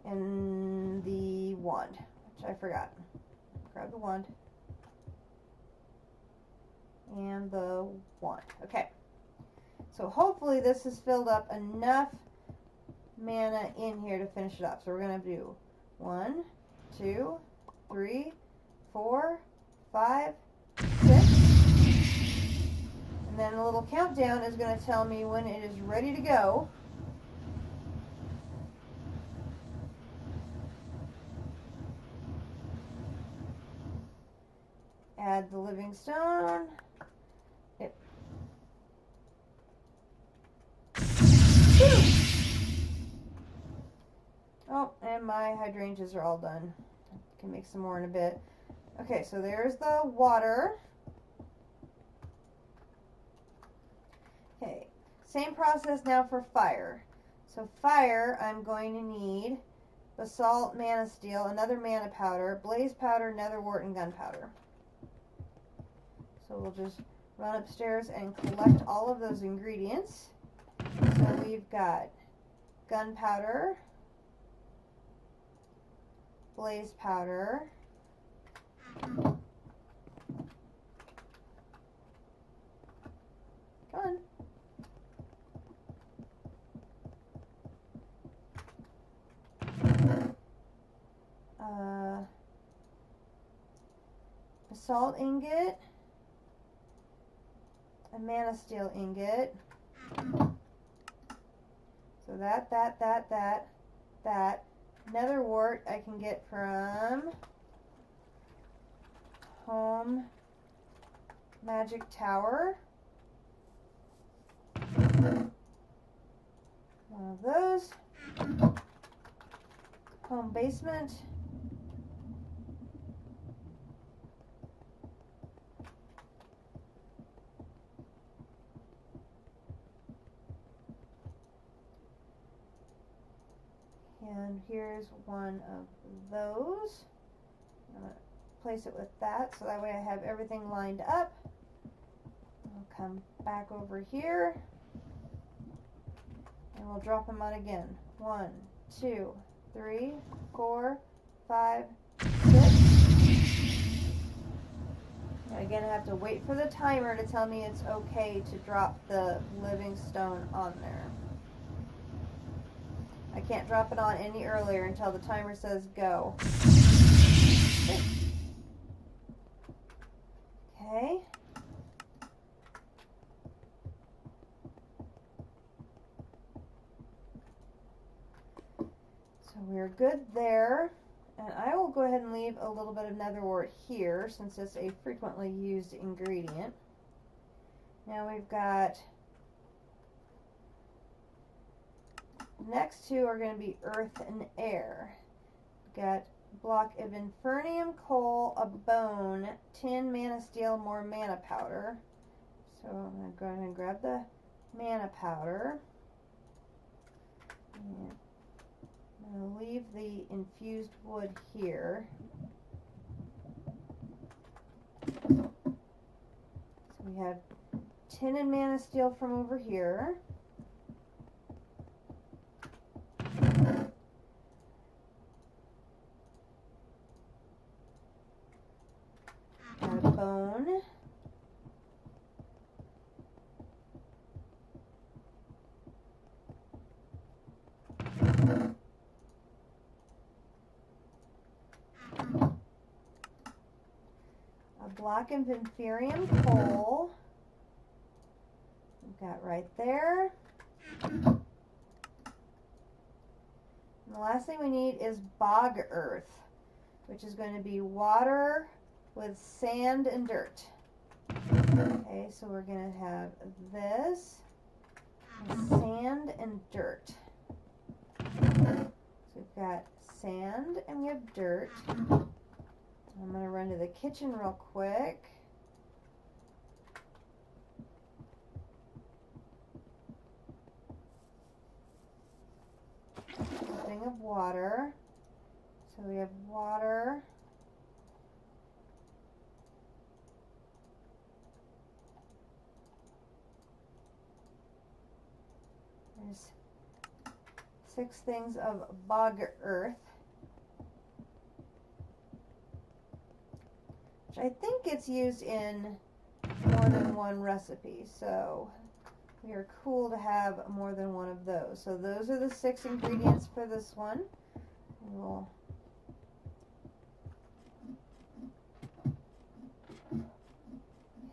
And the wand, which I forgot. Grab the wand. And the wand. Okay. So hopefully this has filled up enough mana in here to finish it up. So we're going to do 1, 2, 3, 4, 5, 6. And then a little countdown is going to tell me when it is ready to go. Add the living stone. Oh, and my hydrangeas are all done. Can make some more in a bit. Okay, so there's the water. Okay, same process now for fire. So fire, I'm going to need basalt, mana steel, another mana powder, blaze powder, netherwort, and gunpowder. So we'll just run upstairs and collect all of those ingredients. So we've got gunpowder, blaze powder, come on, basalt ingot, a mana steel ingot, so that, netherwort I can get from Home Magic Tower. One of those. Home Basement. And here's one of those. I'm going to place it with that so that way I have everything lined up. I'll come back over here and we'll drop them on again. 1, 2, 3, 4, 5, 6. Again, I have to wait for the timer to tell me it's okay to drop the living stone on there. I can't drop it on any earlier until the timer says go. Okay. So we're good there. And I will go ahead and leave a little bit of netherwort here since it's a frequently used ingredient. Now we've got, next two are going to be earth and air. We've got a block of infernium coal, a bone, 10 mana steel, more mana powder. So I'm going to go ahead and grab the mana powder. And I'm going to leave the infused wood here. So we have tin and mana steel from over here. Got a bone. Block of inferium coal. We've got right there. And the last thing we need is bog earth, which is going to be water with sand and dirt. Okay, so we're going to have this, sand and dirt. So we've got sand and we have dirt. I'm going to run to the kitchen real quick. A thing of water. So we have water. There's 6 things of bog earth. I think it's used in more than one recipe, so we are cool to have more than one of those. So those are the 6 ingredients for this one. We'll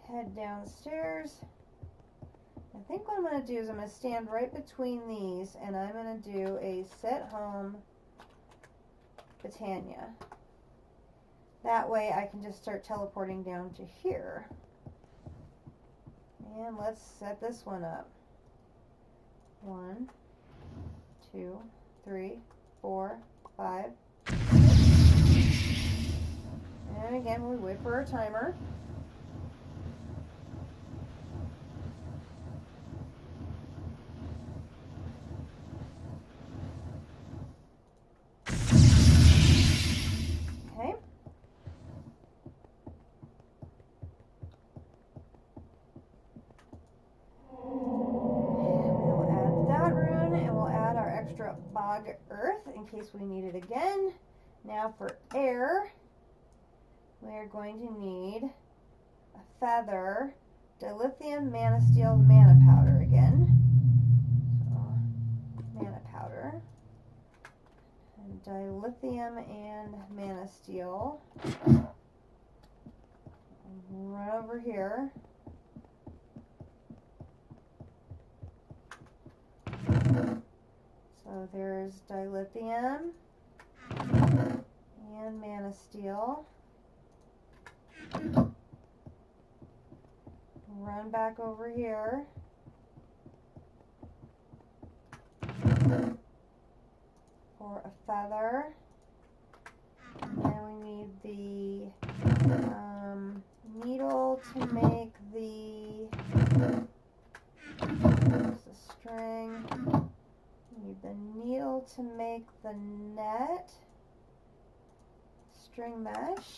head downstairs. I think what I'm going to do is I'm going to stand right between these and I'm going to do a set home Britannia. That way I can just start teleporting down to here. And let's set this one up. 1, 2, 3, 4, 5. And again, we wait for our timer. Okay. We'll add that rune and we'll add our extra bog earth in case we need it again. Now for air, we are going to need a feather, dilithium, mana steel, mana powder again. So, mana powder, and dilithium and mana steel. Run over here. So there's dilithium and mana steel. Run back over here. For a feather. And then we need the needle to make the string. We need the needle to make the net. String mesh.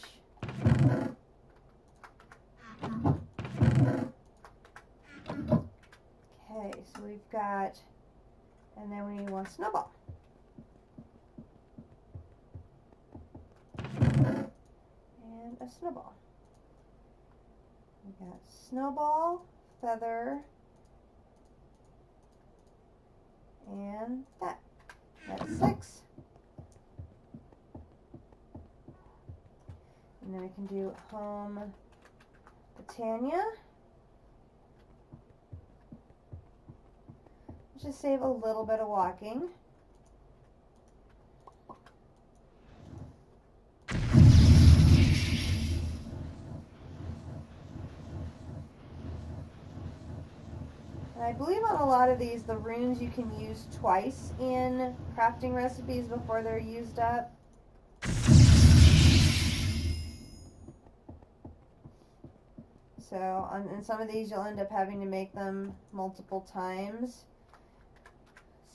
Okay, so we've got, and then we need 1 snowball. And a snowball. We got snowball, feather, and that. That's 6. And then we can do home Britannia. Just save a little bit of walking. And I believe on a lot of these, the runes you can use twice in crafting recipes before they're used up. So in some of these, you'll end up having to make them multiple times.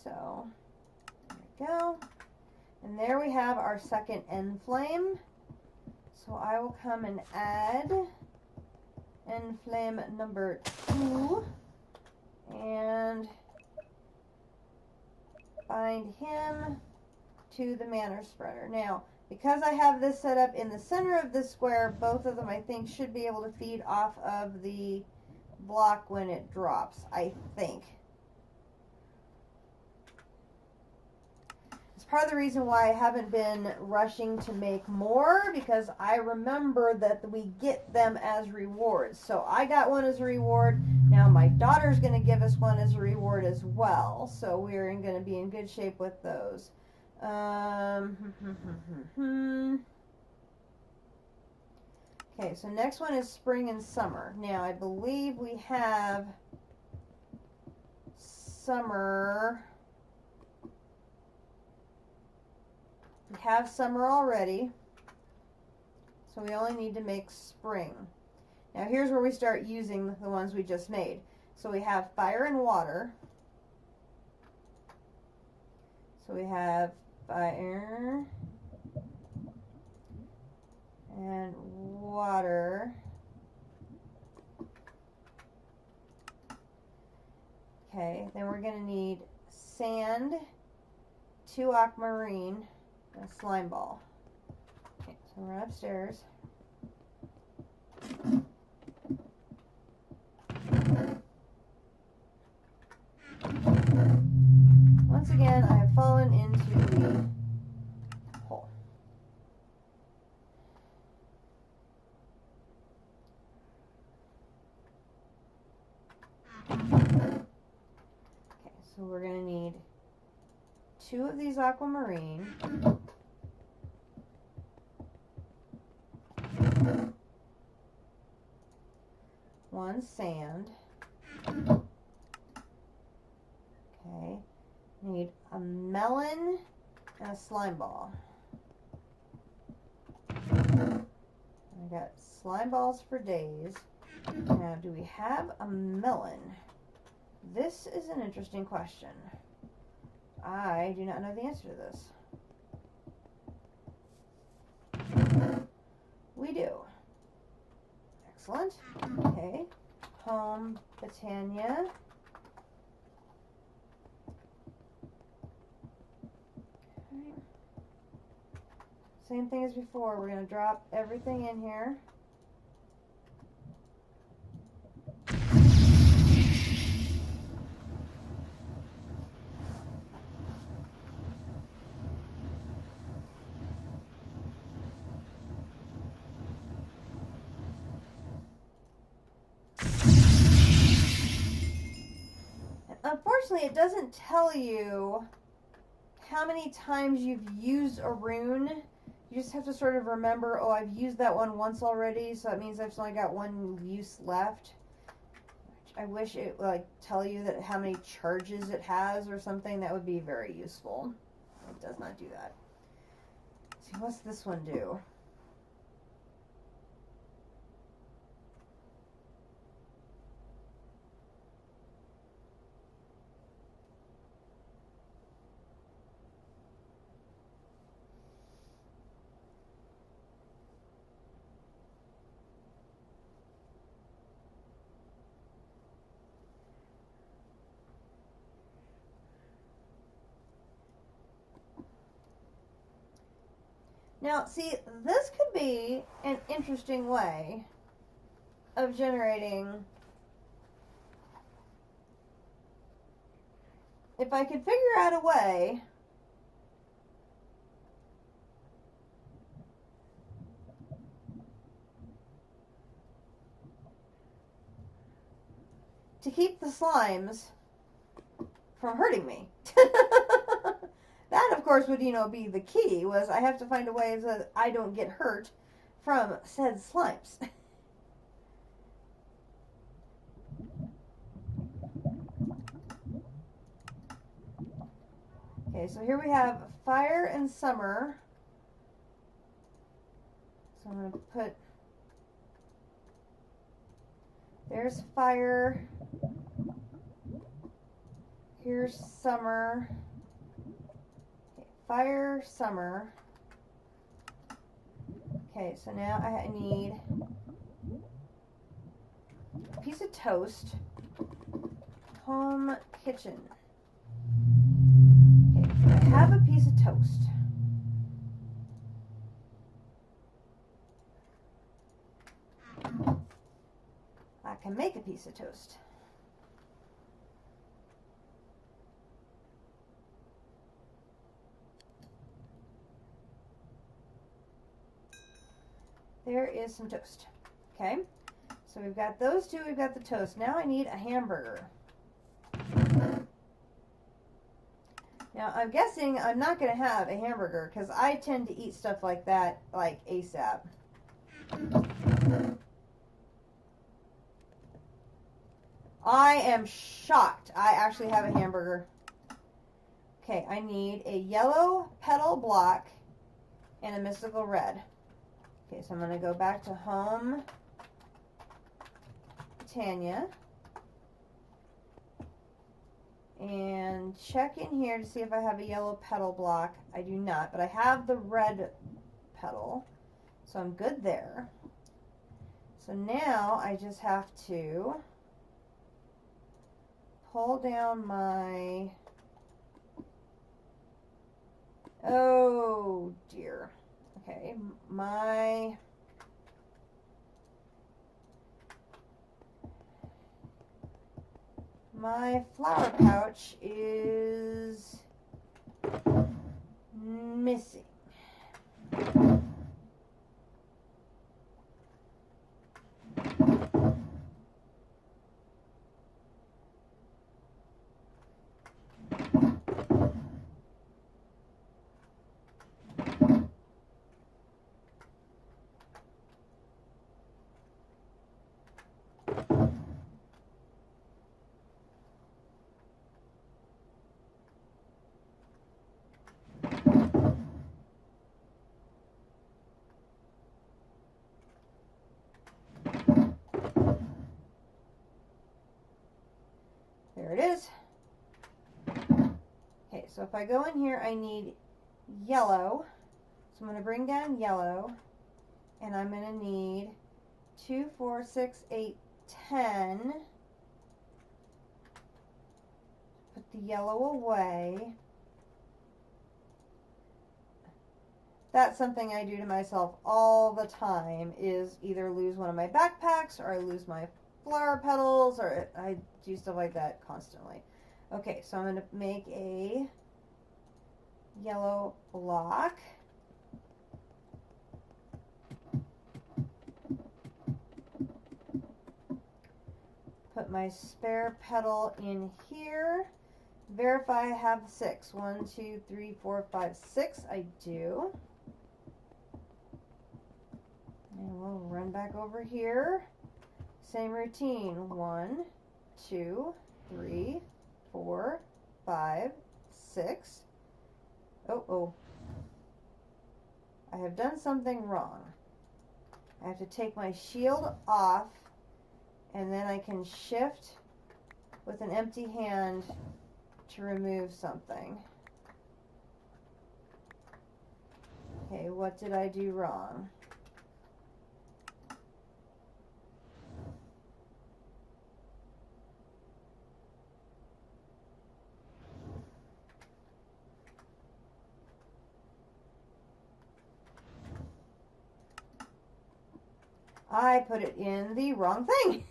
So there we go. And there we have our second end flame. So I will come and add end flame number 2 and bind him to the mana spreader. Now, because I have this set up in the center of this square, both of them I think should be able to feed off of the block when it drops, I think. It's part of the reason why I haven't been rushing to make more, because I remember that we get them as rewards. So I got one as a reward. Now my daughter's going to give us one as a reward as well. So we're going to be in good shape with those. Okay, so next one is spring and summer. Now I believe we have summer. We have summer already, so we only need to make spring. Now here's where we start using the ones we just made. So we have fire and water. So we have fire and water. Okay, then we're going to need sand, 2 aquamarine, and a slime ball. Okay, so we're upstairs. once again, I have fallen into the hole. Okay, so we're going to need 2 of these aquamarine. One sand. Okay. Need a melon and a slime ball. I got slime balls for days. Now, do we have a melon? This is an interesting question. I do not know the answer to this. We do. Excellent. Okay. Home, Britannia. Okay. Same thing as before. We're going to drop everything in here. Unfortunately, it doesn't tell you how many times you've used a rune. You just have to sort of remember, oh, I've used that one once already, so that means I've only got one use left. I wish it would tell you that how many charges it has or something. That would be very useful. It does not do that. Let's see, what's this one do? Now, see, this could be an interesting way of generating. If I could figure out a way to keep the slimes from hurting me. That, of course, would, be the key, was I have to find a way so that I don't get hurt from said slimes. Okay, so here we have fire and summer. So I'm going to put, there's fire, here's summer. Fire, summer. Okay, so now I need a piece of toast. Home, kitchen. Okay, I have a piece of toast. I can make a piece of toast. There is some toast. Okay, so we've got those two, we've got the toast. Now I need a hamburger. Now I'm guessing I'm not going to have a hamburger because I tend to eat stuff like that like ASAP. I am shocked I actually have a hamburger. Okay, I need a yellow petal block and a mystical red. Okay, so I'm going to go back to home, Tanya, and check in here to see if I have a yellow petal block. I do not, but I have the red petal, so I'm good there. So now I just have to pull down my, oh dear. Okay, my flower pouch is so if I go in here, I need yellow. So I'm going to bring down yellow, and I'm going to need 2, 4, 6, 8, 10. Put the yellow away. That's something I do to myself all the time, is either lose one of my backpacks, or I lose my flower petals, or I do stuff like that constantly. Okay, so I'm going to make a yellow block. Put my spare petal in here. Verify I have 6. 1, 2, 3, 4, 5, 6. I do. And we'll run back over here. Same routine. 1, 2, 3, 4, 5, 6. Oh. I have done something wrong. I have to take my shield off, and then I can shift with an empty hand to remove something. Okay, what did I do wrong? I put it in the wrong thing.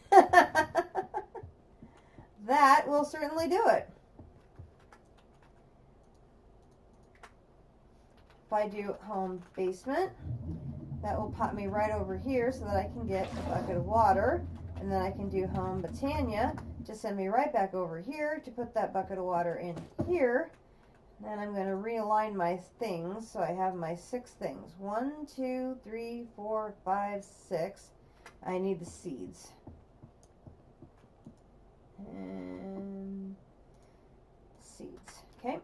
That will certainly do it. If I do home basement, that will pop me right over here so that I can get a bucket of water, and then I can do home Britannia to send me right back over here to put that bucket of water in here. Then I'm going to realign my things so I have my 6 things. 1, 2, 3, 4, 5, 6. I need the seeds. And seeds. Okay.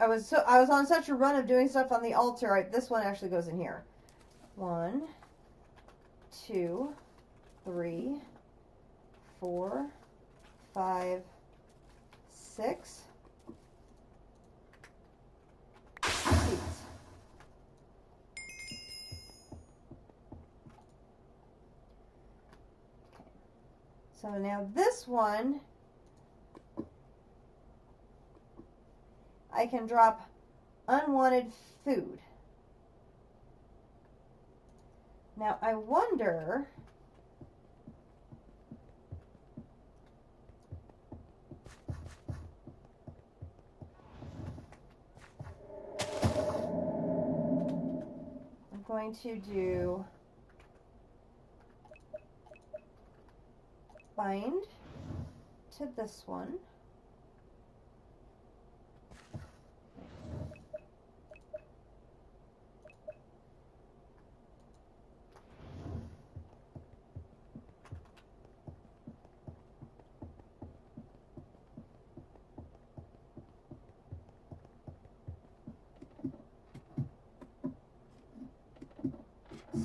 I was on such a run of doing stuff on the altar. This one actually goes in here. 1, 2, 3, 4, 5, 6. Seeds. So now this one, I can drop unwanted food. Now I wonder I'm going to do bind to this one.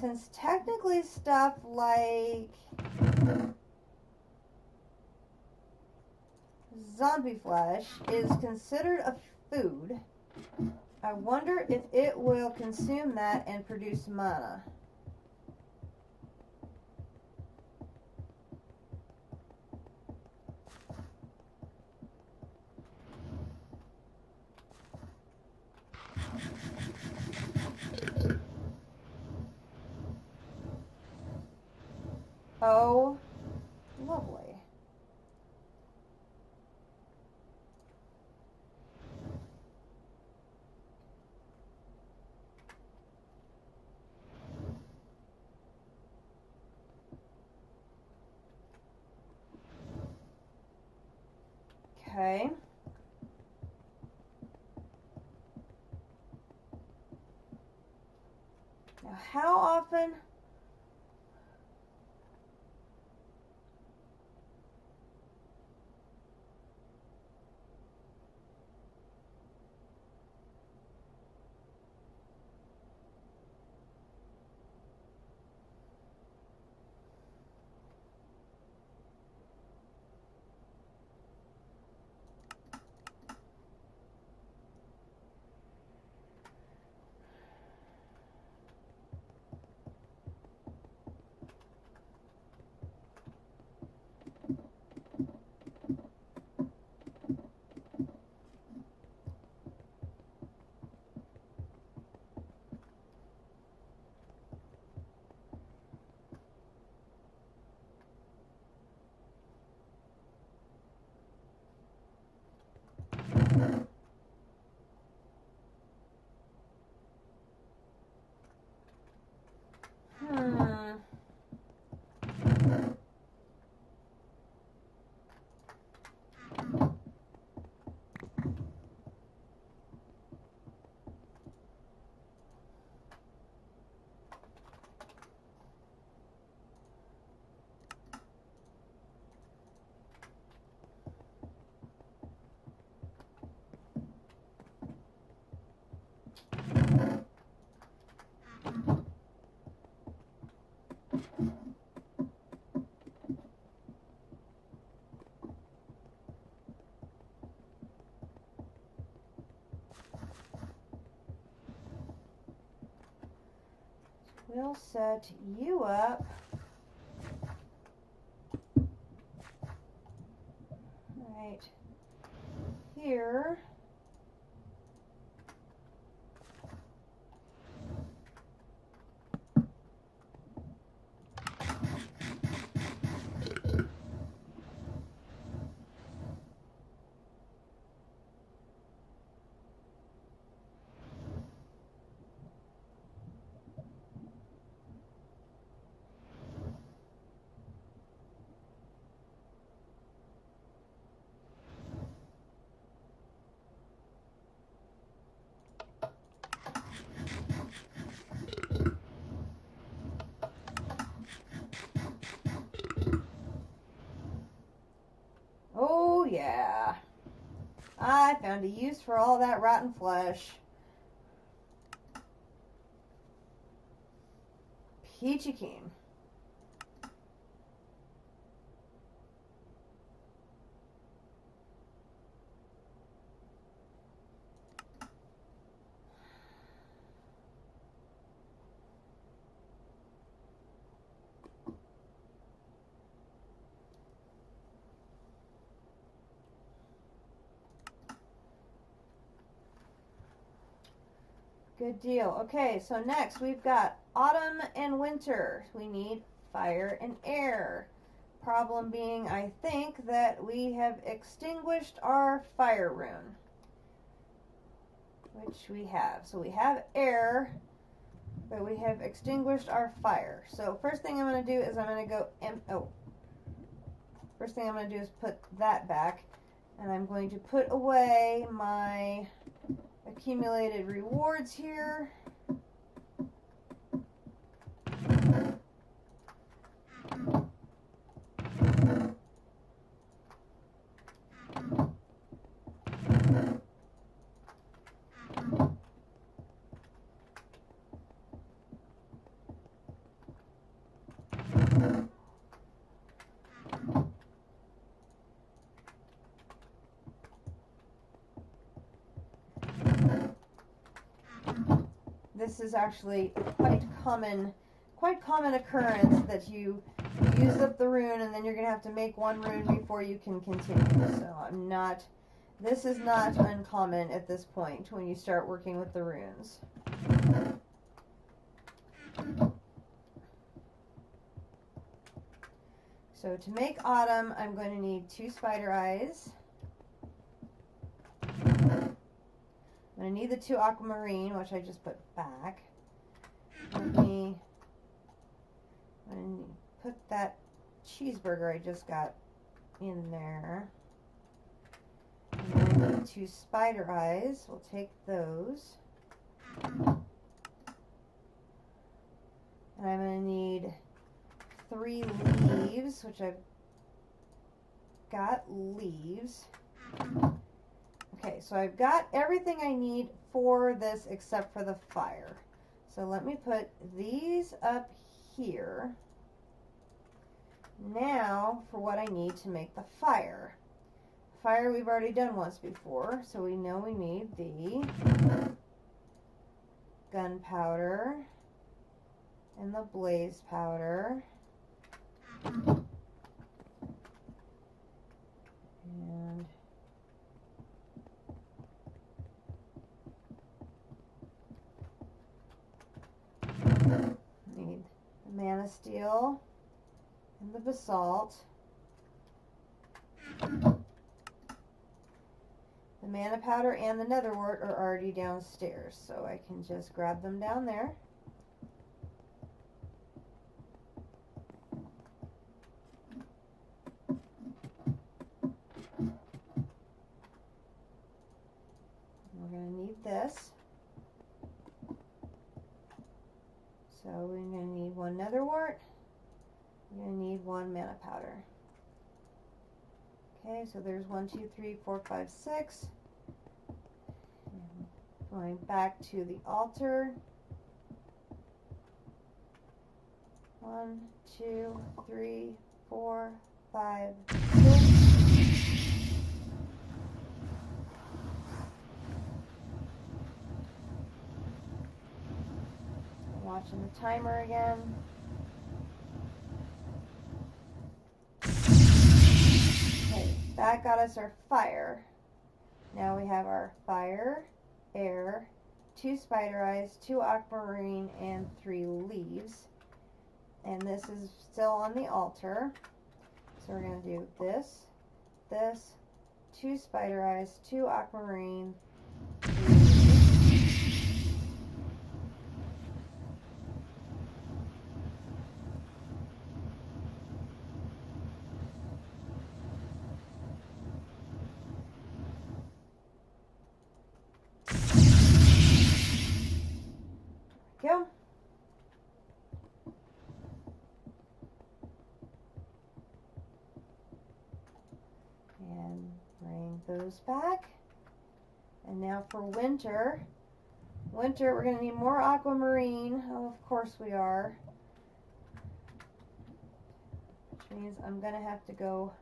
Since technically stuff like zombie flesh is considered a food, I wonder if it will consume that and produce mana. Oh, lovely. Okay. Now, how often? we'll set you up right here. Oh yeah, I found a use for all that rotten flesh. Peachy keen. Good deal. Okay, so next we've got autumn and winter. We need fire and air. Problem being, I think, that we have extinguished our fire rune. Which we have. So we have air, but we have extinguished our fire. So first thing I'm going to do is I'm going to go... First thing I'm going to do is put that back. And I'm going to put away my accumulated rewards here. This is actually a quite common occurrence that you use up the rune and then you're going to have to make one rune before you can continue. So this is not uncommon at this point when you start working with the runes. So to make autumn, I'm going to need 2 spider eyes. I'm going to need the 2 aquamarine, which I just put back. I'm going to put that cheeseburger I just got in there. And then I need 2 spider eyes. We'll take those. And I'm going to need 3 leaves, which I've got leaves. Okay, so I've got everything I need for this except for the fire. So let me put these up here. Now for what I need to make the fire. Fire we've already done once before, so we know we need the gunpowder and the blaze powder. And need the mana steel and the basalt. The mana powder and the netherwort are already downstairs, so I can just grab them down there. We're going to need this. So we're going to need 1 netherwort. We're going to need 1 mana powder. Okay, so there's 1, 2, 3, 4, 5, 6. And going back to the altar. 1, 2, 3, 4, 5, 6. Watching the timer again. Okay, that got us our fire. Now we have our fire, air, 2 spider eyes, 2 aquamarine, and 3 leaves. And this is still on the altar. So we're going to do this, this, 2 spider eyes, 2 aquamarine, 3 leaves. Go. And bring those back. And now for winter. Winter, we're going to need more aquamarine. Oh, of course we are. Which means I'm going to have to go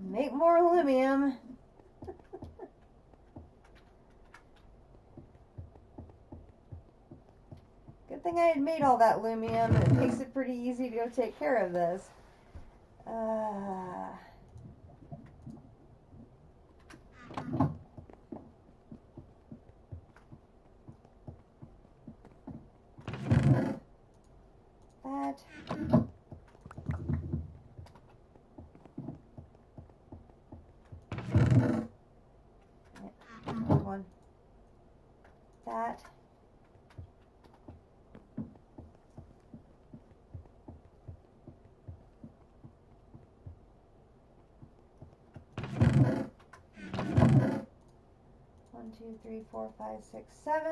make more aluminum. Good thing I had made all that aluminum. It makes it pretty easy to go take care of this. That. One. That. One, 2, 3, 4, 5, 6, 7.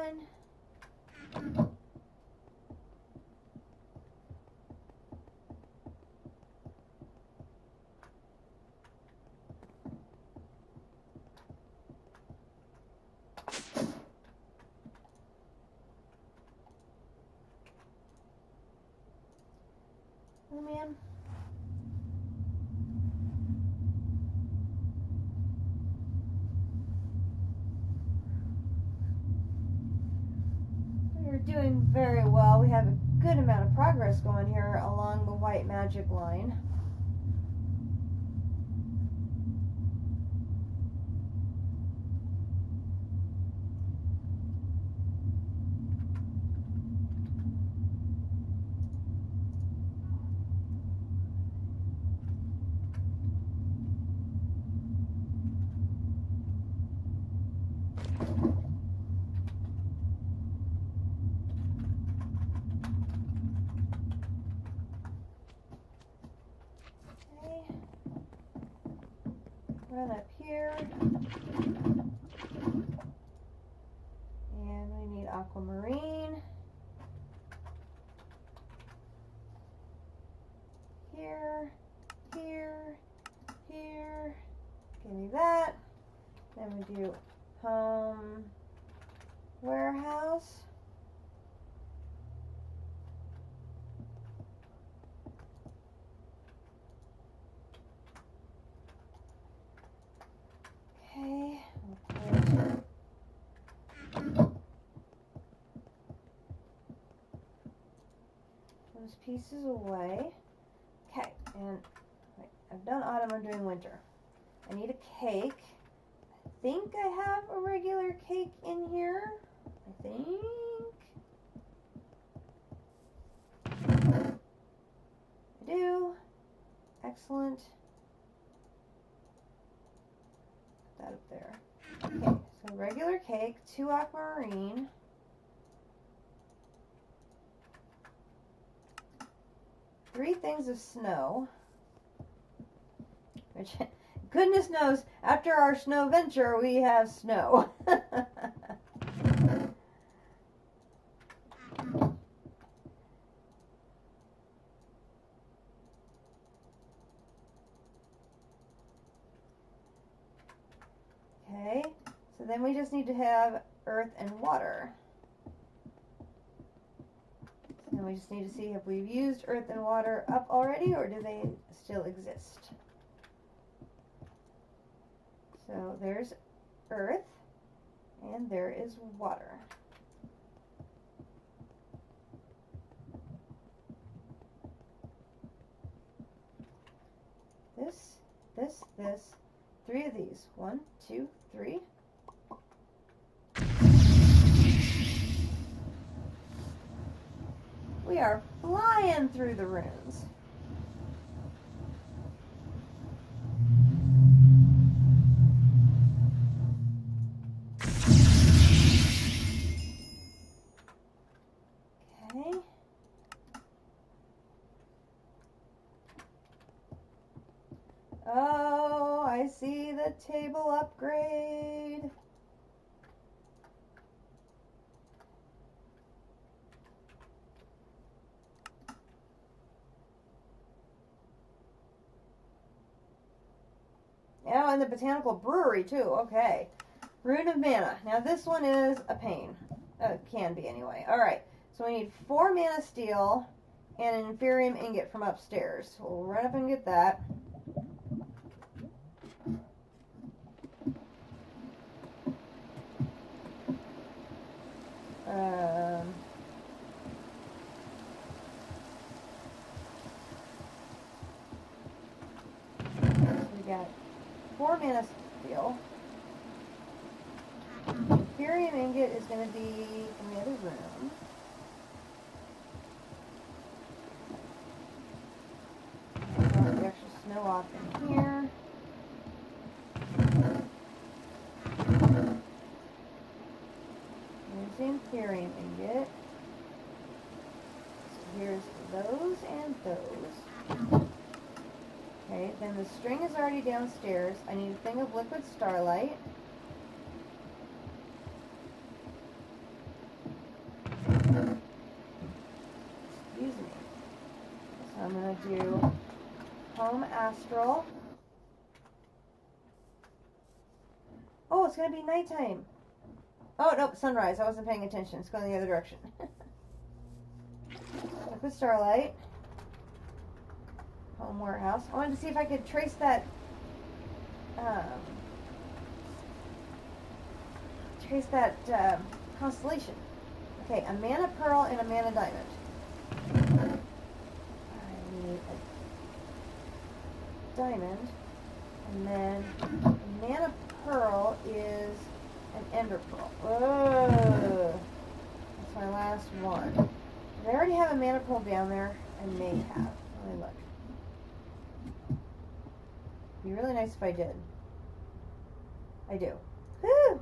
Oh man. We're doing very well. We have a good amount of progress going here along the white magic line. Run up here, and we need aquamarine here, here, here. Give me that. Then we do home warehouse. Okay, we'll put those pieces away. Okay, and wait, I've done autumn, I'm doing winter. I need a cake. I think I have a regular cake in here. I think. I do. Excellent. That up there. Okay, so regular cake, 2 aquamarine. Three things of snow. Which, goodness knows, after our snow venture, we have snow. Okay, so then we just need to have earth and water. And we just need to see if we've used earth and water up already, or do they still exist? So there's earth, and there is water. This, 3 of these. 1, 2, 3. We are flying through the runes. Okay. Oh, I see the table upgrade. Oh, and the botanical brewery too. Okay. Rune of mana. Now this one is a pain. Can be anyway. Alright. So we need 4 mana steel and an inferium ingot from upstairs. So we'll run up and get that. We got 4 mana steel. Inferium ingot is going to be in the other room. The extra snow off in here. Here's the inferium ingot. So here's those and those. Okay, then the string is already downstairs. I need a thing of liquid starlight. Excuse me. So I'm going to do home astral. Oh, it's going to be nighttime. Oh, nope, sunrise. I wasn't paying attention. It's going the other direction. Liquid starlight. Home warehouse. I wanted to see if I could trace that constellation. Okay, a mana pearl and a mana diamond. I need a diamond, and then a mana pearl is an ender pearl. Oh, that's my last one. Did I already have a mana pearl down there? I may have. Let me look. It'd be really nice if I did. I do. Whew!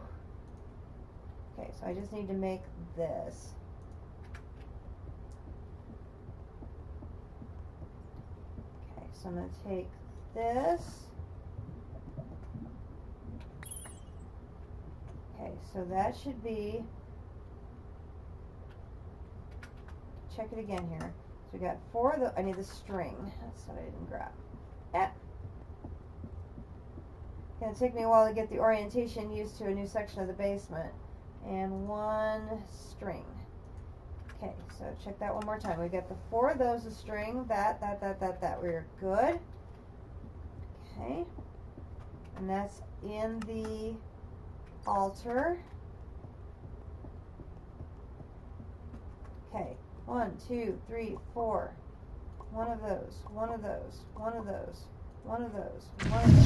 Okay, so I just need to make this. Okay, so I'm going to take this. Okay, so that should be, check it again here. So we got 4 of the, I need the string. That's what I didn't grab. It's going to take me a while to get the orientation used to a new section of the basement. And 1 string. Okay, so check that one more time. We got the 4 of those, a string, that. We're good. Okay. And that's in the altar. Okay. 1, 2, 3, 4. 1 of those, 1 of those, 1 of those, 1 of those, 1 of those.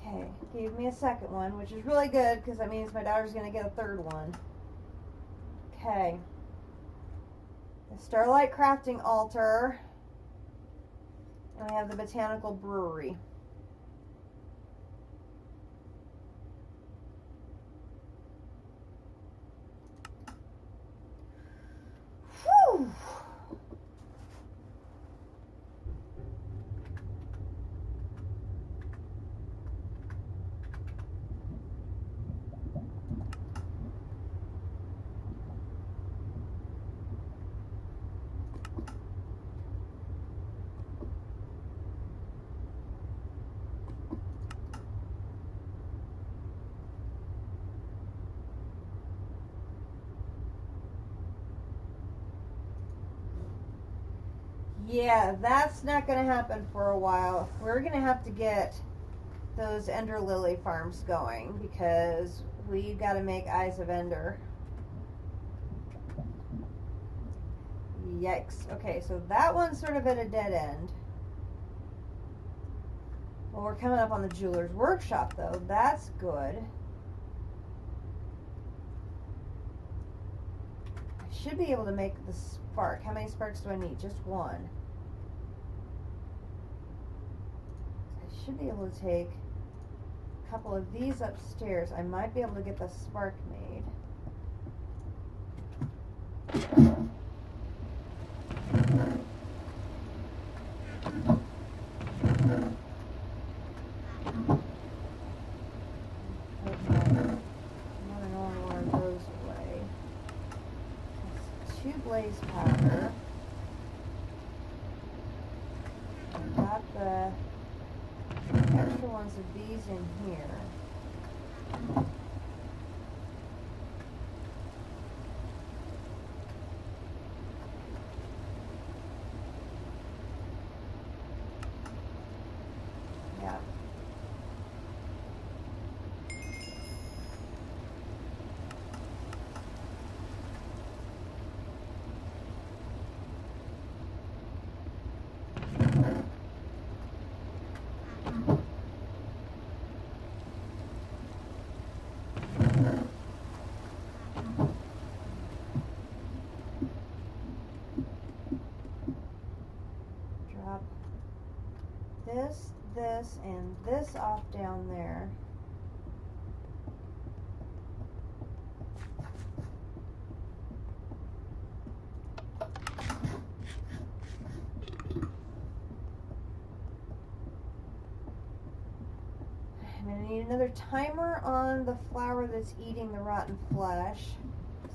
Okay, gave me a second one, which is really good because that means my daughter's going to get a third one. Okay. The Starlight Crafting Altar. And we have the Botanical Brewery. Whew! Yeah, that's not going to happen for a while. We're going to have to get those Ender Lily farms going because we got to make Eyes of Ender. Yikes. Okay, so that one's sort of at a dead end. Well, we're coming up on the Jeweler's Workshop, though. That's good. I should be able to make the spark. How many sparks do I need? Just one. I should be able to take a couple of these upstairs. I might be able to get the spark made. Blaze powder. I got the extra ones of these in here. Yeah. This, and this off down there. I'm going to need another timer on the flower that's eating the rotten flesh.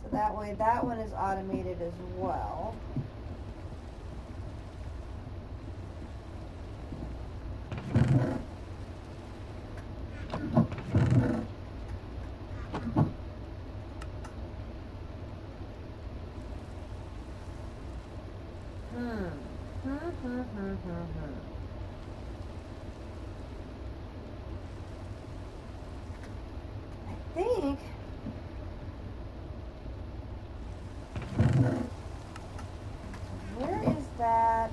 So that way that one is automated as well. I think where is that?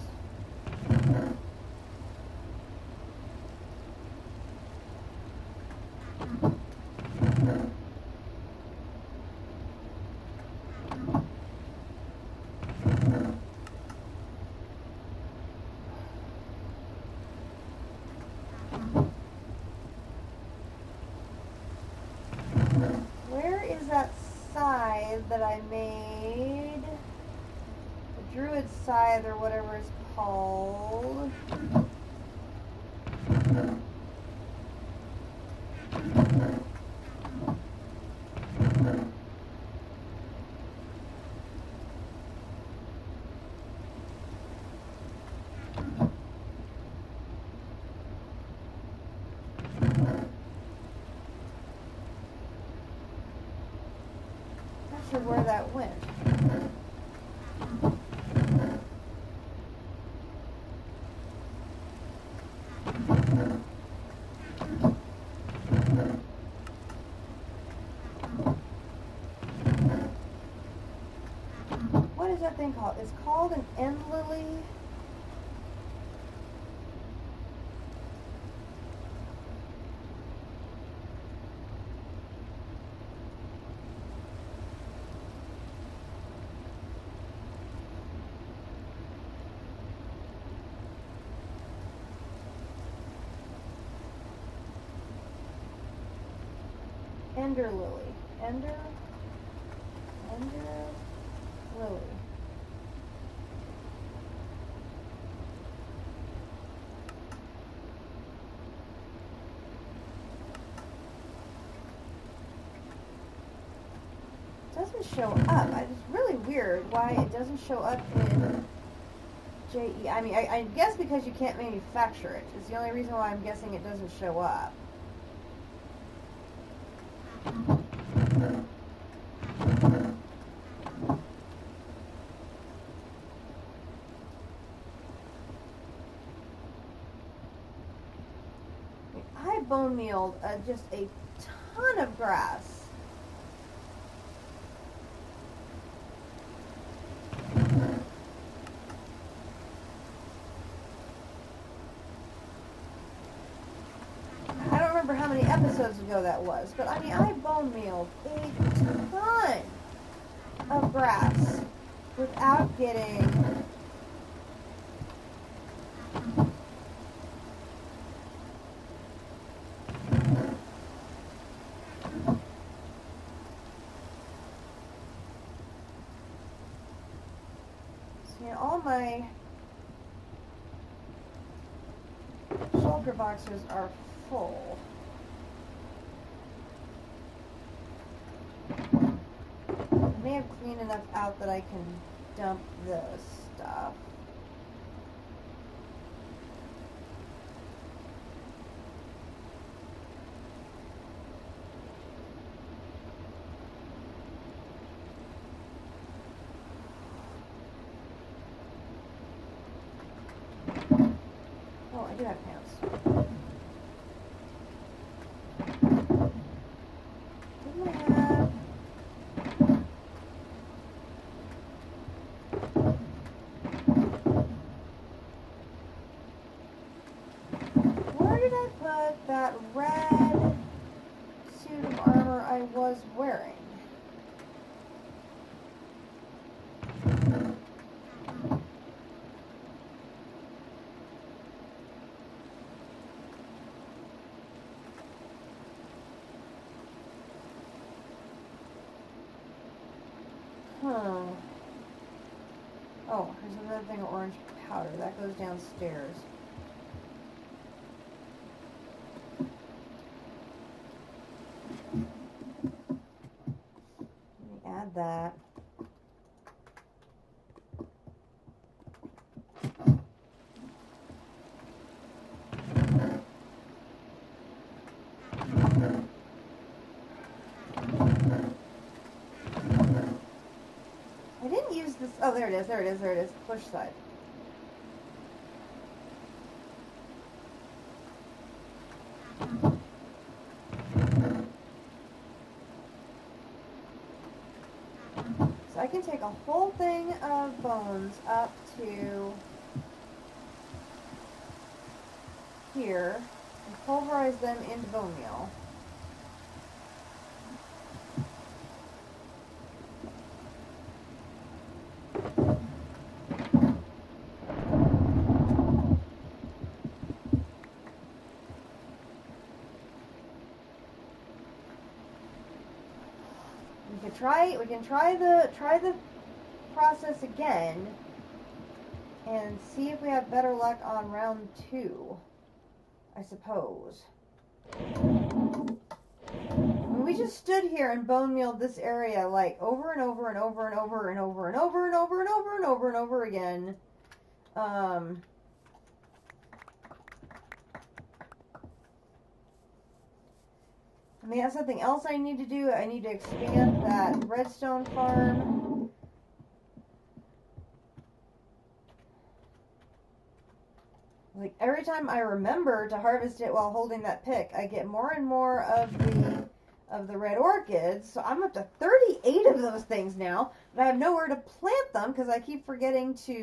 Where is that scythe that I made? The Druid Scythe or whatever it's called. Not sure where that went. What is that thing called? It's called an end lily. Ender lily. Ender lily. Doesn't show up. It's really weird why it doesn't show up in JE. I mean, I guess because you can't manufacture it. It's the only reason why I'm guessing it doesn't show up. I bone mealed just a ton of grass. I don't remember how many episodes ago that was, but I mean, I bone mealed a ton of grass without getting all my shulker boxes are full. I may have cleaned enough out that I can dump this stuff. Oh, I do have pants. Didn't I have... Where did I put that red suit of armor I was wearing? Oh, there's another thing of orange powder. That goes downstairs. Let me add that. I didn't use this. Oh, there it is. There it is. There it is. Push side. So I can take a whole thing of bones up to here and pulverize them into bone meal. We can try the process again and see if we have better luck on round 2, I suppose. We just stood here and bone mealed this area like over and over and over and over and over and over and over and over and over and over again. I mean, that's something else I need to do. I need to expand that redstone farm. Like, every time I remember to harvest it while holding that pick, I get more and more of the red orchids. So I'm up to 38 of those things now, but I have nowhere to plant them because I keep forgetting to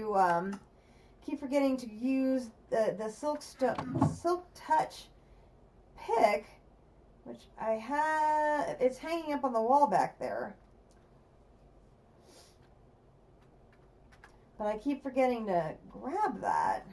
use the silk touch pick, which I have. It's hanging up on the wall back there, but I keep forgetting to grab that.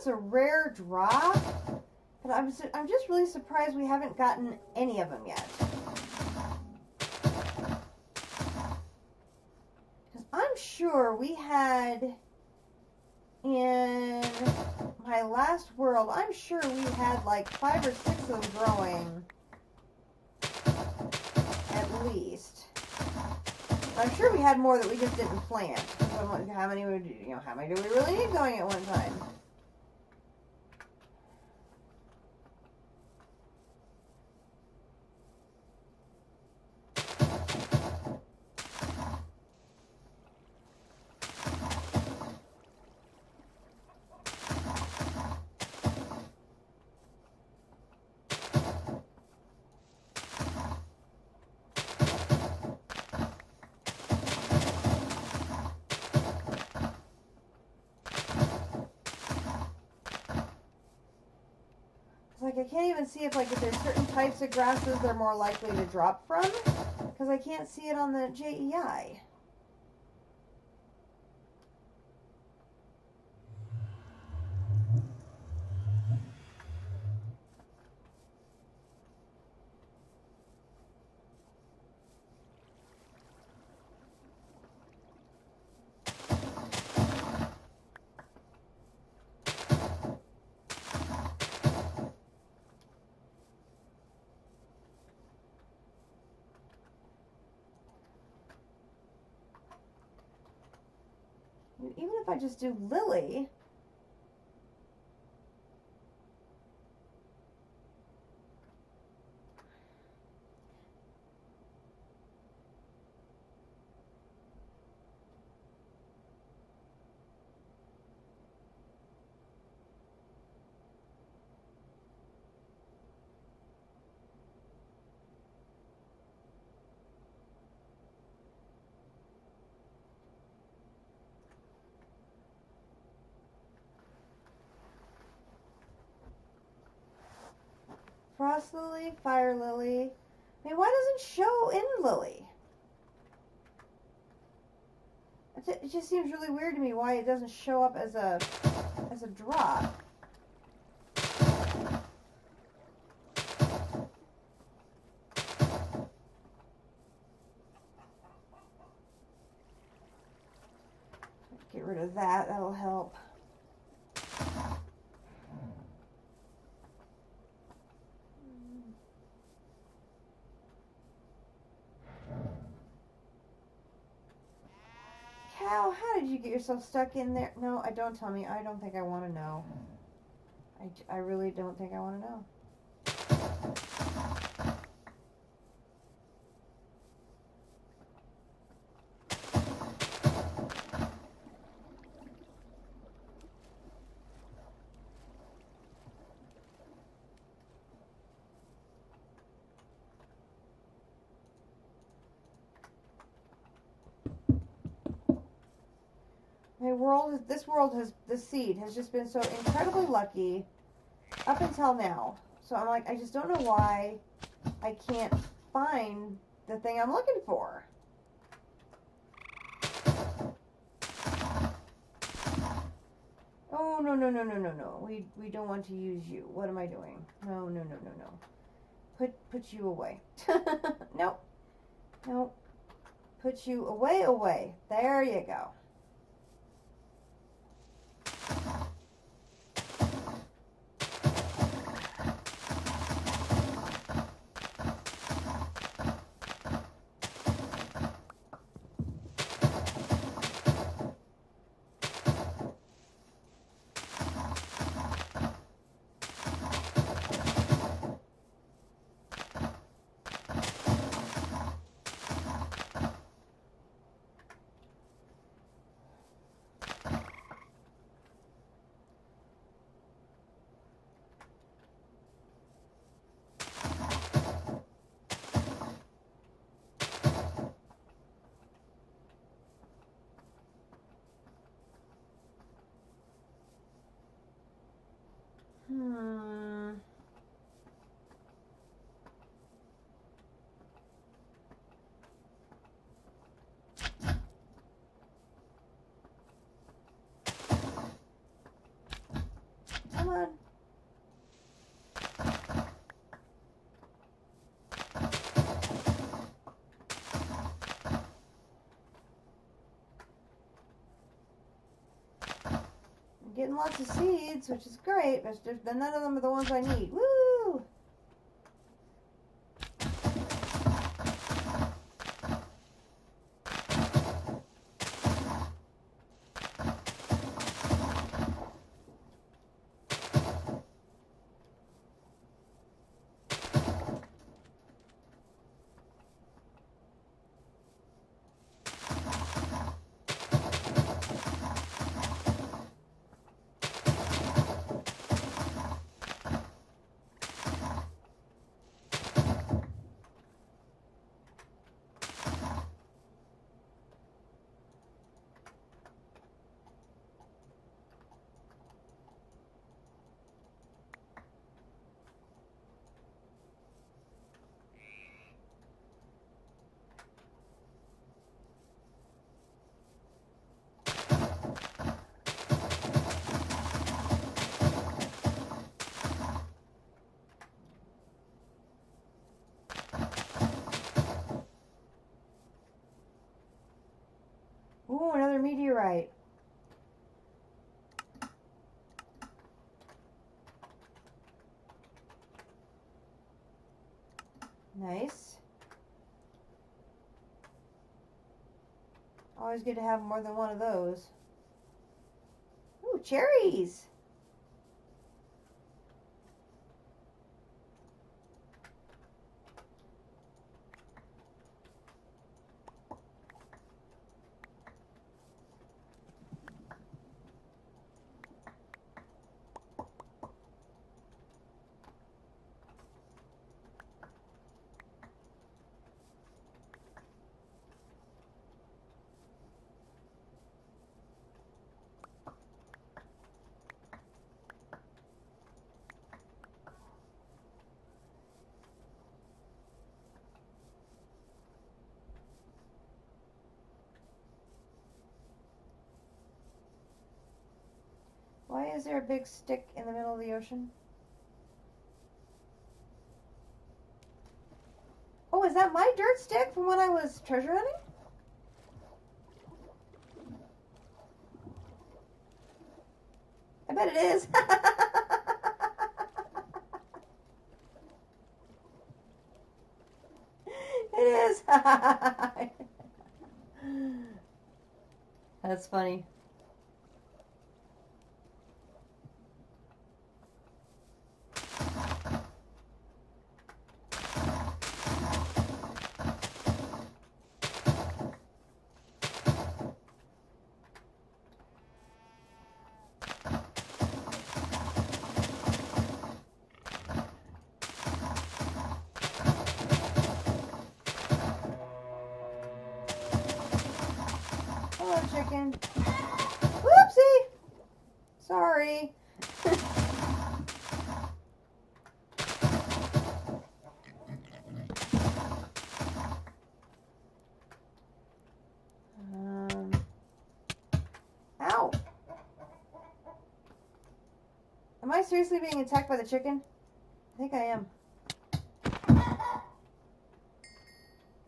it's a rare drop, but I'm just really surprised we haven't gotten any of them yet. Because I'm sure we had, in my last world, I'm sure we had like 5 or 6 of them growing, at least. I'm sure we had more that we just didn't plant. How many would how many do we really need going at one time? Like, I can't even see if there's certain types of grasses they're more likely to drop from, because I can't see it on the JEI. Even if I just do lily, frost lily, fire lily. I mean, why doesn't it show in lily? It just seems really weird to me why it doesn't show up as a drop. Get rid of that, that'll help. Cow, how did you get yourself stuck in there? No, don't tell me. I don't think I want to know. I really don't think I want to know. This seed has just been so incredibly lucky up until now. So I'm like, I just don't know why I can't find the thing I'm looking for. Oh, no, no, no, no, no, no. We don't want to use you. What am I doing? No, no, no, no, no. Put you away. Nope. Nope. Put you away. There you go. getting lots of seeds, which is great, but none of them are the ones I need. Woo! Ooh, another meteorite. Nice. Always good to have more than one of those. Ooh, cherries! Why is there a big stick in the middle of the ocean? Oh, is that my dirt stick from when I was treasure hunting? I bet it is. It is. That's funny. Hello, chicken. Whoopsie! Sorry. Ow. Am I seriously being attacked by the chicken? I think I am.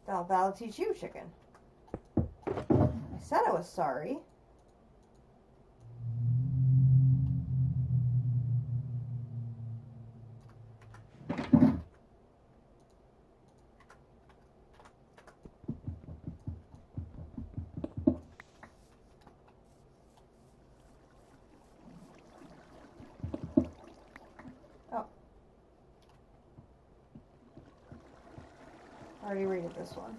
That'll teach you, chicken. I said I was sorry. Oh. I already rated this one.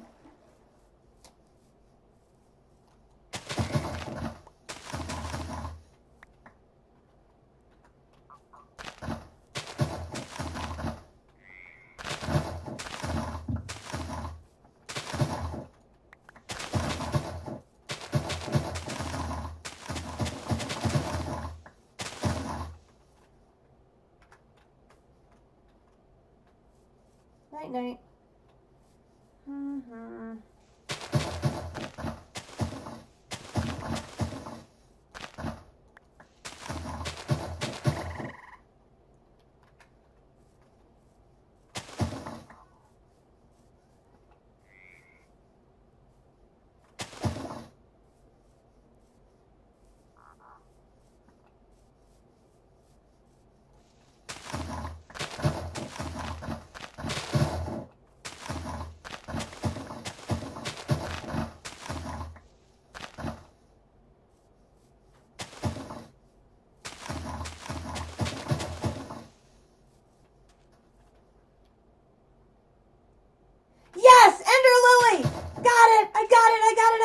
Night night.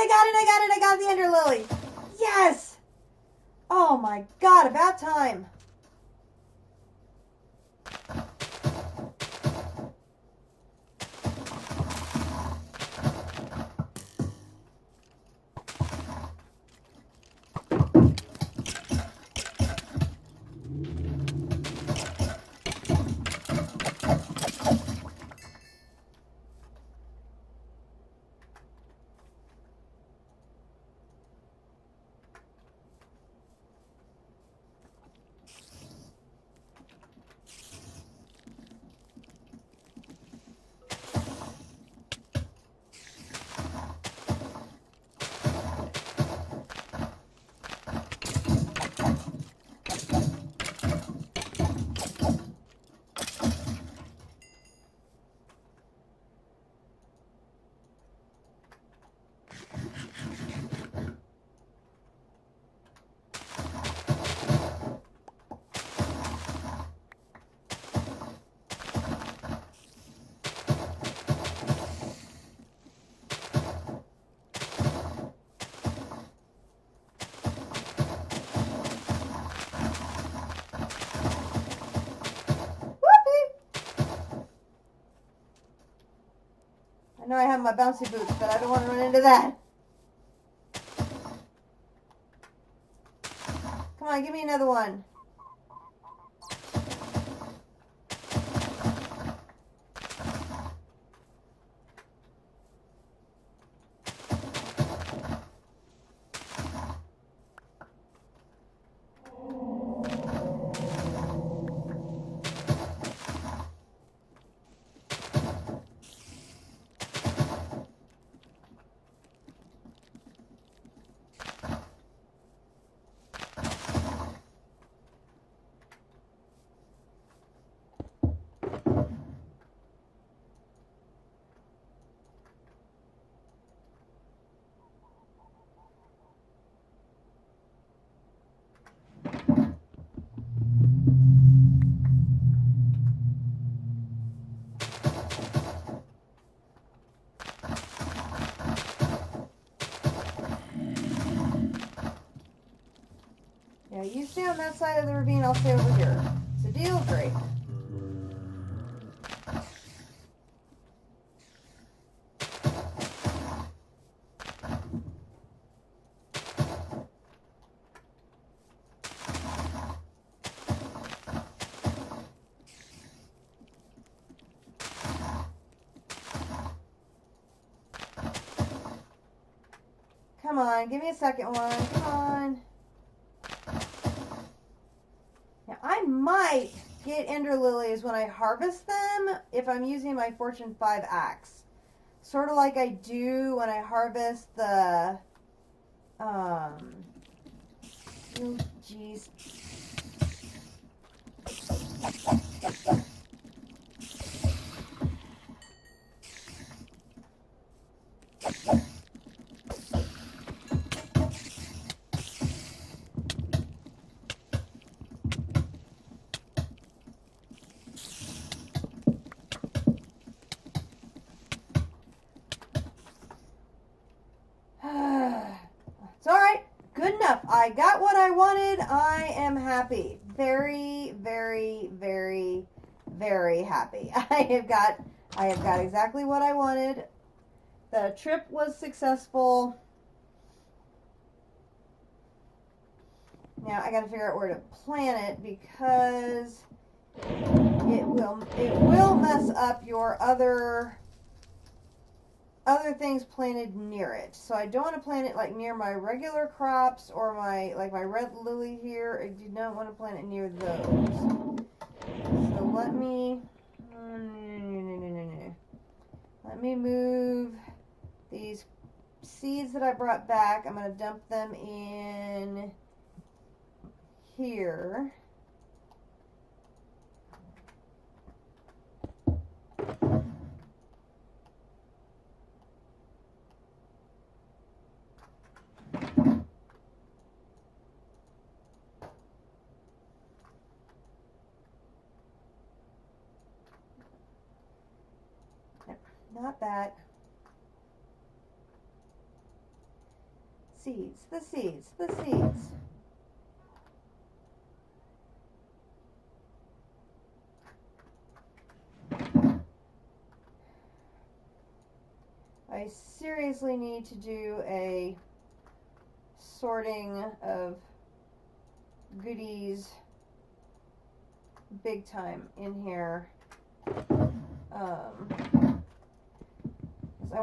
I got the ender lily. Yes! Oh my god, about time. I know I have my bouncy boots, but I don't want to run into that. Come on, give me another one. Yeah, you stay on that side of the ravine, I'll stay over here. It's a deal? Great. Come on, give me a second one. Come on. Now, I might get ender lilies when I harvest them if I'm using my Fortune 5 axe. Sort of like I do when I harvest the, oh, jeez. It's alright. Good enough. I got what I wanted. I am happy. Very, very, very, very happy. I have got exactly what I wanted. The trip was successful. Now I got to figure out where to plant it because it will mess up your other things planted near it. So I don't want to plant it like near my regular crops or my red lily here. I do not want to plant it near those. So let me move these seeds that I brought back. I'm going to dump them in here. Not that. Seeds, the seeds, the seeds. I seriously need to do a sorting of goodies big time in here.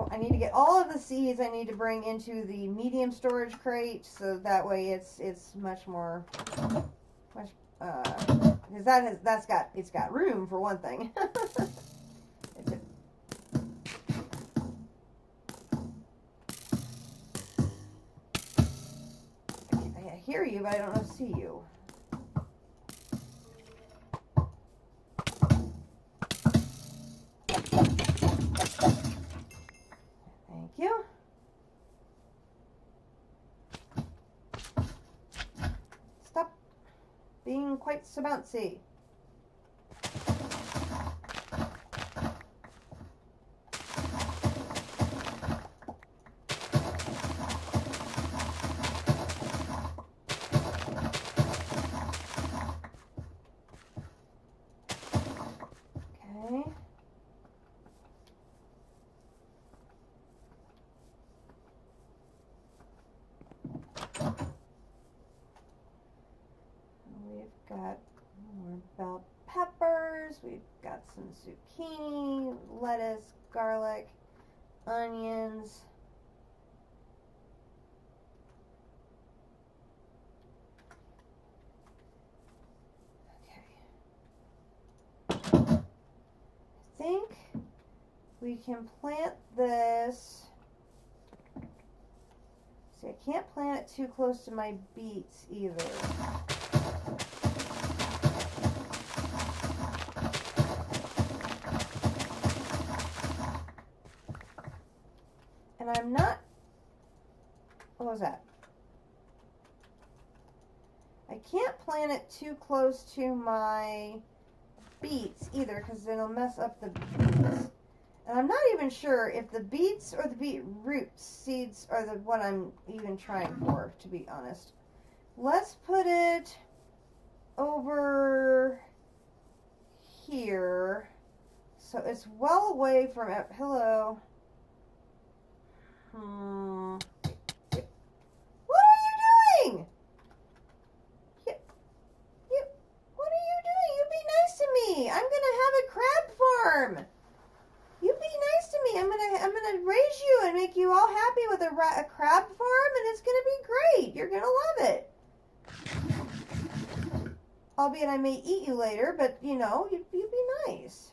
I need to get all of the seeds I need to bring into the medium storage crate, so that way it's much more, because it's got room for one thing. I hear you, but I don't see you. Thank you. Stop being quite so bouncy. Okay. We've got more bell peppers, we've got some zucchini, lettuce, garlic, onions. Okay. I think we can plant this. See, I can't plant it too close to my beets either. And I'm not, what was that? I can't plant it too close to my beets either, because then it'll mess up the beets. And I'm not even sure if the beets or the beetroot seeds are the what I'm even trying for, to be honest. Let's put it over here, so it's well away from it. Hello. What are you doing? What are you doing? You be nice to me. I'm gonna have a crab farm. You be nice to me. I'm gonna raise you and make you all happy with a crab farm, and it's gonna be great. You're gonna love it. Albeit I may eat you later, but you know, you be nice.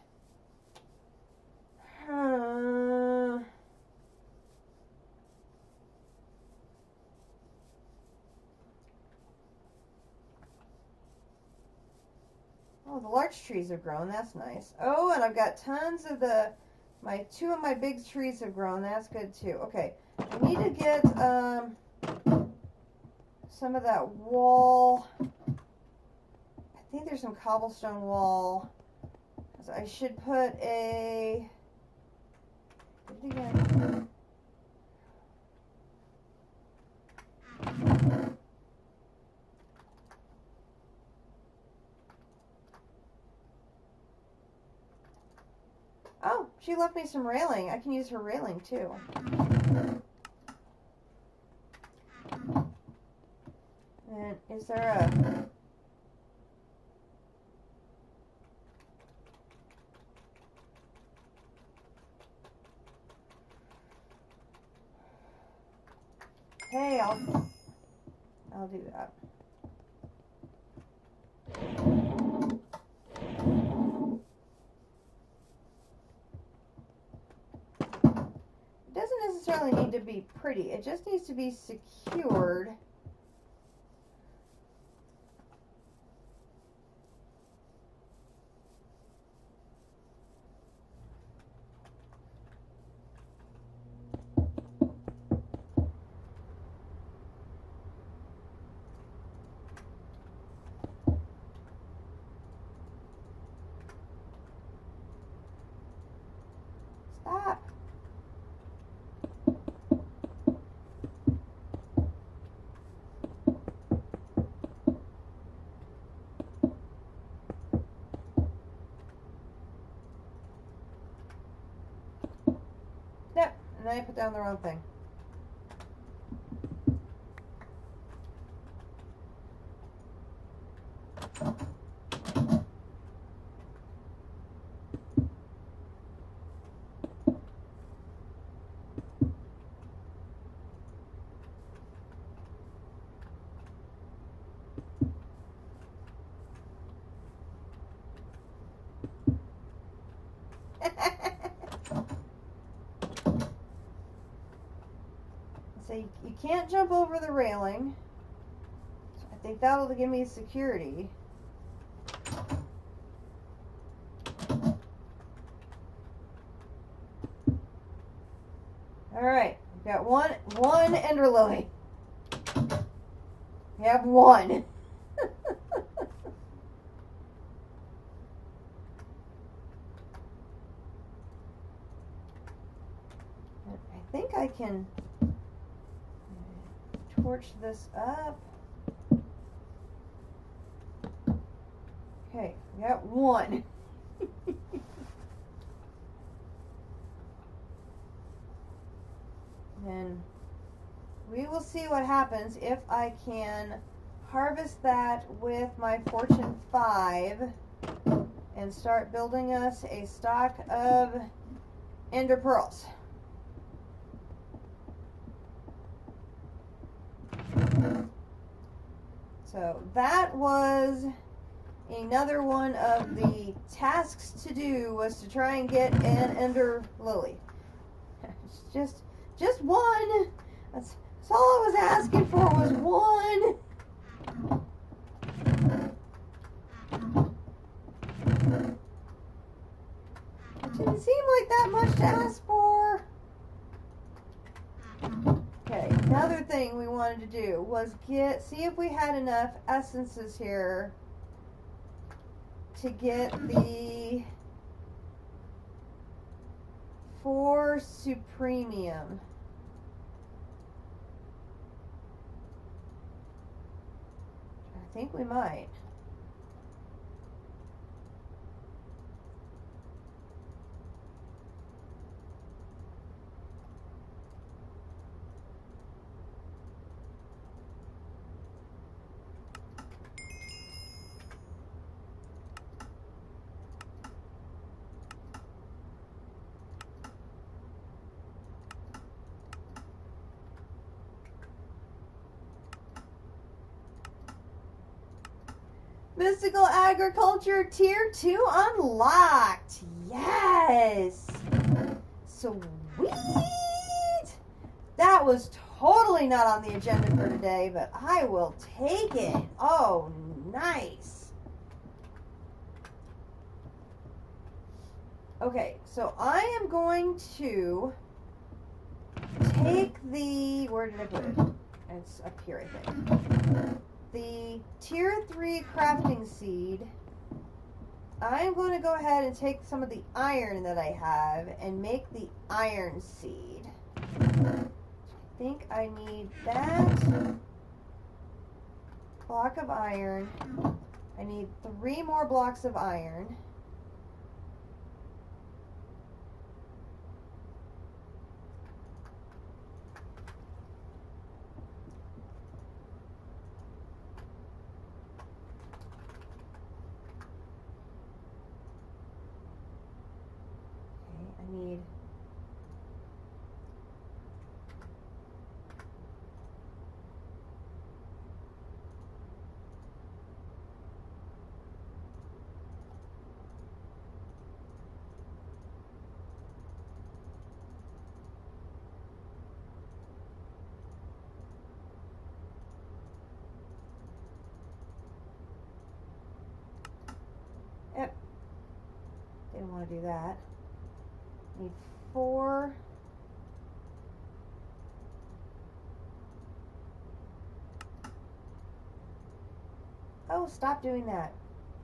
Oh, the large trees have grown. That's nice. Oh, and I've got tons of two of my big trees have grown. That's good too. Okay, I need to get some of that wall. I think there's some cobblestone wall. So I should put a. Did it again. Oh, she left me some railing. I can use her railing too. And is there a... Hey, I'll do that. It doesn't necessarily need to be pretty. It just needs to be secured. Stop. I put down the wrong thing. So you can't jump over the railing. I think that'll give me security. Alright, we've got one ender lily. We have one. I think I can torch this up. Okay, we got one. And we will see what happens if I can harvest that with my Fortune 5 and start building us a stock of ender pearls. So that was another one of the tasks to do, was to try and get an ender lily. Just one. That's all I was asking for, was one. It didn't seem like that much to ask for. Okay, another thing we wanted to do was see if we had enough essences here to get the 4 supremium. I think we might. Mystical Agriculture Tier 2 unlocked. Yes. Sweet. That was totally not on the agenda for today, but I will take it. Oh, nice. Okay, so I am going to take the, where did I put it? It's up here, I think. The Tier 3 crafting seed. I'm going to go ahead and take some of the iron that I have and make the iron seed. I think I need that block of iron. I need 3 more blocks of iron. Need yep. Didn't want to do that. Need 4. Oh, stop doing that.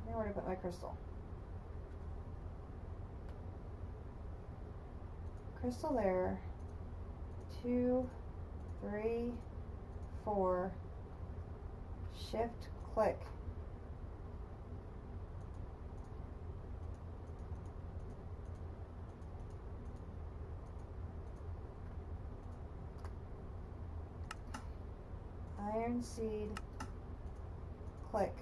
I know where to put my crystal. Crystal there. 2, 3, 4. Shift, click. Iron seed. Click.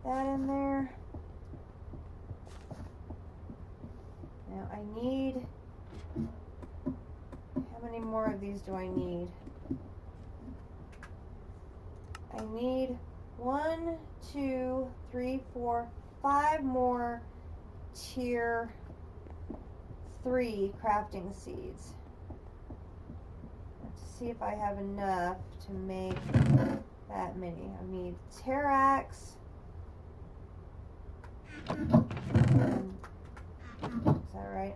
That in there. Now I need, how many more of these do I need? I need 1, 2, 3, 4, 5 more tier 3 crafting seeds. Let's see if I have enough to make that many. I need Terrax. Is that right?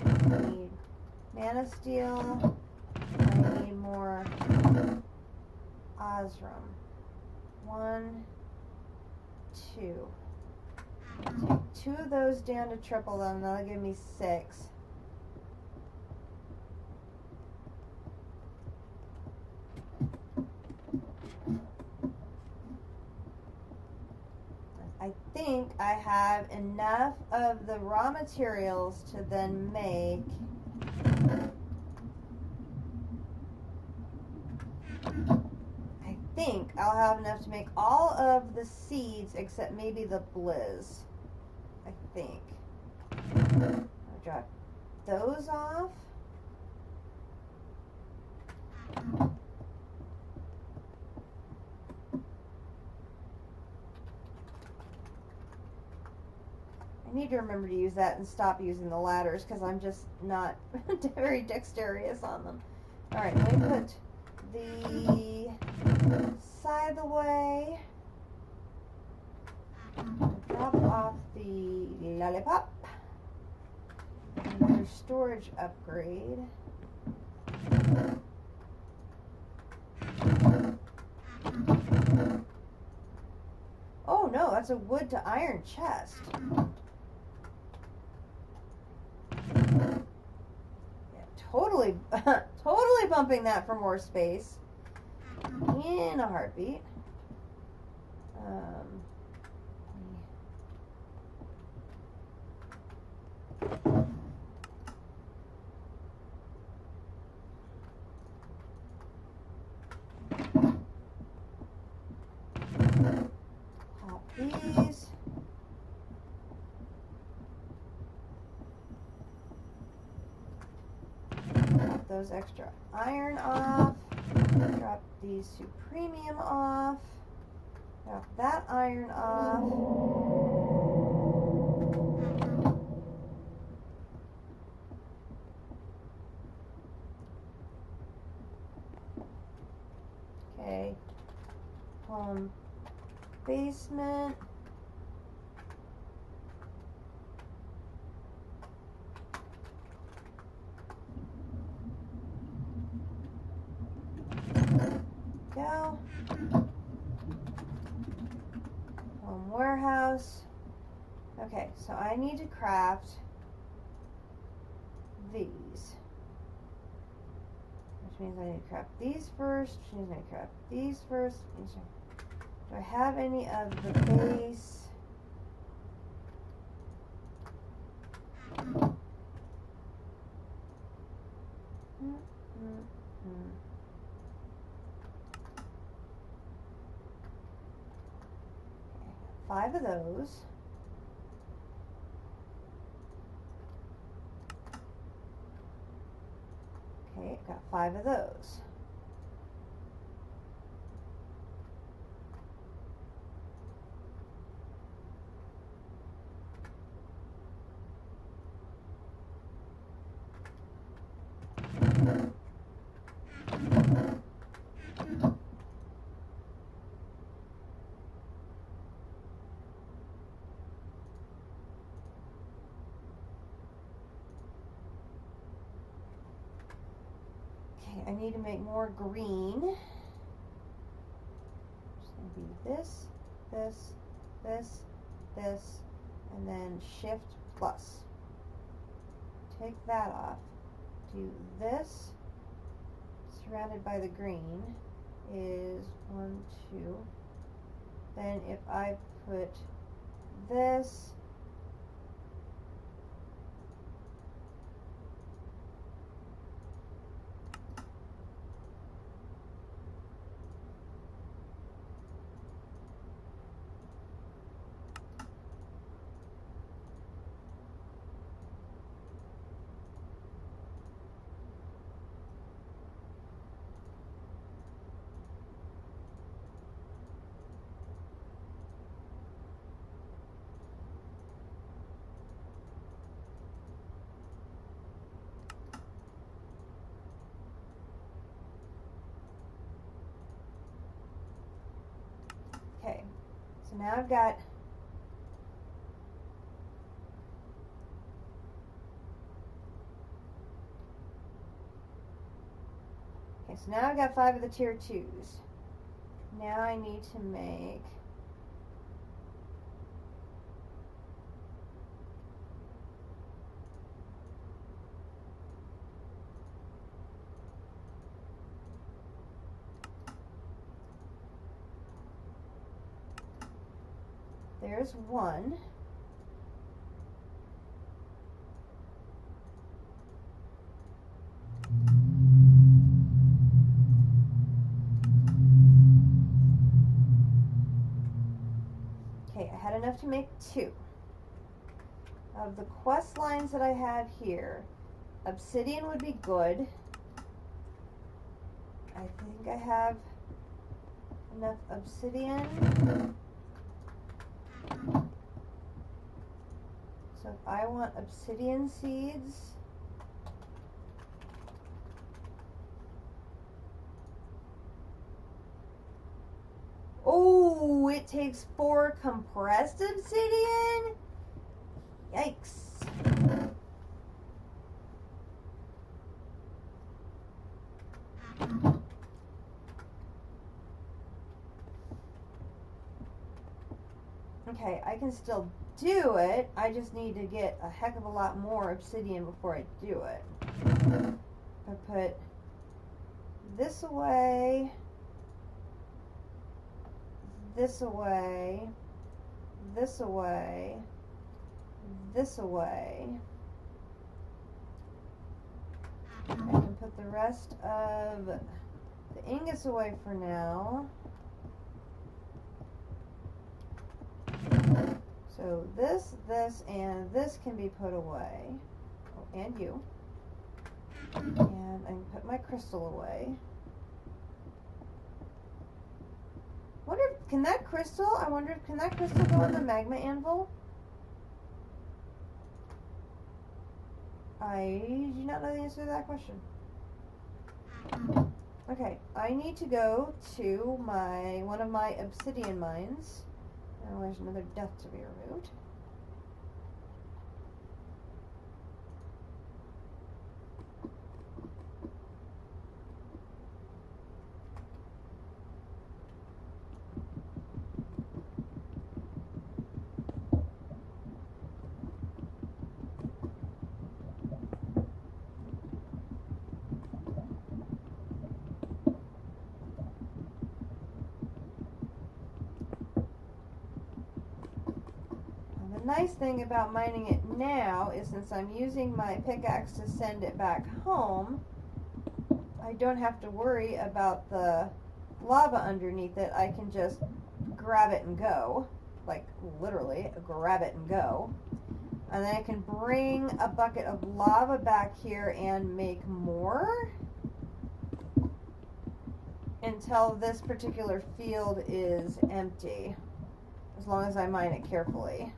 I need Mana Steel. I need more Osram. 1, 2. Take 2 of those down to triple them. That'll give me 6. I think I have enough of the raw materials to then make I'll have enough to make all of the seeds except maybe the blizz. I think. I'll drop those off. I need to remember to use that and stop using the ladders because I'm just not very dexterous on them. Alright, let me put the side of the way. Drop off the lollipop. Another storage upgrade. Oh no, that's a wood to iron chest. Totally, totally bumping that for more space in a heartbeat. 'Drop those extra iron off. Drop these supremium off. Drop that iron off. Okay. Basement. Go. Warehouse. Okay, so I need to craft these. Which means I need to craft these first. Which means I need to craft these first. Do I have any of the base? Okay, 5 of those. Okay, got 5 of those. Okay, I need to make more green. It's going to be this, this, this, this, and then shift plus. Take that off. Do this, surrounded by the green, is 1, 2. Then if I put this, okay, so now I've got so now I've got 5 of the tier 2s. Now I need to make there's 1. Okay, I had enough to make 2. Of the quest lines that I have here, obsidian would be good. I think I have enough obsidian. So if I want obsidian seeds, oh, it takes 4 compressed obsidian? Yikes. Okay, I can still do it. I just need to get a heck of a lot more obsidian before I do it. I put this away, this away, this away, this away. I can put the rest of the ingots away for now. So this, and this can be put away. Oh, and you. And I can put my crystal away. Wonder if, can that crystal go in the magma anvil? I do not know the answer to that question. Okay, I need to go to one of my obsidian mines. Oh, there's another death to be removed. The nice thing about mining it now is since I'm using my pickaxe to send it back home, I don't have to worry about the lava underneath it. I can just grab it and go. Like, literally, grab it and go. And then I can bring a bucket of lava back here and make more until this particular field is empty, as long as I mine it carefully.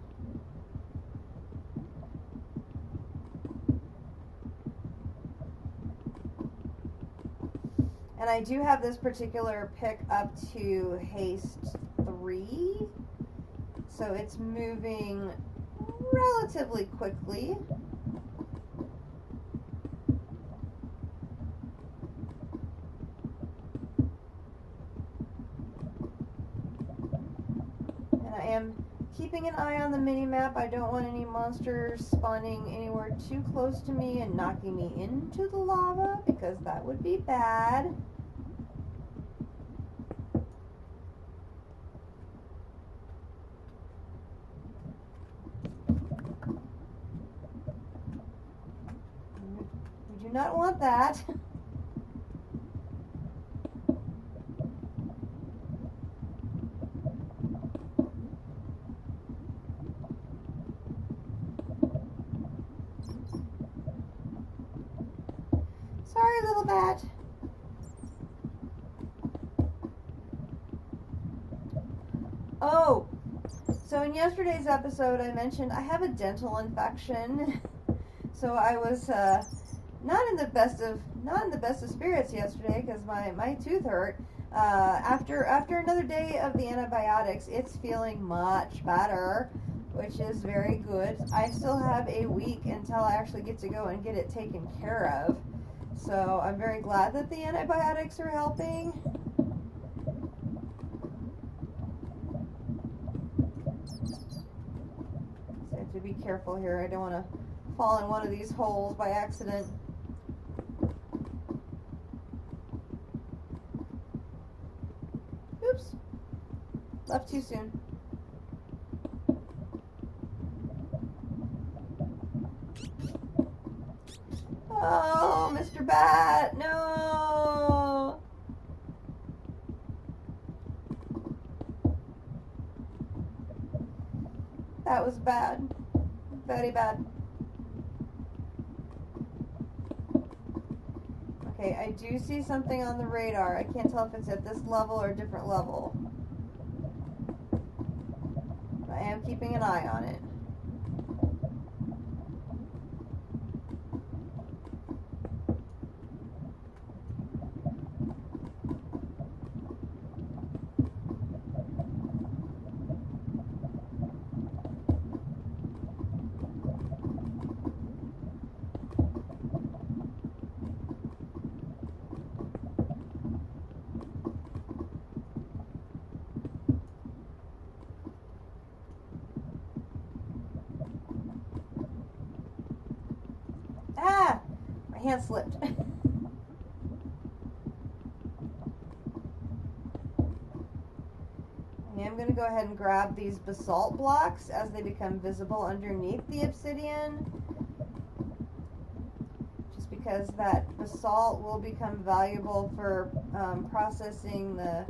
And I do have this particular pick up to haste 3, so it's moving relatively quickly. keeping an eye on the mini-map. I don't want any monsters spawning anywhere too close to me and knocking me into the lava, because that would be bad. We do not want that. Sorry, little bat. Oh, so in yesterday's episode I mentioned I have a dental infection. So I was not in the best of spirits yesterday because my tooth hurt. After another day of the antibiotics, it's feeling much better, which is very good. I still have a week until I actually get to go and get it taken care of. So I'm very glad that the antibiotics are helping. So I have to be careful here. I don't want to fall in one of these holes by accident. Oops. Left too soon. Oh, Mr. Bat, no! That was bad. Very bad. Okay, I do see something on the radar. I can't tell if it's at this level or a different level. I am keeping an eye on it. Ah! My hand slipped. I am going to go ahead and grab these basalt blocks as they become visible underneath the obsidian. Just because that basalt will become valuable for processing the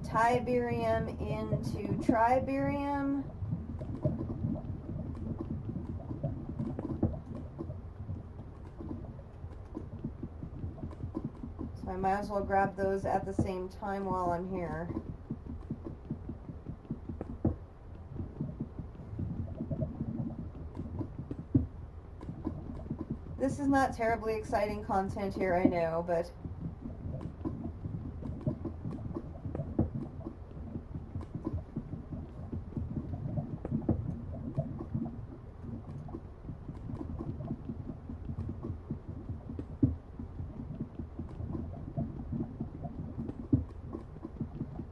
tiberium into triberium. So I might as well grab those at the same time while I'm here. This is not terribly exciting content here, I know, but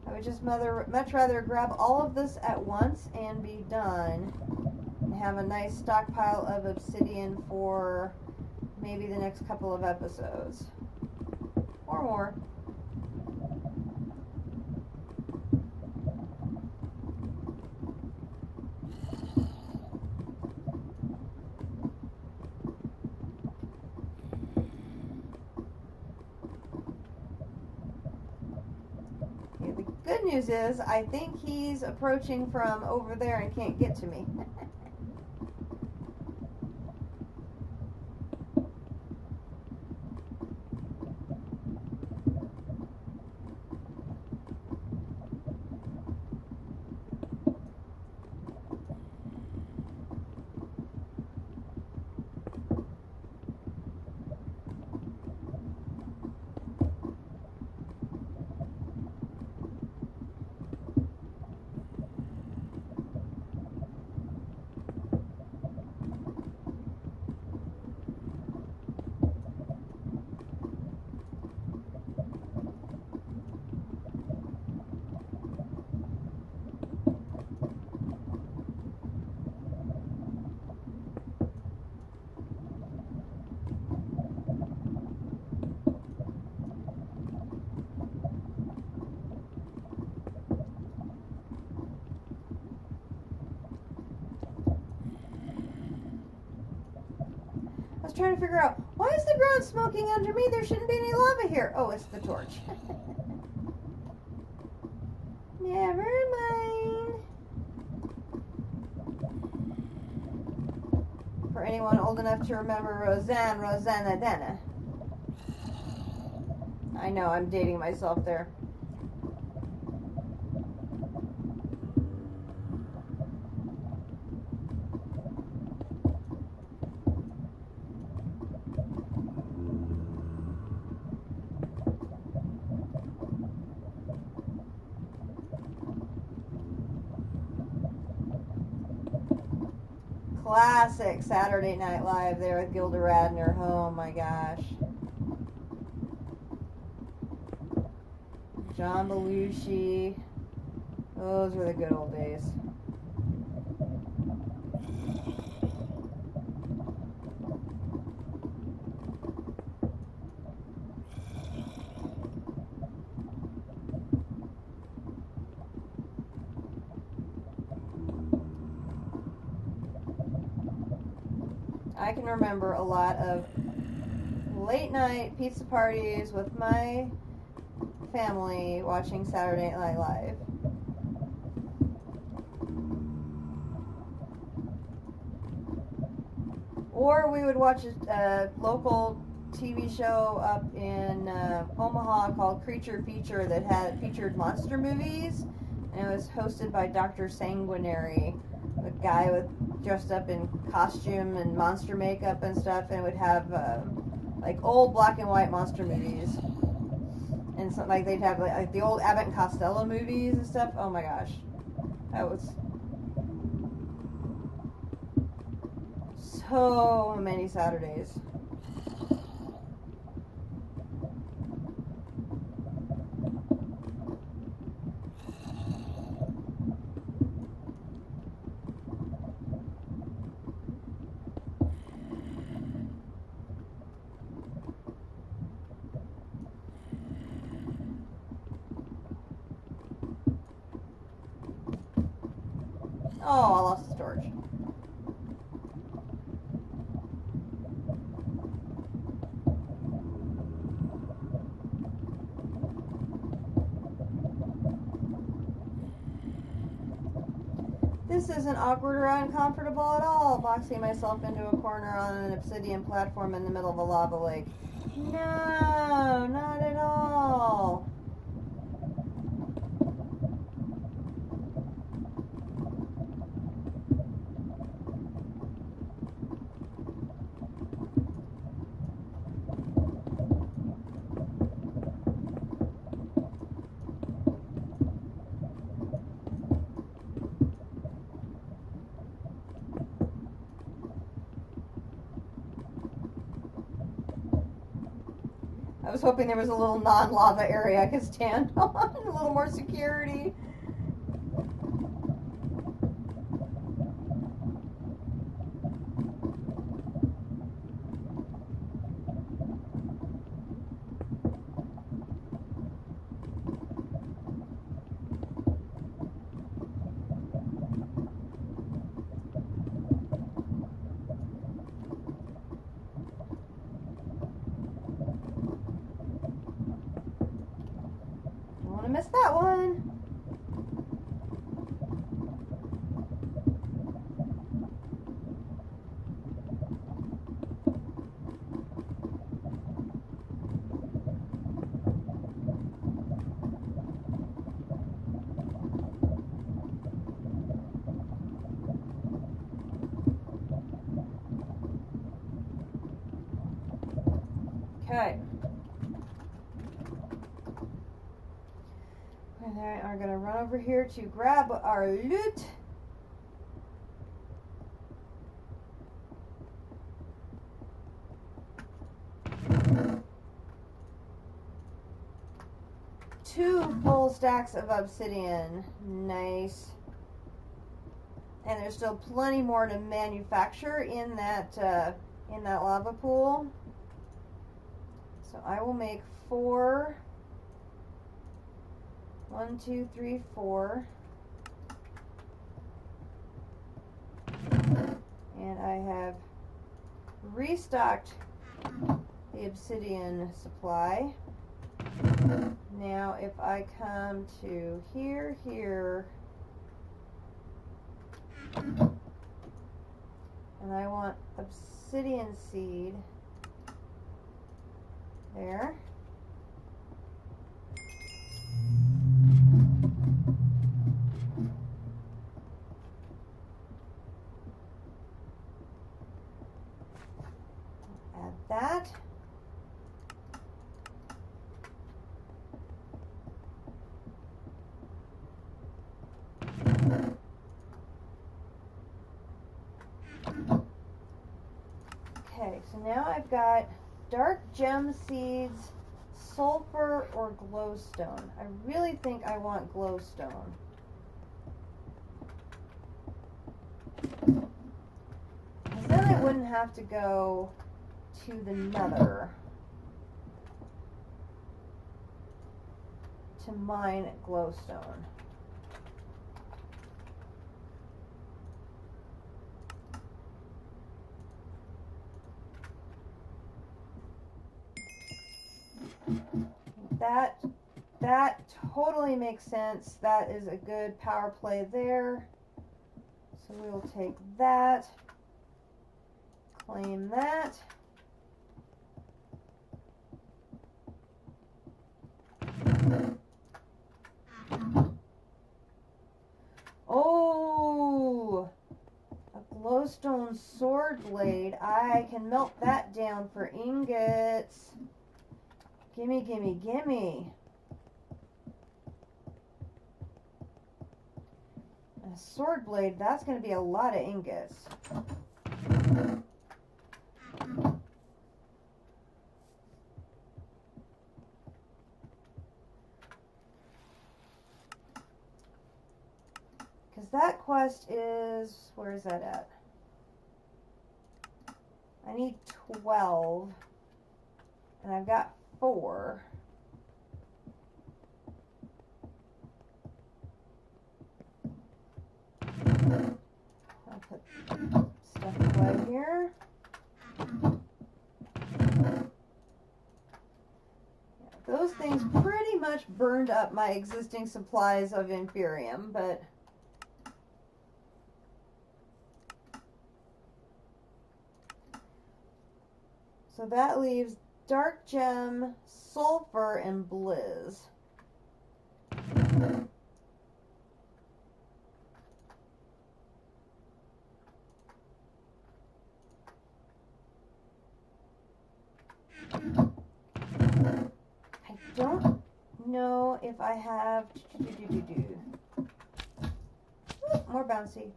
I would just much rather grab all of this at once and be done and have a nice stockpile of obsidian for maybe the next couple of episodes or more. Okay, the good news is I think he's approaching from over there and can't get to me. was trying to figure out, why is the ground smoking under me? There shouldn't be any lava here. Oh, it's the torch. Never mind. For anyone old enough to remember Rosanna Dana. I know, I'm dating myself there. Classic Saturday Night Live there with Gilda Radner. Oh my gosh. John Belushi. Those were the good old days. I can remember a lot of late night pizza parties with my family watching Saturday Night Live. Or we would watch a local TV show up in Omaha called Creature Feature that featured monster movies, and it was hosted by Dr. Sanguinary, a guy dressed up in costume and monster makeup and stuff, and would have like old black and white monster movies, and so, like they'd have like the old Abbott and Costello movies and stuff. Oh my gosh, that was so many Saturdays. Oh, I lost the storage. This isn't awkward or uncomfortable at all, boxing myself into a corner on an obsidian platform in the middle of a lava lake. No, not at all. I was hoping there was a little non-lava area I could stand on, a little more security. Missed that one. Okay. And then are going to run over here to grab our loot. Two full stacks of obsidian. Nice. And there's still plenty more to manufacture in that lava pool. So I will make 4. 1, 2, 3, 4. And I have restocked the obsidian supply. Now if I come to here, and I want obsidian seed there. Add that. Okay, so now I've got dark gem seeds, sulfur, or glowstone. I really think I want glowstone. Because then I wouldn't have to go to the nether to mine glowstone. That totally makes sense. That is a good power play there. So we will take that, claim that. Oh, a glowstone sword blade. I can melt that down for ingots. Gimme, gimme, gimme. A sword blade, that's going to be a lot of ingots. Because that quest is, where is that at? I need 12. And I've got 4. I'll put stuff away here. Yeah, those things pretty much burned up my existing supplies of Inferium, but so that leaves dark gem, sulfur, and blizz. I don't know if I have more bouncy.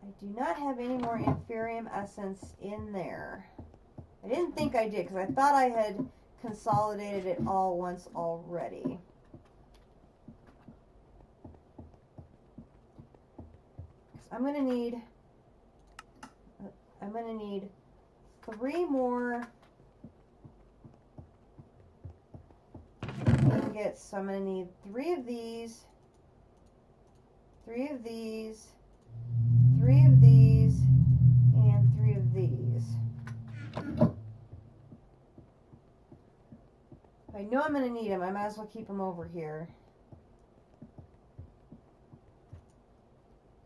I do not have any more Inferium essence in there. I didn't think I did because I thought I had consolidated it all once already. I'm gonna need 3 more ingots. So I'm gonna need 3 of these, 3 of these, 3 of these, and 3 of these. If I know I'm going to need them, I might as well keep them over here.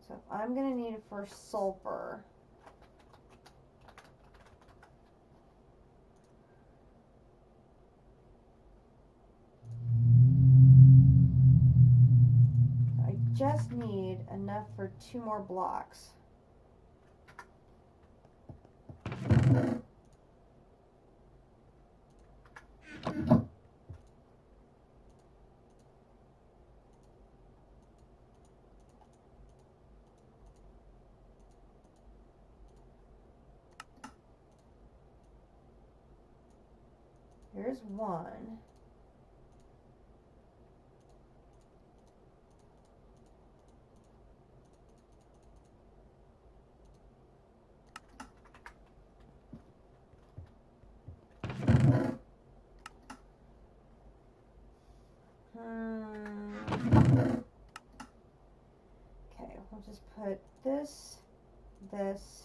So I'm going to need it for sulfur. I just need enough for 2 more blocks. Here's 1. Okay, we'll just put this, this,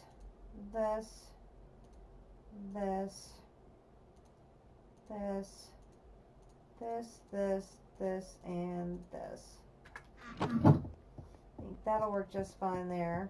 this, this, this, this, and this. I think that'll work just fine there.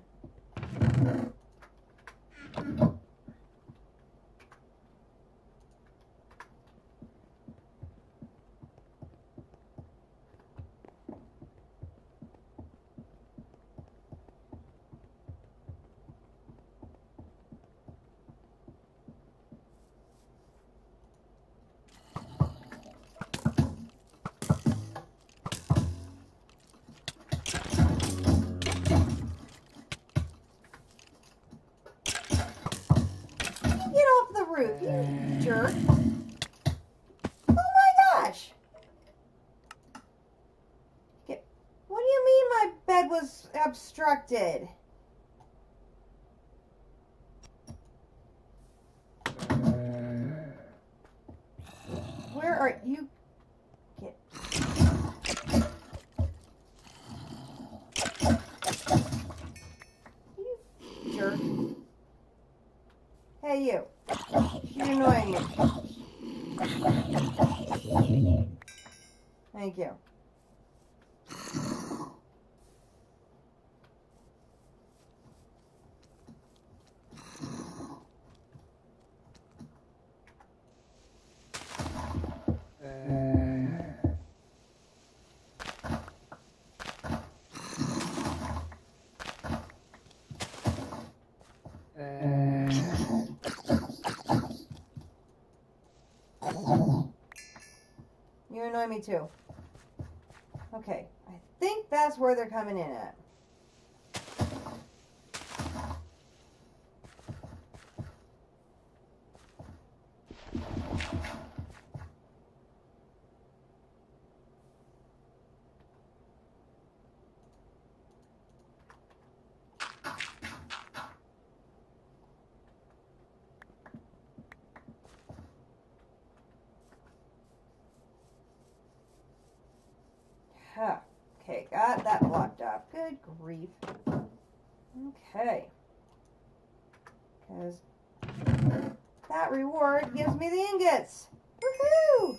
Roof, you jerk. Oh my gosh. Okay. What do you mean my bed was obstructed? Where are you? Get. You jerk. Hey, you. You're annoying me. Thank you. You annoy me too. Okay, I think that's where they're coming in at. Okay, got that blocked off. Good grief. Okay. Because that reward gives me the ingots. Woohoo!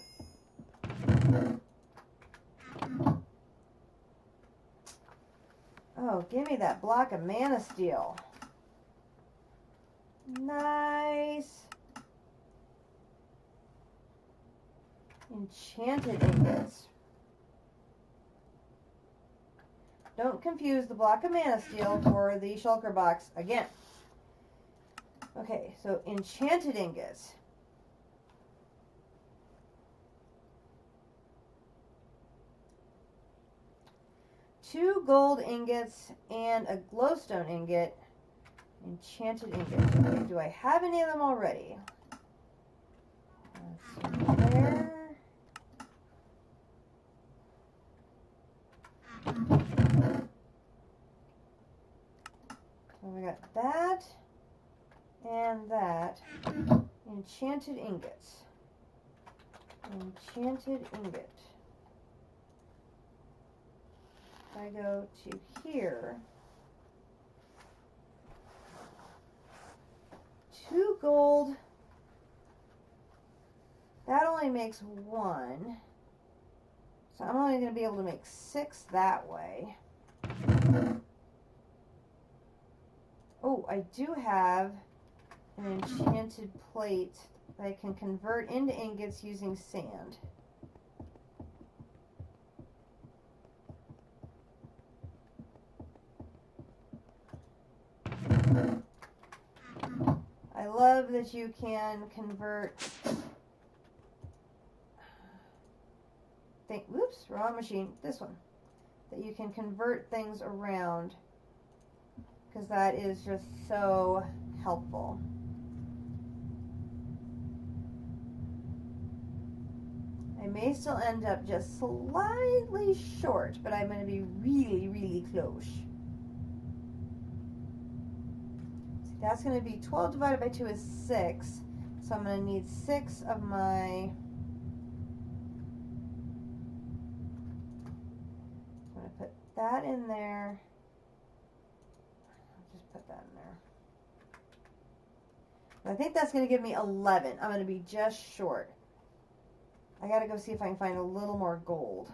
Oh, give me that block of mana steel. Nice. Enchanted ingots. Don't confuse the block of mana steel for the shulker box again. Okay, so enchanted ingots. Two gold ingots and a glowstone ingot. Enchanted ingots. Okay, do I have any of them already? Let's see there. So we got that and that. Enchanted ingots. Enchanted ingot. If I go to here, 2 gold, that only makes 1. So I'm only going to be able to make 6 that way. Oh, I do have an enchanted plate that I can convert into ingots using sand. I love that you can convert. Whoops, wrong machine. This one. That you can convert things around, because that is just so helpful. I may still end up just slightly short, but I'm going to be really, really close. That's going to be 12 divided by 2 is 6. So I'm going to need 6 of my that in there. I'll just put that in there. I think that's going to give me 11. I'm going to be just short. I got to go see if I can find a little more gold.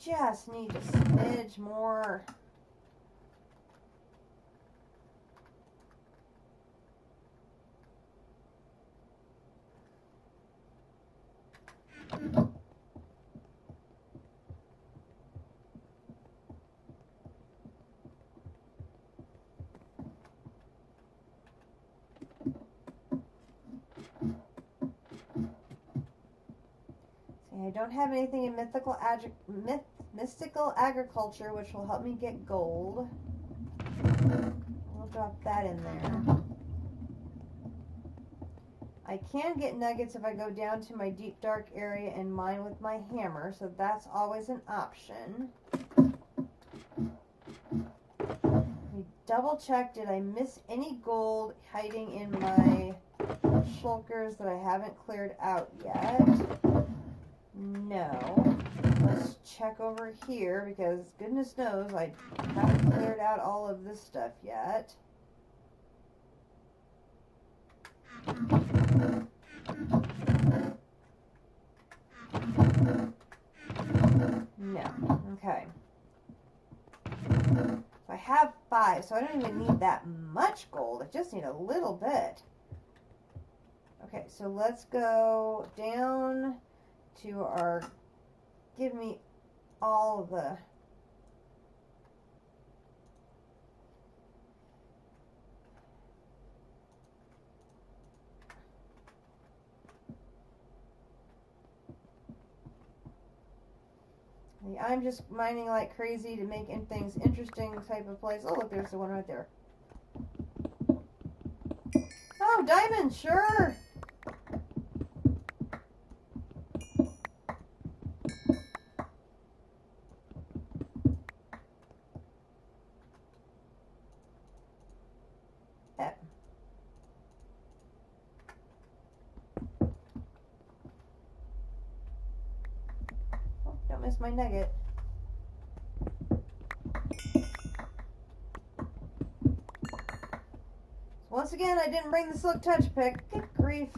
Just need a smidge more. I don't have anything in mystical agriculture, which will help me get gold. We'll drop that in there. I can get nuggets if I go down to my deep dark area and mine with my hammer, so that's always an option. Let me double check, did I miss any gold hiding in my shulkers that I haven't cleared out yet? No. Let's check over here because goodness knows I haven't cleared out all of this stuff yet. No. Okay. So I have 5, so I don't even need that much gold. I just need a little bit. Okay, so let's go down to our, give me all of the, I'm just mining like crazy to make things interesting type of place. Oh look, there's the one right there. Oh, diamond, sure. Don't miss my nugget. Once again, I didn't bring the silk touch pick. Good grief.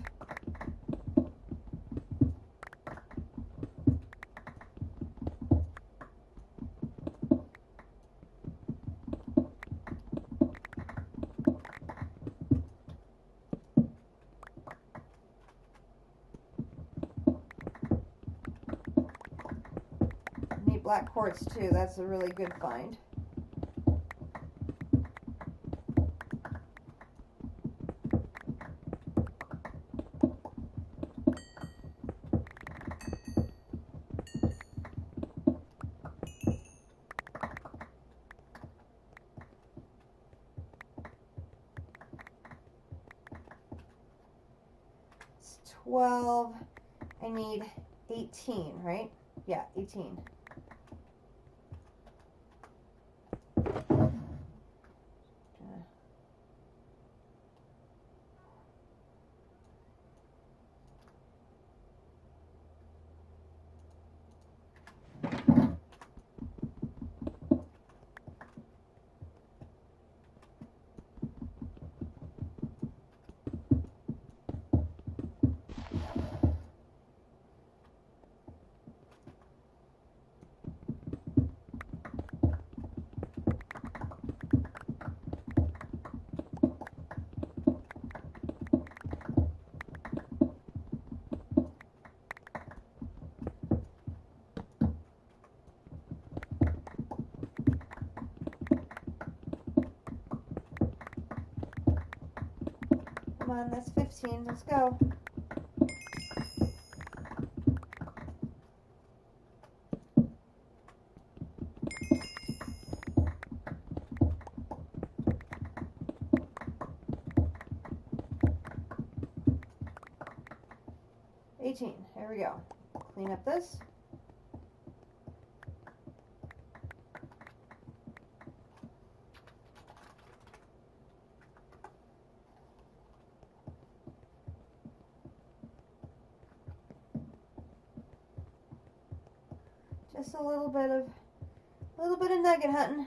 Black quartz too, that's a really good find. It's 12, I need 18, right? Yeah, 18. Come on, that's 15. Let's go. 18. There we go. Clean up this. Just a little bit of nugget hunting.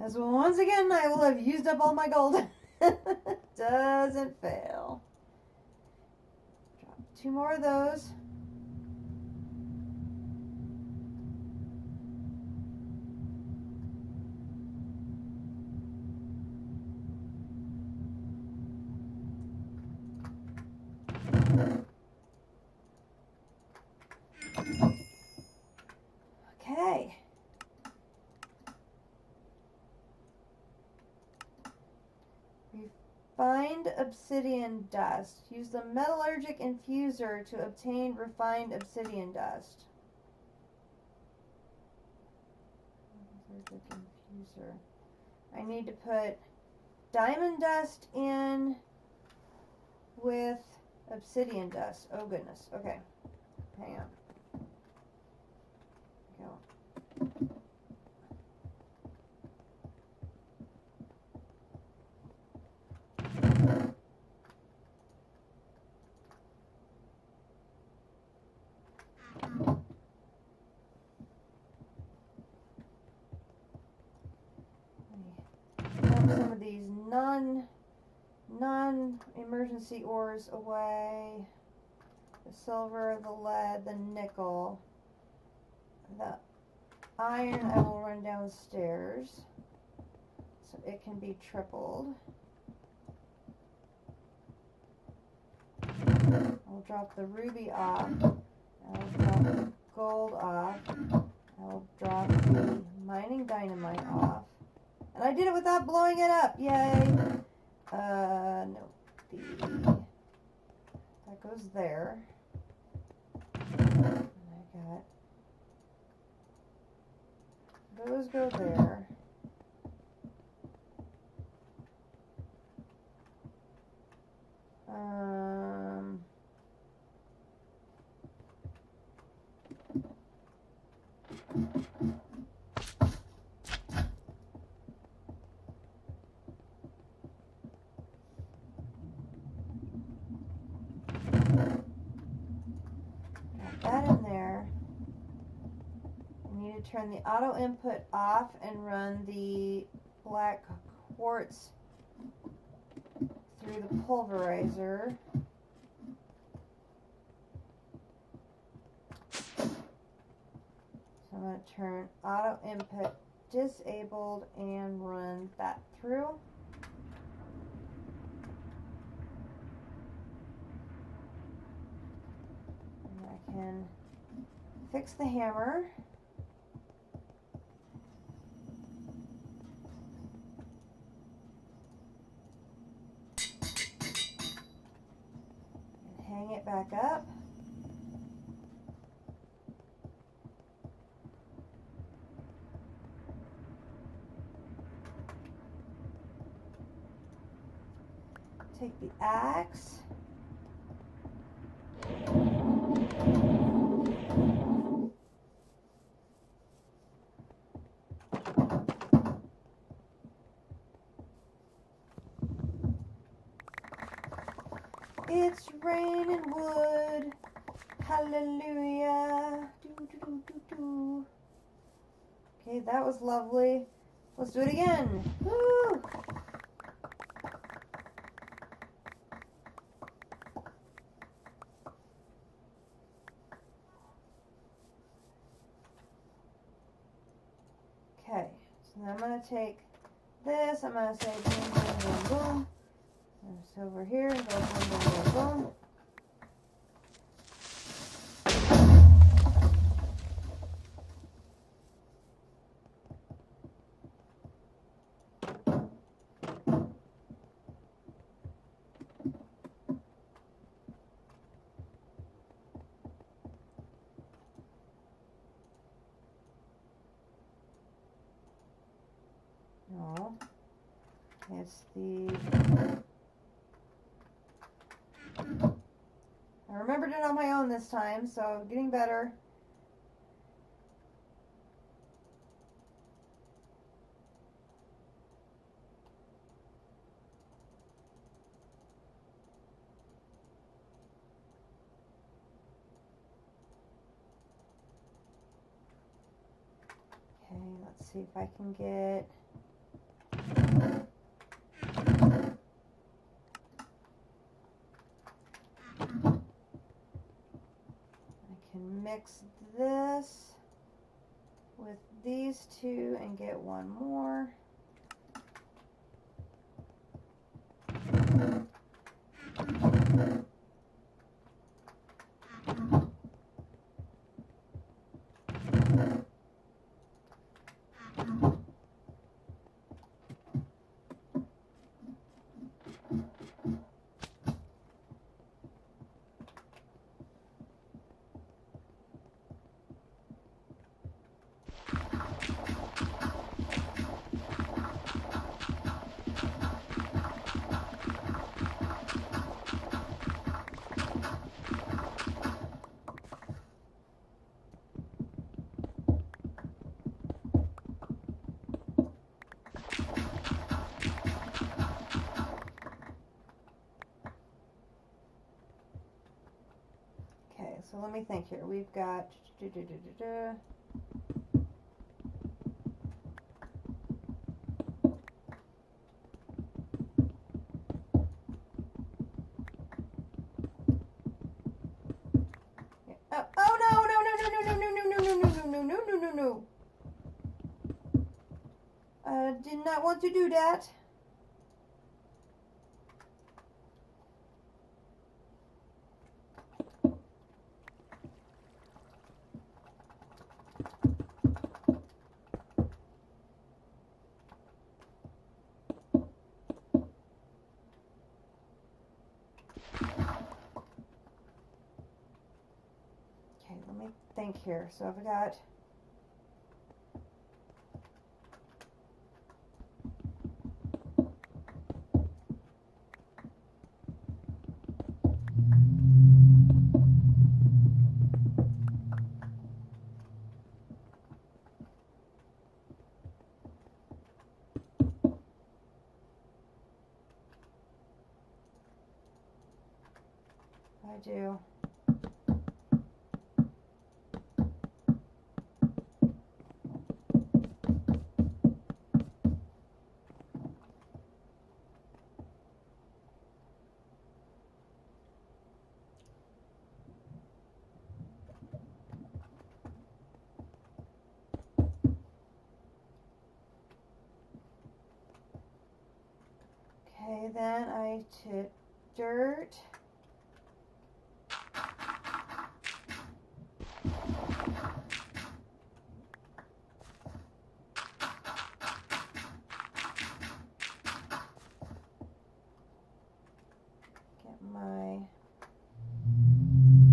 As once again, I will have used up all my gold. Doesn't fail. Drop 2 more of those. Okay. Refined obsidian dust. Use the metallurgic infuser to obtain refined obsidian dust. Metallurgic infuser. I need to put diamond dust in with obsidian dust. Oh goodness. Okay. Hang on. Go. Some of these non-emergency ores away. The silver, the lead, the nickel. The iron I will run downstairs so it can be tripled. I'll drop the ruby off. I'll drop the gold off. I'll drop the mining dynamite off. And I did it without blowing it up. Yay. No. That goes there. And I got those go there. That in there. I need to turn the auto input off and run the black quartz through the pulverizer. So I'm going to turn auto input disabled and run that through. Can fix the hammer. And hang it back up. Take the axe. It's raining wood. Hallelujah. Do, do, do, do, do. Okay, that was lovely. Let's do it again. Woo! Okay, so now I'm going to take this. I'm going to say boom, boom, boom, boom. It's over here and go boom, boom, boom, boom. It's the... I remembered it on my own this time, so getting better. Okay, let's see if I can get... mix this with these two and get one more. So let me think here. We've got no. Did not want to do that. Think here. So I've got I do. Okay, then I took dirt. Get my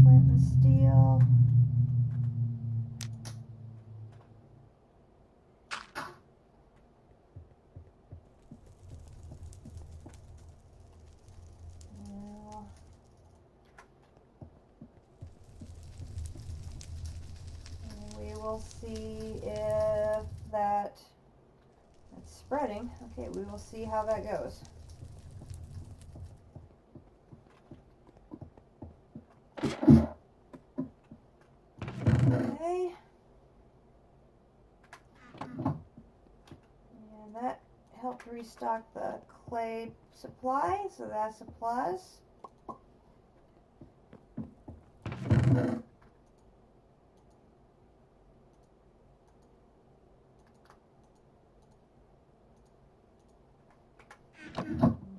flint and steel. We'll see if that's spreading. Okay, we will see how that goes. Okay. And that helped restock the clay supply, so that's a plus.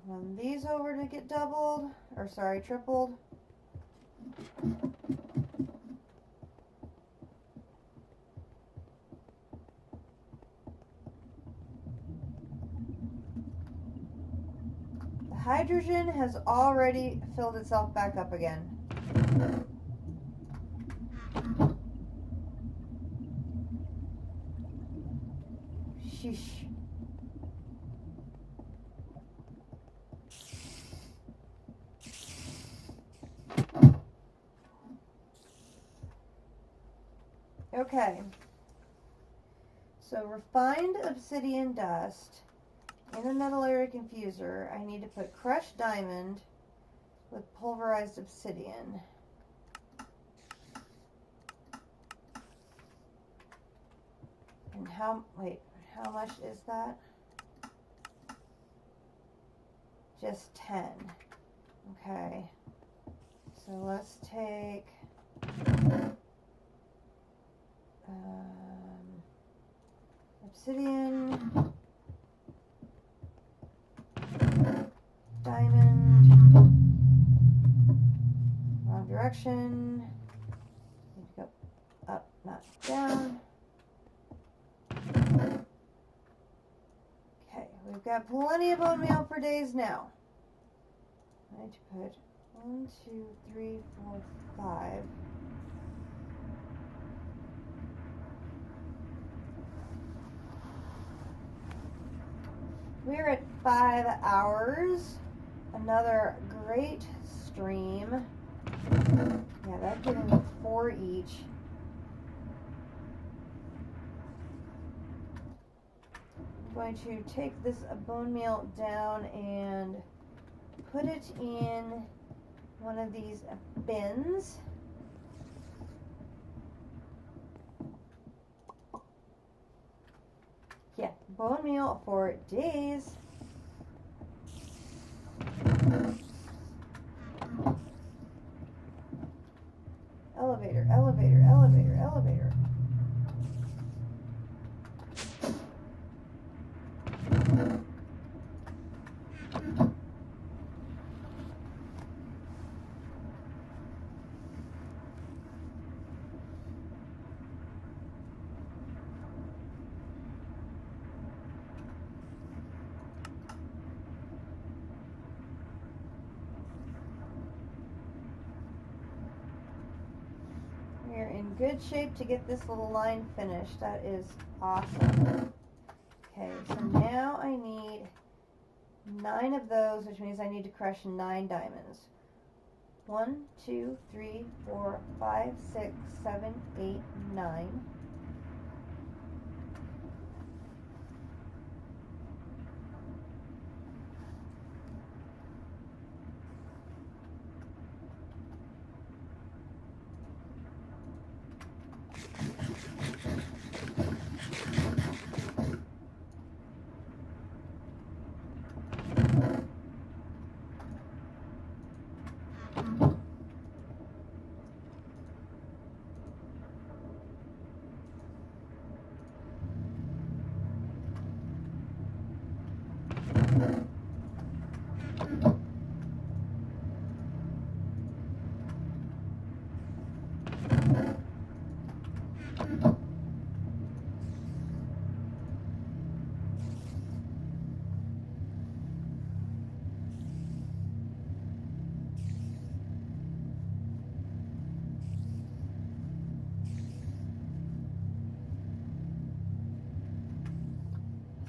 Run these over to get doubled, or sorry, tripled. The hydrogen has already filled itself back up again. Sheesh. Okay. So refined obsidian dust in a metallic infuser. I need to put crushed diamond with pulverized obsidian. And how much is that? Just 10. Okay. So let's take obsidian, diamond, wrong direction, need to go up, not down. Okay, we've got plenty of bone meal for days now. I need to put 1, 2, 3, 4, 5. We're at 5 hours. Another great stream. Yeah, that's getting 4 each. I'm going to take this bone meal down and put it in one of these bins. Yeah, bone meal for days. Elevator, elevator, elevator, elevator. We're in good shape to get this little line finished. That is awesome. Okay, so now I need 9 of those, which means I need to crush 9 diamonds. 1, 2, 3, 4, 5, 6, 7, 8, 9.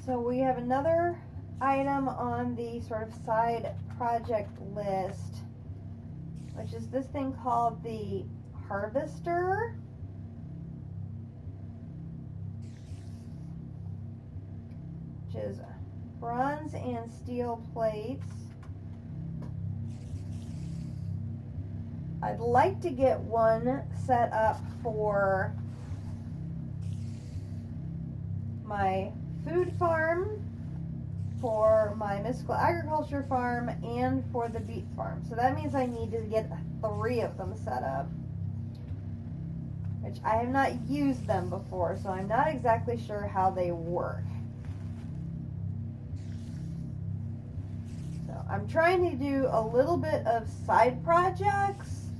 So we have another item on the sort of side project list, which is this thing called the harvester. Which is bronze and steel plates. I'd like to get one set up for my food farm, for my mystical agriculture farm, and for the beet farm. So that means I need to get 3 of them set up, which I have not used them before, so I'm not exactly sure how they work. So I'm trying to do a little bit of side projects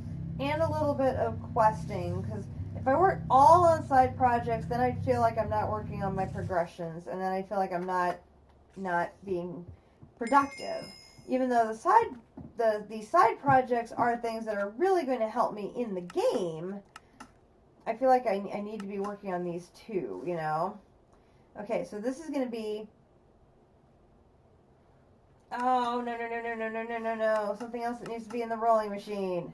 and a little bit of questing, because if I work all on side projects, then I feel like I'm not working on my progressions, and then I feel like I'm not being productive. Even though the side projects are things that are really going to help me in the game, I feel like I need to be working on these too, you know? Okay, so this is going to be... Oh, no. Something else that needs to be in the rolling machine.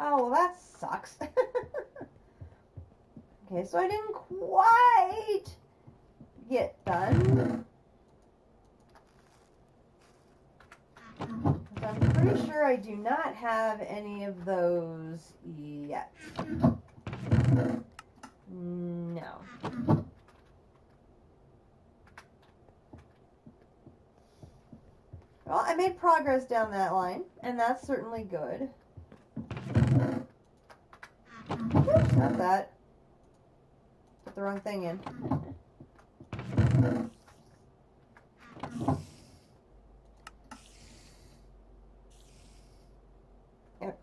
Oh, well, that sucks. Okay, so I didn't quite get done. I'm pretty sure I do not have any of those yet. No. Well, I made progress down that line, and that's certainly good. Oops, not that. Put the wrong thing in.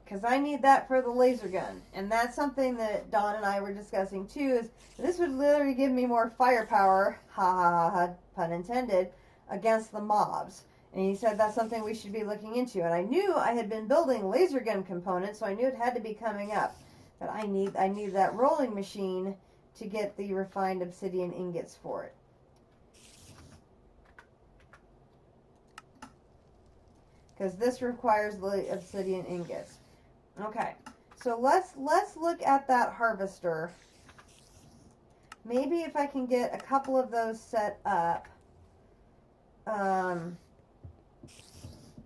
Because I need that for the laser gun. And that's something that Dawn and I were discussing too, is this would literally give me more firepower, ha ha ha, pun intended, against the mobs. And he said that's something we should be looking into. And I knew I had been building laser gun components, so I knew it had to be coming up. But I need that rolling machine to get the refined obsidian ingots for it. Because this requires the obsidian ingots. Okay, so let's look at that harvester. Maybe if I can get a couple of those set up,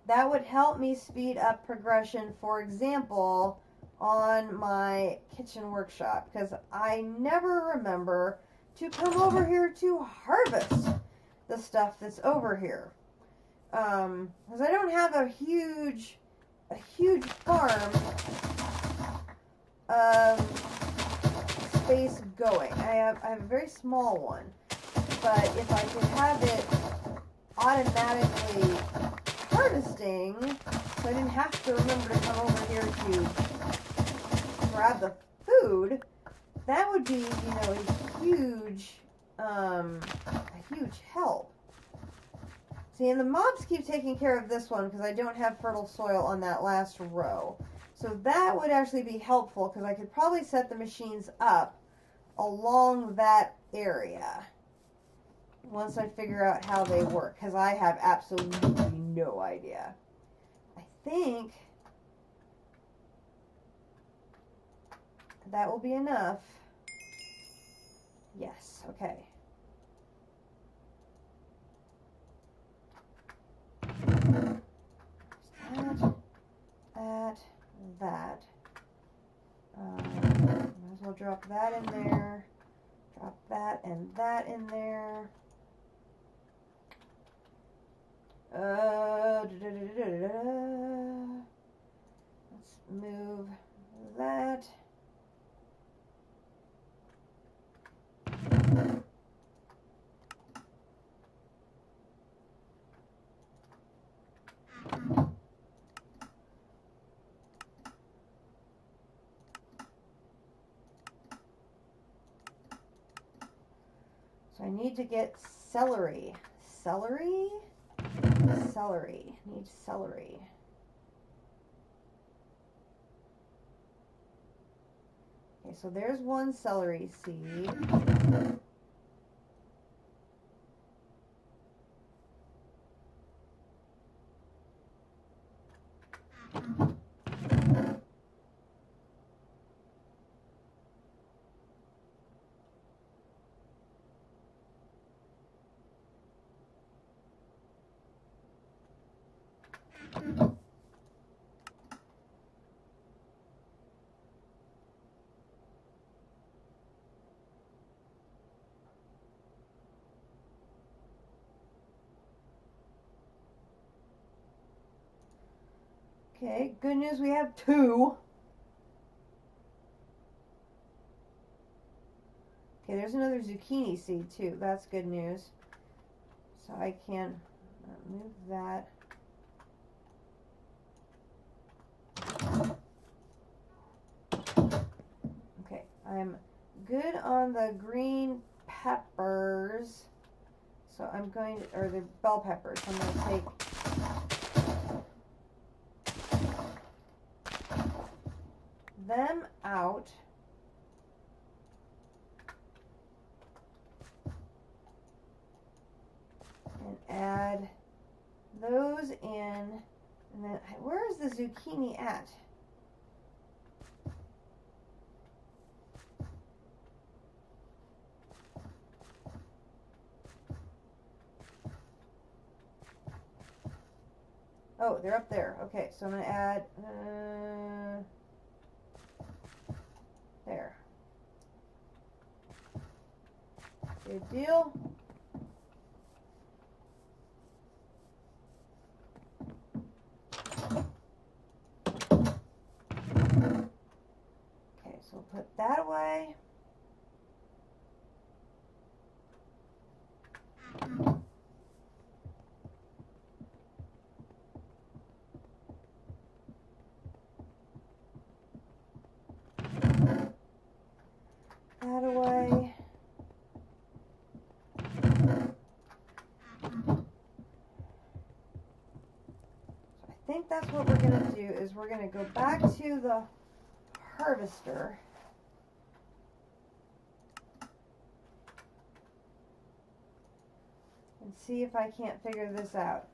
that would help me speed up progression, for example, on my kitchen workshop, because I never remember to come over here to harvest the stuff that's over here. Because I don't have a huge farm of space going. I have a very small one, but if I could have it automatically harvesting, so I didn't have to remember to come over here to grab the food, that would be, a huge help. See, and the mobs keep taking care of this one because I don't have fertile soil on that last row. So that would actually be helpful because I could probably set the machines up along that area once I figure out how they work, because I have absolutely no idea. I think that will be enough. Yes, okay. That. Might as well drop that in there. Drop that and that in there. Let's move that. So I need to get celery. Celery? Celery. Need celery. Okay, so there's one celery seed. Okay, good news, we have 2. Okay, there's another zucchini seed too. That's good news. So I can move that. Okay, I'm good on the green peppers. So I'm going to, or the bell peppers. I'm going to take them out. And add those in. And then, where is the zucchini at? Oh, they're up there. Okay, so I'm going to add, there. Good deal. Okay, so we'll put that away. That away. I think that's what we're going to do is we're going to go back to the harvester and see if I can't figure this out.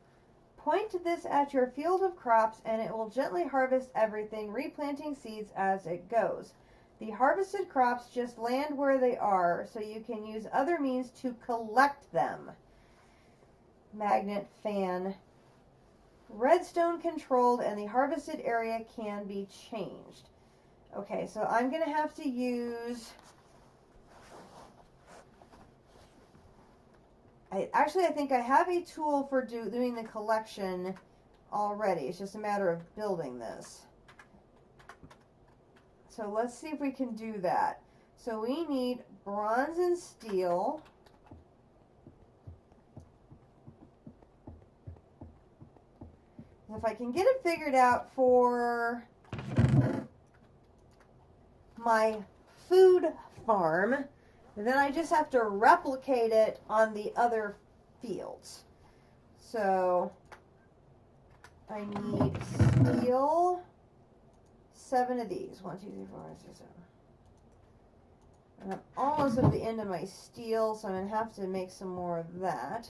Point this at your field of crops and it will gently harvest everything, replanting seeds as it goes. The harvested crops just land where they are, so you can use other means to collect them. Magnet fan. Redstone controlled and the harvested area can be changed. Okay, so I'm going to have to use... I think I have a tool for doing the collection already. It's just a matter of building this. So let's see if we can do that. So we need bronze and steel. If I can get it figured out for my food farm, then I just have to replicate it on the other fields. So I need steel, 7 of these. 1, 2, 3, 4, 5, 6, 7. And I'm almost at the end of my steel, so I'm going to have to make some more of that.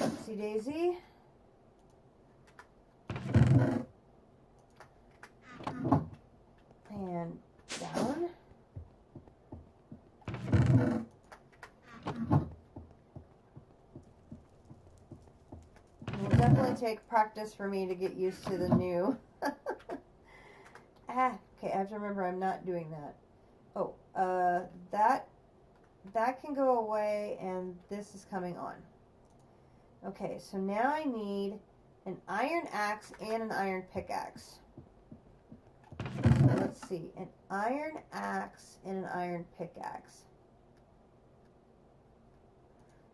Oopsie daisy. And down. It will definitely take practice for me to get used to the new. Okay, I have to remember I'm not doing that. Oh, that can go away and this is coming on. Okay, so now I need an iron axe and an iron pickaxe. So let's see, an iron axe and an iron pickaxe.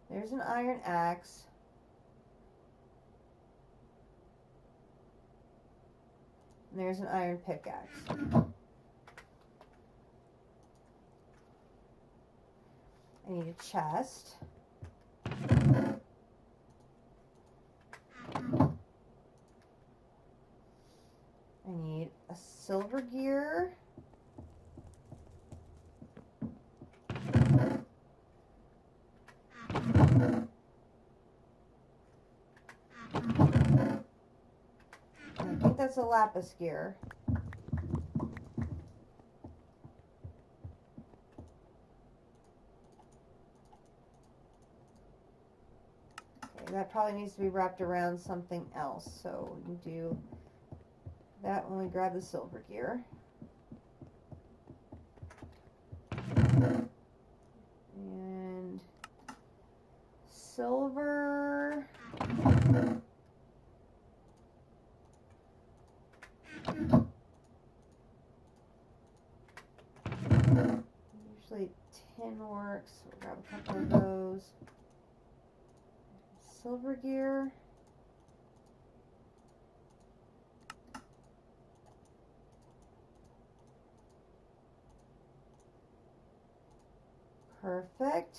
There's an iron axe. And there's an iron pickaxe. I need a chest. I need a silver gear. I think that's a lapis gear. Okay, that probably needs to be wrapped around something else, so we can do that when we grab the silver gear. And silver. Usually tin works. We'll grab a couple of those. Silver gear. Perfect.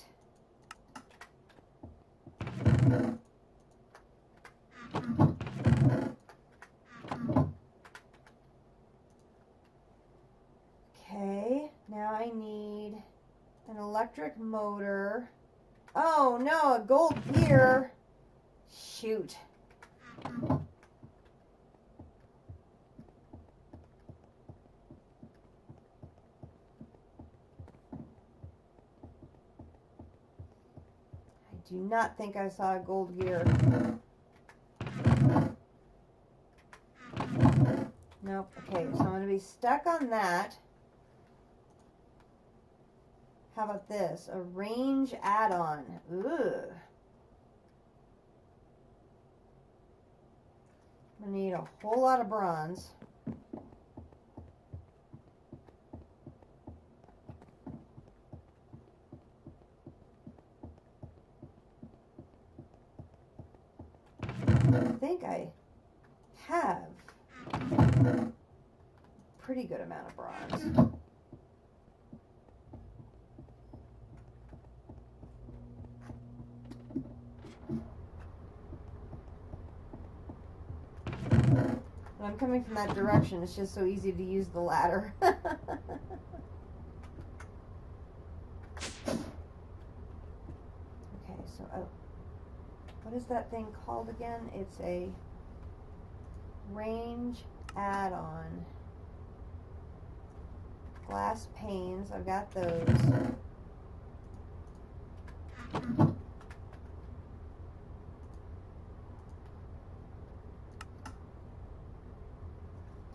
Okay, now I need an electric motor. Oh no, a gold gear. Shoot. do not think I saw a gold gear. Nope. Okay, so I'm going to be stuck on that. How about this? A range add-on. Ugh. I'm going to need a whole lot of bronze. I think I have a pretty good amount of bronze. When I'm coming from that direction, it's just so easy to use the ladder. Okay, so what is that thing called again? It's a range add-on. Glass panes, I've got those.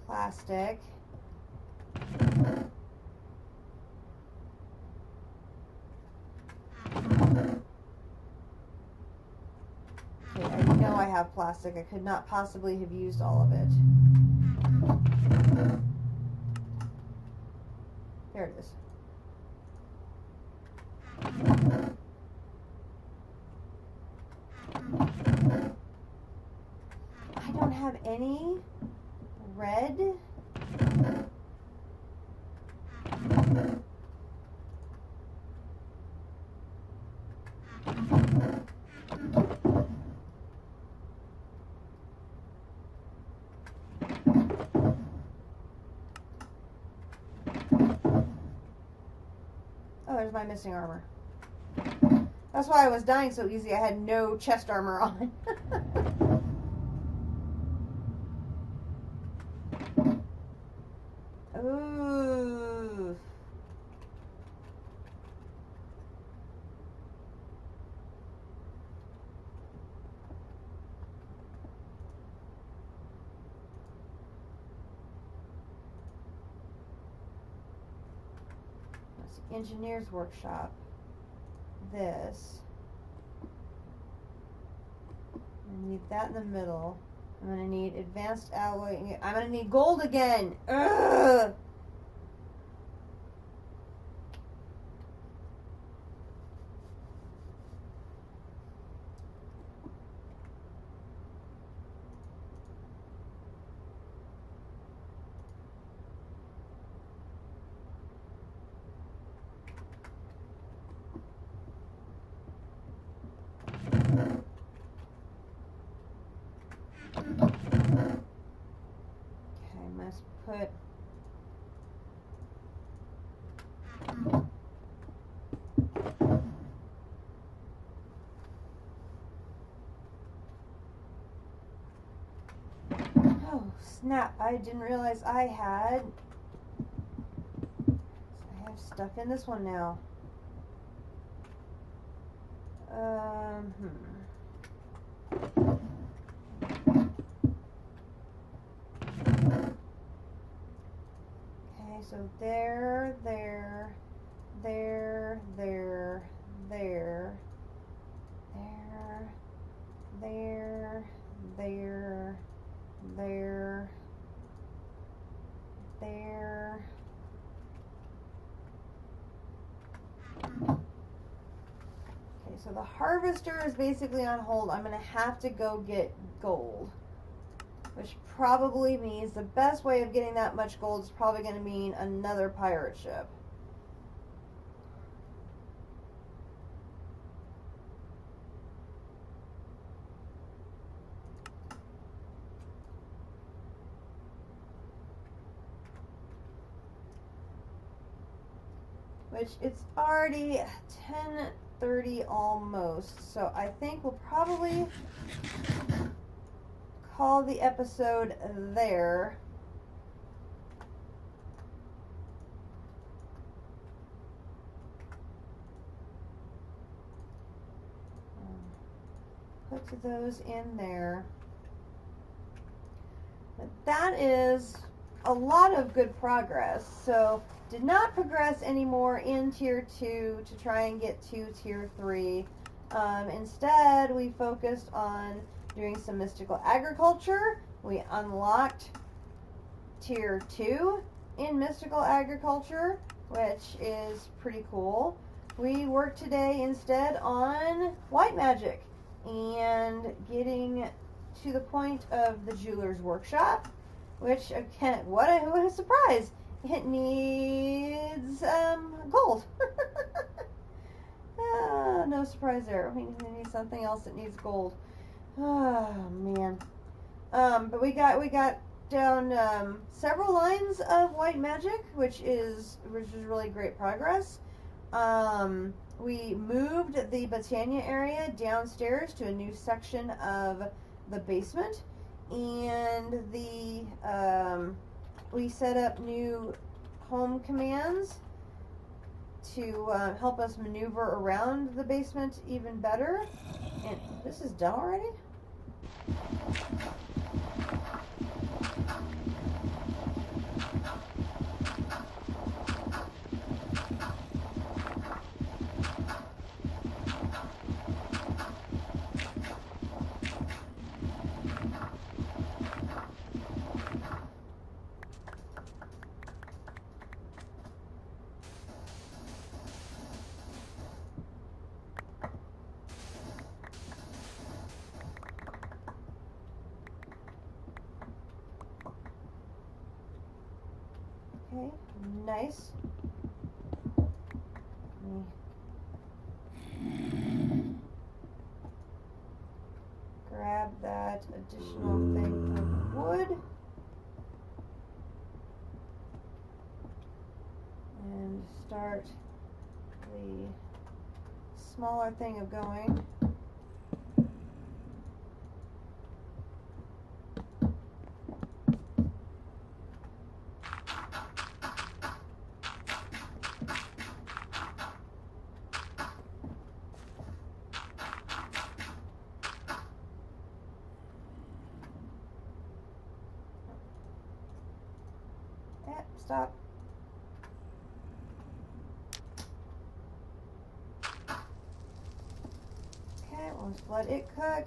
Plastic. Okay, I know I have plastic. I could not possibly have used all of it. There it is. I don't have any red. Oh, there's my missing armor. That's why I was dying so easy. I had no chest armor on. Ooh. That's the engineer's workshop. This. I need that in the middle. I'm going to need advanced alloy. I'm going to need gold again. Ugh! Put oh snap, I didn't realize I have stuff in this one now. So there, there, there, there, there, there, there, there, there. Okay, so the harvester is basically on hold. I'm going to have to go get gold. Which probably means the best way of getting that much gold is probably going to mean another pirate ship. Which it's already 10:30 almost, so I think we'll probably call the episode there. put those in there. But that is a lot of good progress. So did not progress anymore in Tier 2 to try and get to Tier 3. Instead, we focused on doing some mystical agriculture. We unlocked Tier 2 in mystical agriculture, which is pretty cool. We worked today instead on white magic and getting to the point of the jeweler's workshop, which, again, what a surprise! It needs gold. No surprise there. We need something else that needs gold. Oh man. But we got down several lines of white magic, which is really great progress. We moved the Botania area downstairs to a new section of the basement, and we set up new home commands to help us maneuver around the basement even better. And this is done already? Okay, nice. Grab that additional thing of wood. And start the smaller thing of going. Stop. Okay, we'll just let it cook.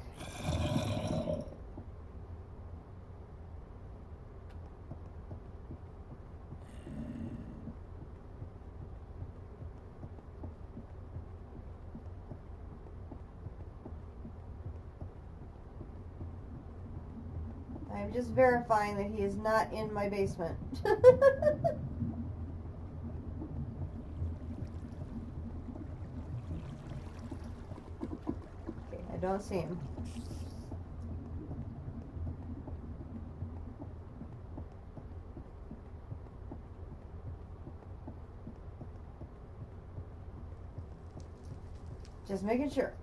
I'm just verifying that he is not in my basement. Okay, I don't see him. Just making sure.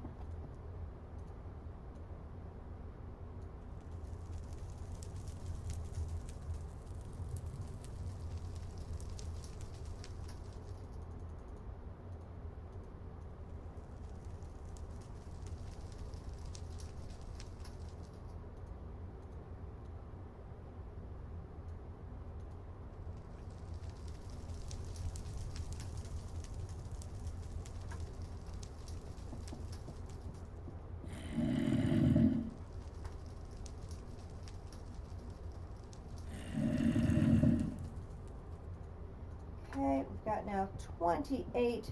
Okay, we've got now 28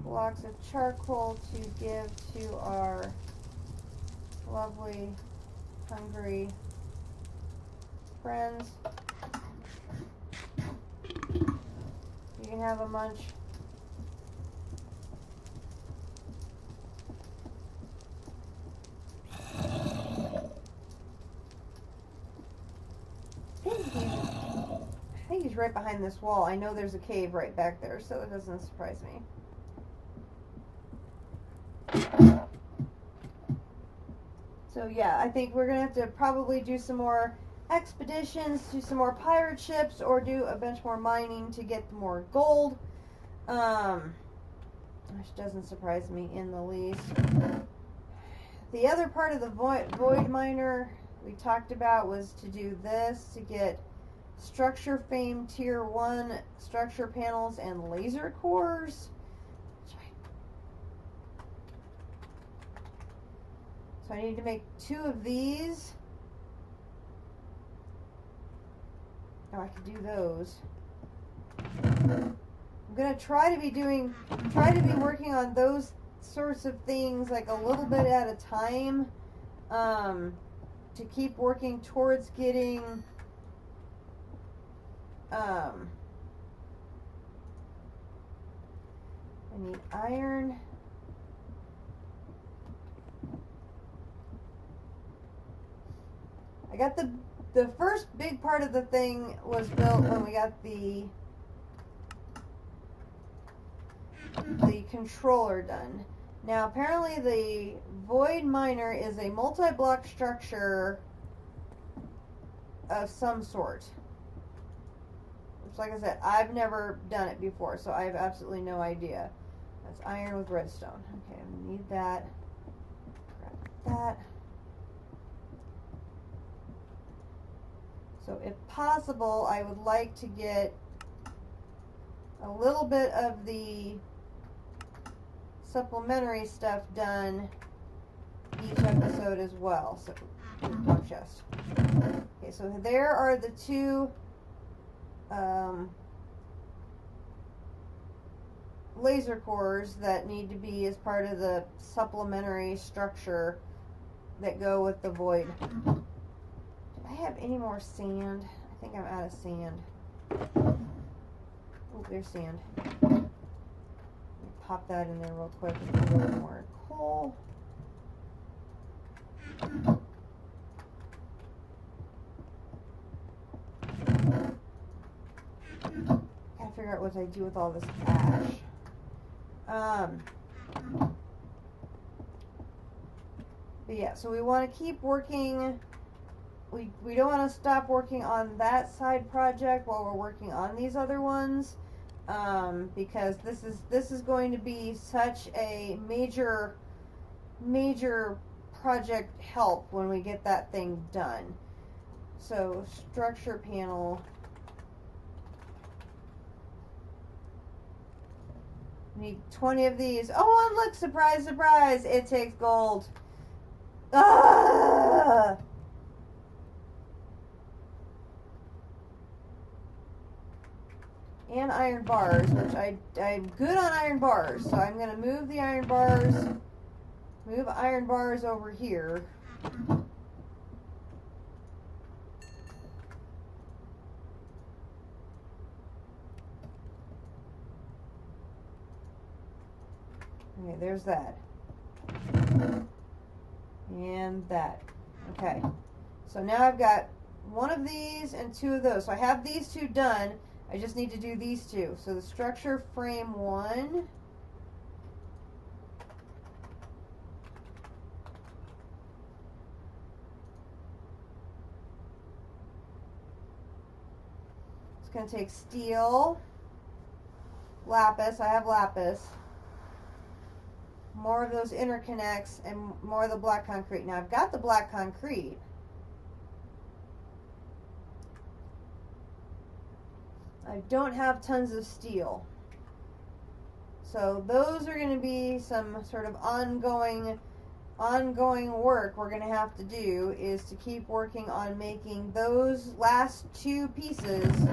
blocks of charcoal to give to our lovely, hungry friends. You can have a munch. I think he's right behind this wall. I know there's a cave right back there, so it doesn't surprise me. So yeah, I think we're going to have to probably do some more expeditions, do some more pirate ships, or do a bunch more mining to get more gold. Which doesn't surprise me in the least. the other part of the void miner we talked about was to do this to get structure frame tier 1 structure panels and laser cores. So I need to make 2 of these. Oh, I could do those. I'm gonna try to be working on those sorts of things like a little bit at a time, to keep working towards getting I need iron. I got the first big part of the thing was built when we got the controller done. Now apparently the void miner is a multi-block structure of some sort. Which, like I said, I've never done it before, so I have absolutely no idea. That's iron with redstone. Okay, I need that. Grab that. So if possible, I would like to get a little bit of the supplementary stuff done each episode as well. So, block chest. Okay, so there are the 2 laser cores that need to be as part of the supplementary structure that go with the void. Do I have any more sand? I think I'm out of sand. Oh, there's sand. Pop that in there real quick with a little more coal. Gotta figure out what I do with all this ash. But yeah, so we want to keep working. We don't want to stop working on that side project while we're working on these other ones, because this is going to be such a major project help when we get that thing done. So structure panel. Need 20 of these. Oh, and look, surprise, surprise! It takes gold. Ah! And iron bars, which I'm good on iron bars, so I'm going to move the iron bars over here. Okay, there's that. And that. Okay. So now I've got 1 of these and 2 of those. So I have these 2 done. I just need to do these 2. So the structure frame 1. It's going to take steel, lapis. I have lapis. More of those interconnects and more of the black concrete. Now I've got the black concrete. I don't have tons of steel. So those are going to be some sort of ongoing work we're going to have to do, is to keep working on making those last 2 pieces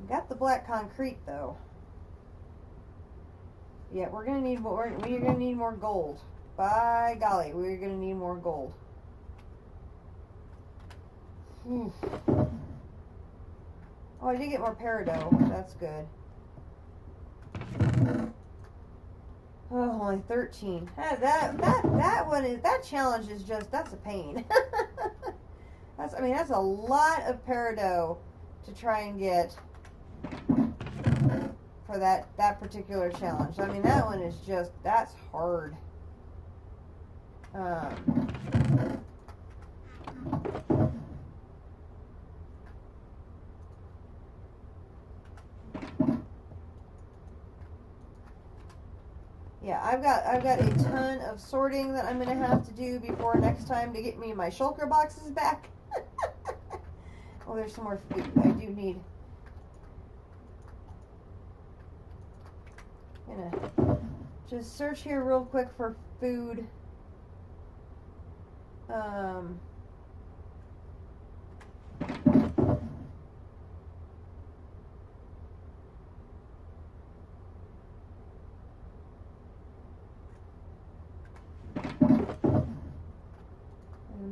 got the black concrete though. Yeah, we're gonna need more. We're gonna need more gold. By golly, we're gonna need more gold. Oh, I did get more peridot. That's good. Oh, only 13. That challenge is just, that's a pain. I mean, that's a lot of peridot to try and get for that particular challenge. I mean, that one is just, that's hard. Yeah, I've got a ton of sorting that I'm gonna have to do before next time to get me my shulker boxes back. Oh, there's some more food. I do need. Gonna just search here real quick for food.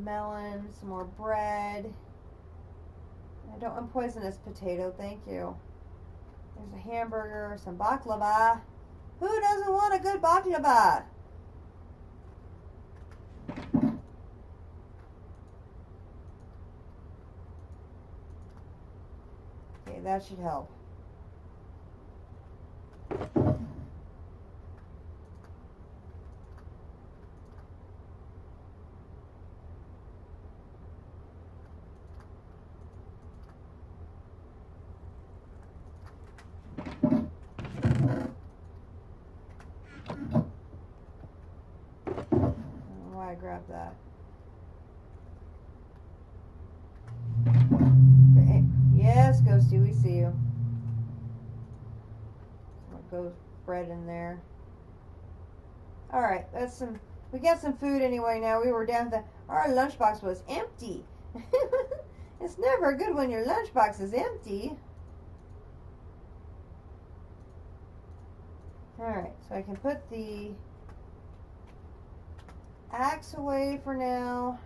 Melon, some more bread. I don't want poisonous potato, thank you. There's a hamburger, some baklava. Who doesn't want a good baklava? Okay, that should help. I grabbed that. Okay. Yes, Ghosty, we see you. Ghost bread in there. Alright, that's some. We got some food anyway now. We were down to. Our lunchbox was empty. It's never good when your lunchbox is empty. Alright, so I can put the axe away for now.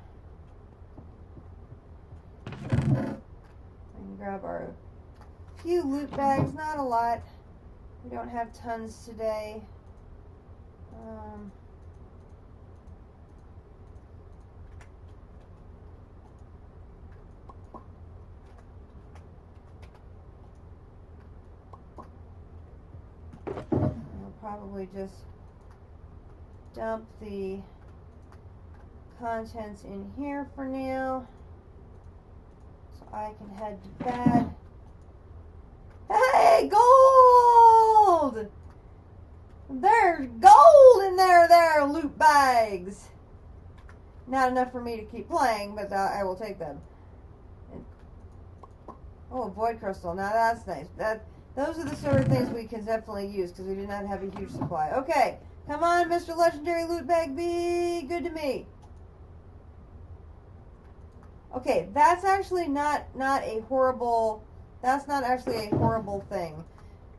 And grab our few loot bags, not a lot. We don't have tons today. We'll probably just dump the contents in here for now, so I can head to bed. Hey, gold! There's gold in there, loot bags. Not enough for me to keep playing, but I will take them. Oh, void crystal. Now that's nice. Those are the sort of things we can definitely use because we do not have a huge supply. Okay, come on, Mr. Legendary Loot Bag, be good to me. Okay, that's actually not a horrible. That's not actually a horrible thing,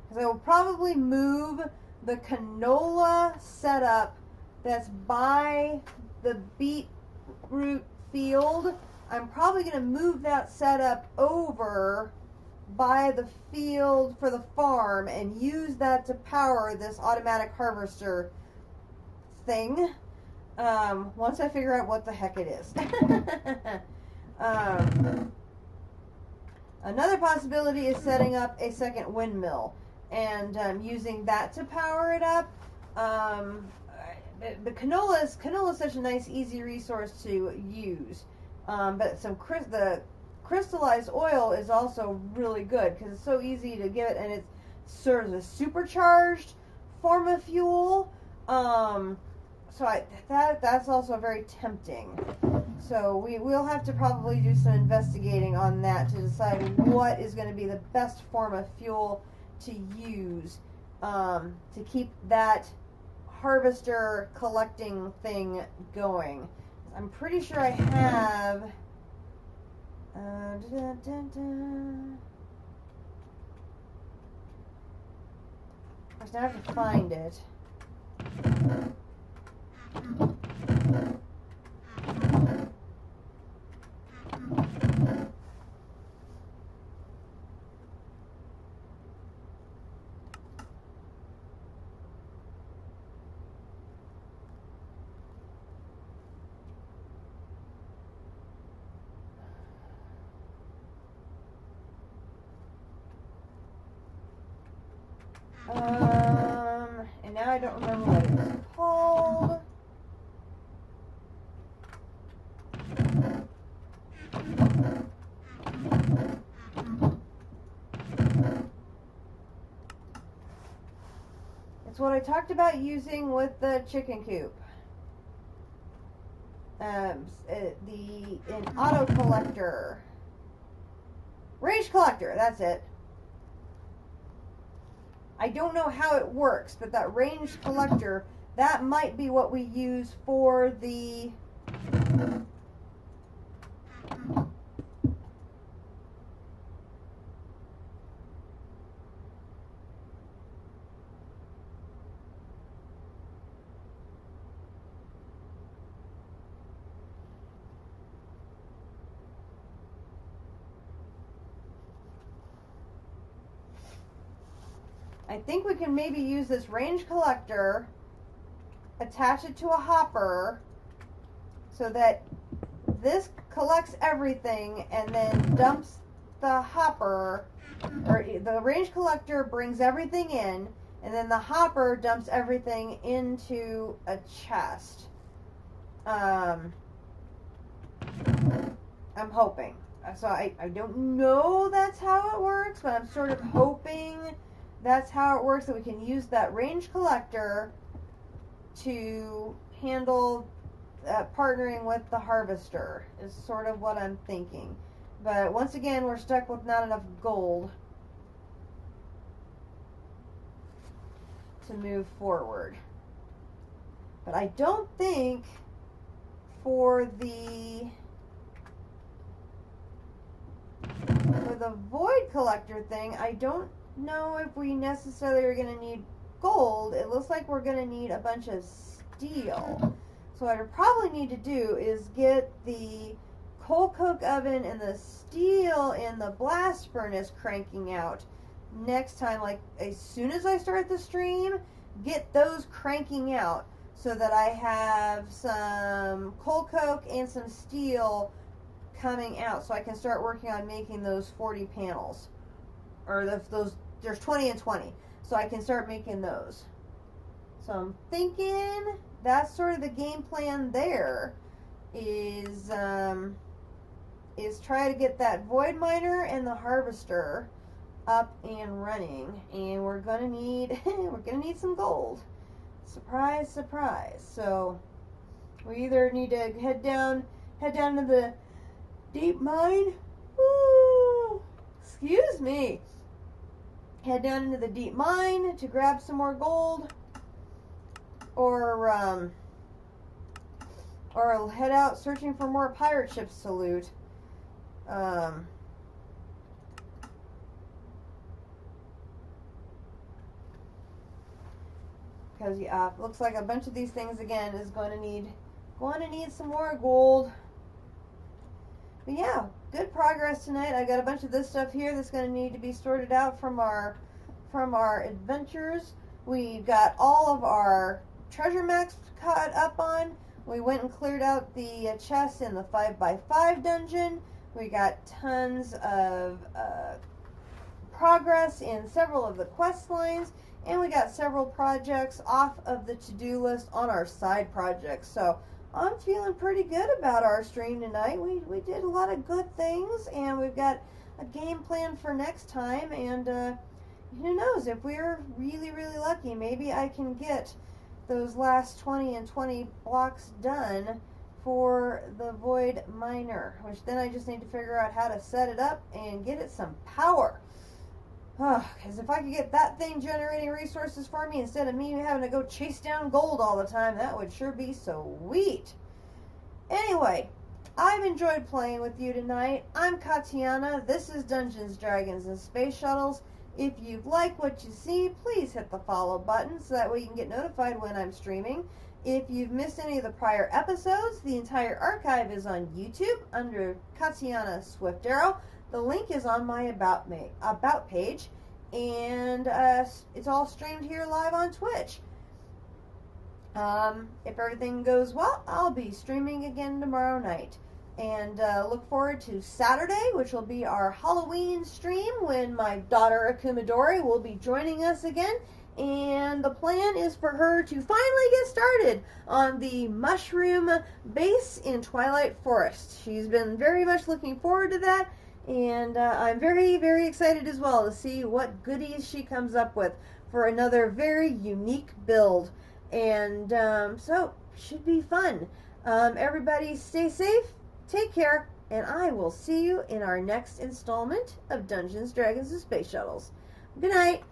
because I will probably move the canola setup that's by the beetroot field. I'm probably going to move that setup over by the field for the farm and use that to power this automatic harvester thing. Once I figure out what the heck it is. Another possibility is setting up a second windmill and using that to power it up. The canola is such a nice, easy resource to use. But the crystallized oil is also really good because it's so easy to get, and it serves a supercharged form of fuel. So that's also very tempting. So we'll have to probably do some investigating on that to decide what is going to be the best form of fuel to use to keep that harvester collecting thing going. I'm pretty sure I have. Of course, now I have to find it. And now I don't remember what it's called. It's what I talked about using with the chicken coop. An auto collector. Range collector, that's it. I don't know how it works, but that range collector, that might be what we use for the I think we can maybe use this range collector, attach it to a hopper, so that this collects everything and then dumps the hopper, or the range collector brings everything in, and then the hopper dumps everything into a chest. I'm hoping. So I don't know that's how it works, but I'm sort of hoping that's how it works, that we can use that range collector to handle partnering with the harvester, is sort of what I'm thinking. But once again, we're stuck with not enough gold to move forward. But I don't think for the void collector thing, I don't know if we necessarily are going to need gold. It looks like we're going to need a bunch of steel. So what I probably need to do is get the coal coke oven and the steel in the blast furnace cranking out next time. Like as soon as I start the stream, get those cranking out so that I have some coal coke and some steel coming out, so I can start working on making those 40 panels, or those, there's 20 and 20, so I can start making those. So I'm thinking that's sort of the game plan there, is try to get that void miner and the harvester up and running, and we're gonna need some gold. Surprise, surprise. So we either need to head down to the deep mine. Ooh, excuse me. Head down into the deep mine to grab some more gold, or head out searching for more pirate ships to loot. Because looks like a bunch of these things again is going to need some more gold. But yeah, good progress tonight. I got a bunch of this stuff here that's going to need to be sorted out from our adventures. We got all of our treasure maps caught up on. We went and cleared out the chests in the 5x5 dungeon. We got tons of progress in several of the quest lines, and we got several projects off of the to-do list on our side projects. So I'm feeling pretty good about our stream tonight. We did a lot of good things, and we've got a game plan for next time, and who knows, if we're really, really lucky, maybe I can get those last 20 and 20 blocks done for the void miner, which then I just need to figure out how to set it up and get it some power. Because if I could get that thing generating resources for me instead of me having to go chase down gold all the time, that would sure be sweet. Anyway, I've enjoyed playing with you tonight. I'm Katiana. This is Dungeons, Dragons, and Space Shuttles. If you like what you see, please hit the follow button so that way you can get notified when I'm streaming. If you've missed any of the prior episodes, the entire archive is on YouTube under Katiana Swift Arrow. The link is on my About page, and it's all streamed here live on Twitch. If everything goes well, I'll be streaming again tomorrow night. And look forward to Saturday, which will be our Halloween stream when my daughter Akumadori will be joining us again. And the plan is for her to finally get started on the mushroom base in Twilight Forest. She's been very much looking forward to that, and I'm very, very excited as well to see what goodies she comes up with for another very unique build. And so, should be fun. Everybody stay safe, take care, and I will see you in our next installment of Dungeons, Dragons, and Space Shuttles. Good night.